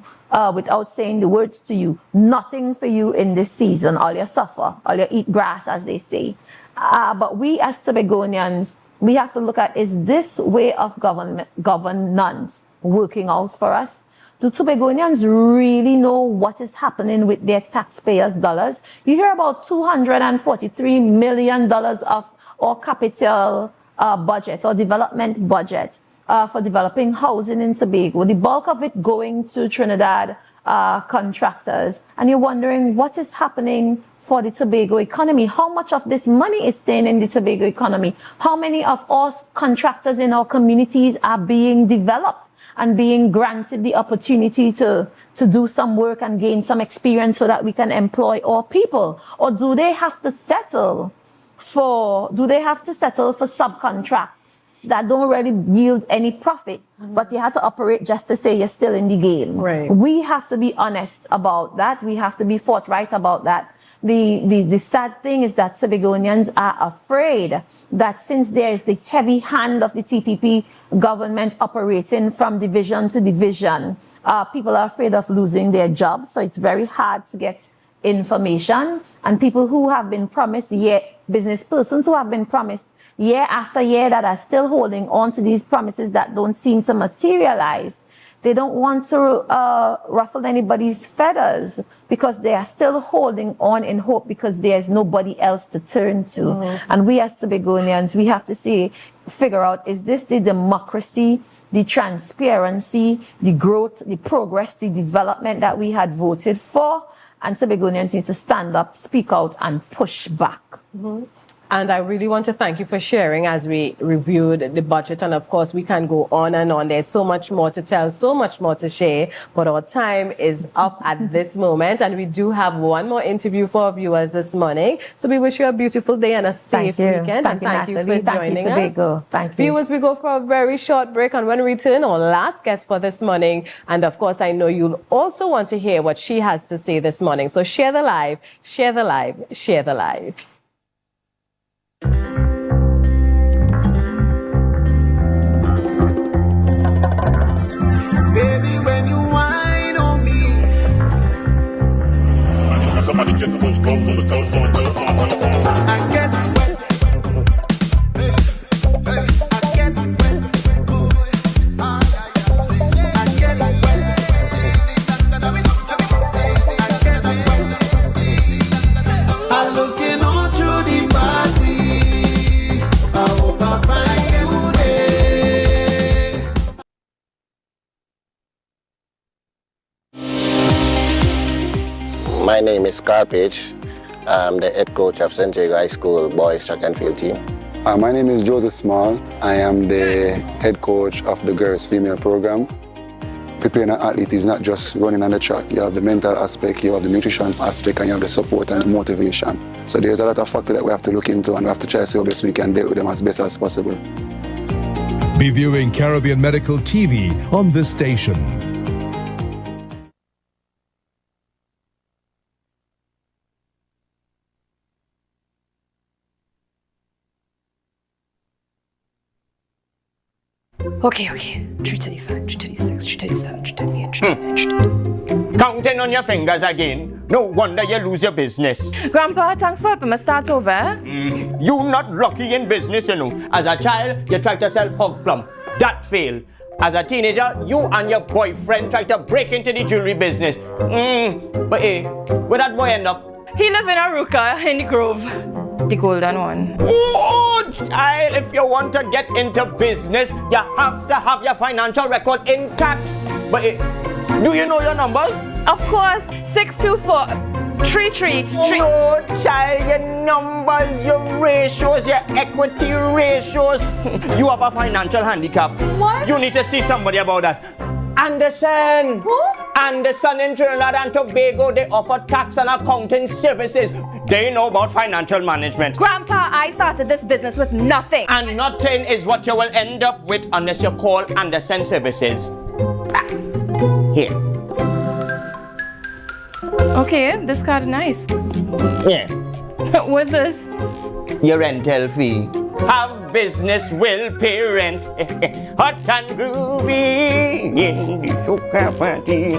without saying the words to you, nothing for you in this season. All you suffer, all you eat grass, as they say. But we as Tobagonians, we have to look at, is this way of governance working out for us? Do Tobagonians really know what is happening with their taxpayers' dollars? You hear about $243 million of our capital budget or development budget for developing housing in Tobago, the bulk of it going to Trinidad contractors. And you're wondering what is happening for the Tobago economy. How much of this money is staying in the Tobago economy? How many of our contractors in our communities are being developed and being granted the opportunity to do some work and gain some experience so that we can employ our people? Or do they have to settle for subcontracts that don't really yield any profit, but you have to operate just to say you're still in the game? Right. We have to be honest about that. We have to be forthright about that. The sad thing is that Tobagonians are afraid that since there is the heavy hand of the TPP government operating from division to division, people are afraid of losing their jobs. So it's very hard to get information. And people who have been promised, business persons who have been promised year after year, that are still holding on to these promises that don't seem to materialize. They don't want to ruffle anybody's feathers because they are still holding on in hope because there's nobody else to turn to. And we as Tobagonians, we have to figure out, is this the democracy, the transparency, the growth, the progress, the development that we had voted for? And Tobagonians need to stand up, speak out, and push back. And I really want to thank you for sharing as we reviewed the budget. And of course, we can go on and on. There's so much more to tell, so much more to share. But our time is up at this moment. And we do have one more interview for our viewers this morning. So we wish you a beautiful day and a safe weekend. Thank you, thank you Natalie. for joining us. Tobago. Thank you. Viewers, we go for a very short break. And when we return, our last guest for this morning. And of course, I know you'll also want to hear what she has to say this morning. So share the live, share the live, share the live. Baby, when you whine on me, somebody get the phone, on the telephone. I get wet. I get wet. I get wet. My name is Carpage. I'm the head coach of St. Jago High School boys track and field team. My name is Joseph Small. I am the head coach of the girls female program. Preparing an athlete is not just running on the track. You have the mental aspect, you have the nutrition aspect, and you have the support and the motivation. So there's a lot of factors that we have to look into, and we have to try to see how best we can deal with them as best as possible. Be viewing Caribbean Medical TV on this station. Okay. 335, 336, 337, 338, 339, Counting on your fingers again. No wonder you lose your business. Grandpa, thanks for helping me start over. You not lucky in business, you know. As a child, you tried to sell hog plum. That failed. As a teenager, you and your boyfriend tried to break into the jewelry business. But hey, where that boy end up? He live in Aruka in the Grove. The golden one. Oh, child, if you want to get into business, you have to have your financial records intact. But hey, do you know your numbers? Of course, 624 333. No, child, your numbers, your ratios, your equity ratios. You have a financial handicap. What? You need to see somebody about that. Anderson. Who? Anderson in Trinidad and Tobago, they offer tax and accounting services. They know about financial management. Grandpa, I started this business with nothing. And nothing is what you will end up with unless you call Anderson Services. Here. Okay, this card is nice. Yeah. What's this? Your rental fee. Have business will pay rent. Hot and groovy in the soca party.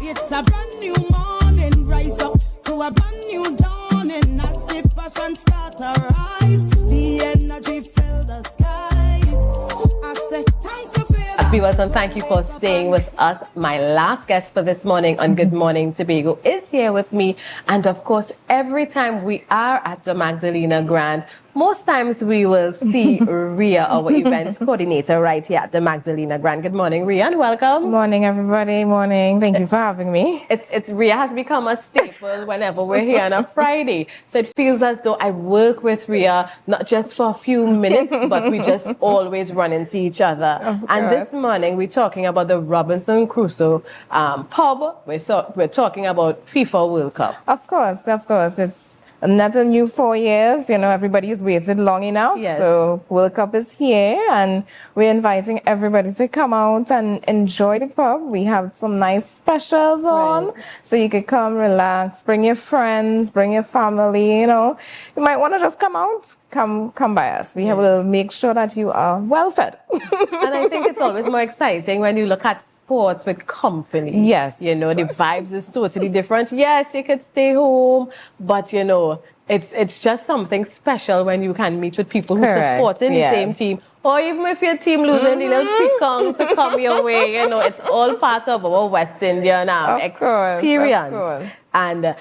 It's a brand new morning, rise up to a brand new dawning as the passion start to rise. The energy fill the skies. I say thanks for favor. Viewers, and thank you for staying with us. My last guest for this morning on Good Morning Tobago is here with me. And of course, every time we are at the Magdalena Grand, most times we will see Ria, our events coordinator, right here at the Magdalena Grand. Good morning, Ria, and welcome. Morning, everybody. Morning. Thank you for having me. Ria has become a staple whenever we're here on a Friday. So it feels as though I work with Ria, not just for a few minutes, but we just always run into each other. And this morning, we're talking about the Robinson Crusoe pub. We're talking about FIFA World Cup. Of course. It's another new 4 years. You know, everybody's waited long enough. Yes. So World Cup is here, and we're inviting everybody to come out and enjoy the pub. We have some nice specials on, so you could come, relax, bring your friends, bring your family. You know, you might want to just come out. Come by us. We will make sure that you are well fed. And I think it's always more exciting when you look at sports with company. Yes. You know, the vibes is totally different. Yes, you could stay home, but you know, it's just something special when you can meet with people who support in the same team. Or even if your team losing the little pecan to come your way, you know, it's all part of our West Indian experience. Of course. And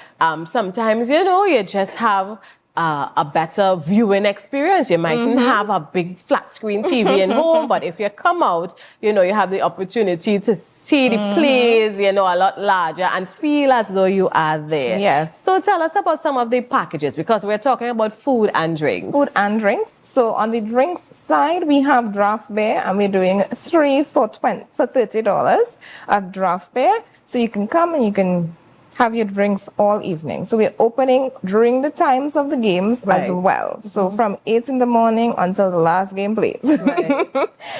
sometimes, you know, you just have a better viewing experience. You mightn't have a big flat screen TV in home, but if you come out, you know, you have the opportunity to see the plays, you know, a lot larger and feel as though you are there. Yes. So tell us about some of the packages, because we're talking about food and drinks. Food and drinks. So on the drinks side, we have draft beer, and we're doing 3 for $30 at draft beer. So you can come and you can have your drinks all evening. So we're opening during the times of the games as well. So from 8 in the morning until the last game plays.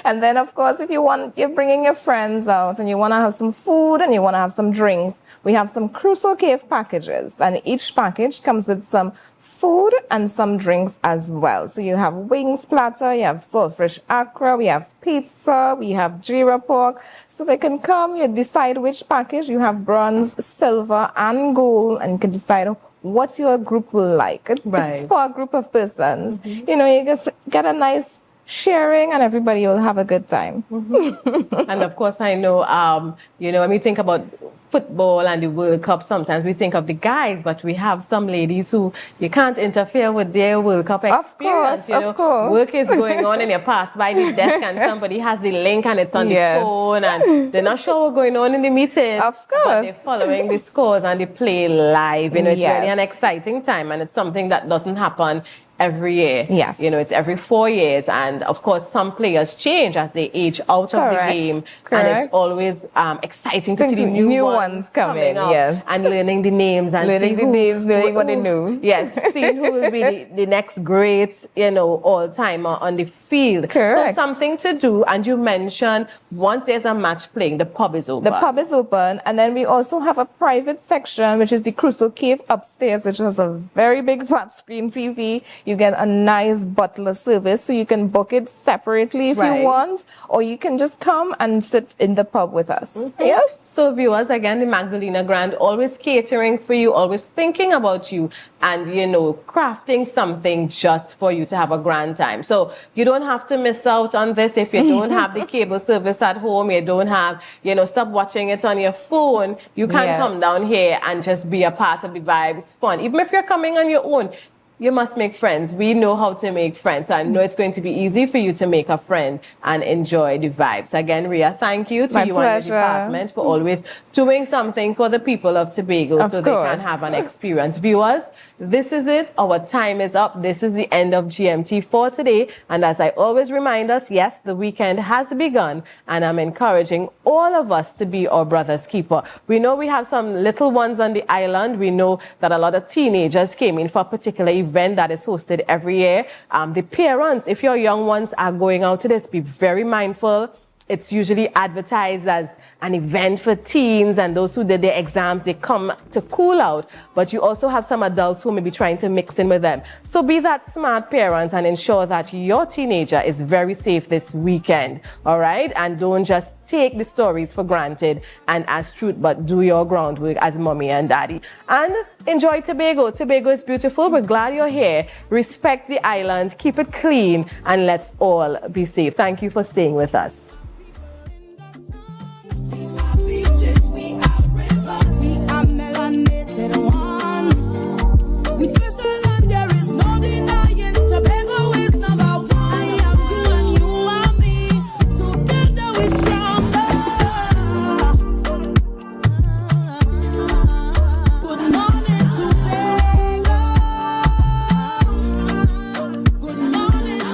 And then of course, if you're bringing your friends out and you want to have some food and you want to have some drinks, we have some Crusoe Cave packages, and each package comes with some food and some drinks as well. So you have wings platter, you have saltfish akra, we have pizza, we have jira pork. So they can come, you decide which package. You have bronze, silver, and goal, and you can decide what your group will like. It's for a group of persons. You know, you just get a nice sharing and everybody will have a good time. And of course, I know, you know, when we think about football and the World Cup, sometimes we think of the guys, but we have some ladies who you can't interfere with their World Cup experience. Of course. Work is going on and you pass by the desk and somebody has the link and it's on the phone and they're not sure what's going on in the meeting. Of course. But they're following the scores and they play live. You know, it's really an exciting time and it's something that doesn't happen every year. Yes. You know, it's every 4 years. And of course, some players change as they age out of the game. And it's always exciting to see the new ones coming up and learning the names and learning what they know. Yes, seeing who will be the next great, you know, all-timer on the field. So something to do. And you mentioned once there's a match playing, the pub is open. The pub is open. And then we also have a private section, which is the Crusoe Cave upstairs, which has a very big flat screen TV. You get a nice butler service, so you can book it separately if you want, or you can just come and sit in the pub with us. Yes. So viewers, again, the Magdalena Grand always catering for you, always thinking about you and, you know, crafting something just for you to have a grand time. So you don't have to miss out on this if you don't have the cable service at home, you don't have, you know, stop watching it on your phone. You can come down here and just be a part of the vibes, fun. Even if you're coming on your own, you must make friends. We know how to make friends. So I know it's going to be easy for you to make a friend and enjoy the vibes. Again, Ria, thank you to you and the department for always doing something for the people of Tobago so they can have an experience. Viewers, this is it. Our time is up. This is the end of GMT for today. And as I always remind us, yes, the weekend has begun and I'm encouraging all of us to be our brother's keeper. We know we have some little ones on the island. We know that a lot of teenagers came in for a particular event that is hosted every year. The parents, if your young ones are going out to this, be very mindful. It's usually advertised as an event for teens and those who did their exams, they come to cool out. But you also have some adults who may be trying to mix in with them. So be that smart parent and ensure that your teenager is very safe this weekend. All right? And don't just take the stories for granted and as truth, but do your groundwork as mommy and daddy. And enjoy Tobago. Tobago is beautiful. We're glad you're here. Respect the island. Keep it clean. And let's all be safe. Thank you for staying with us.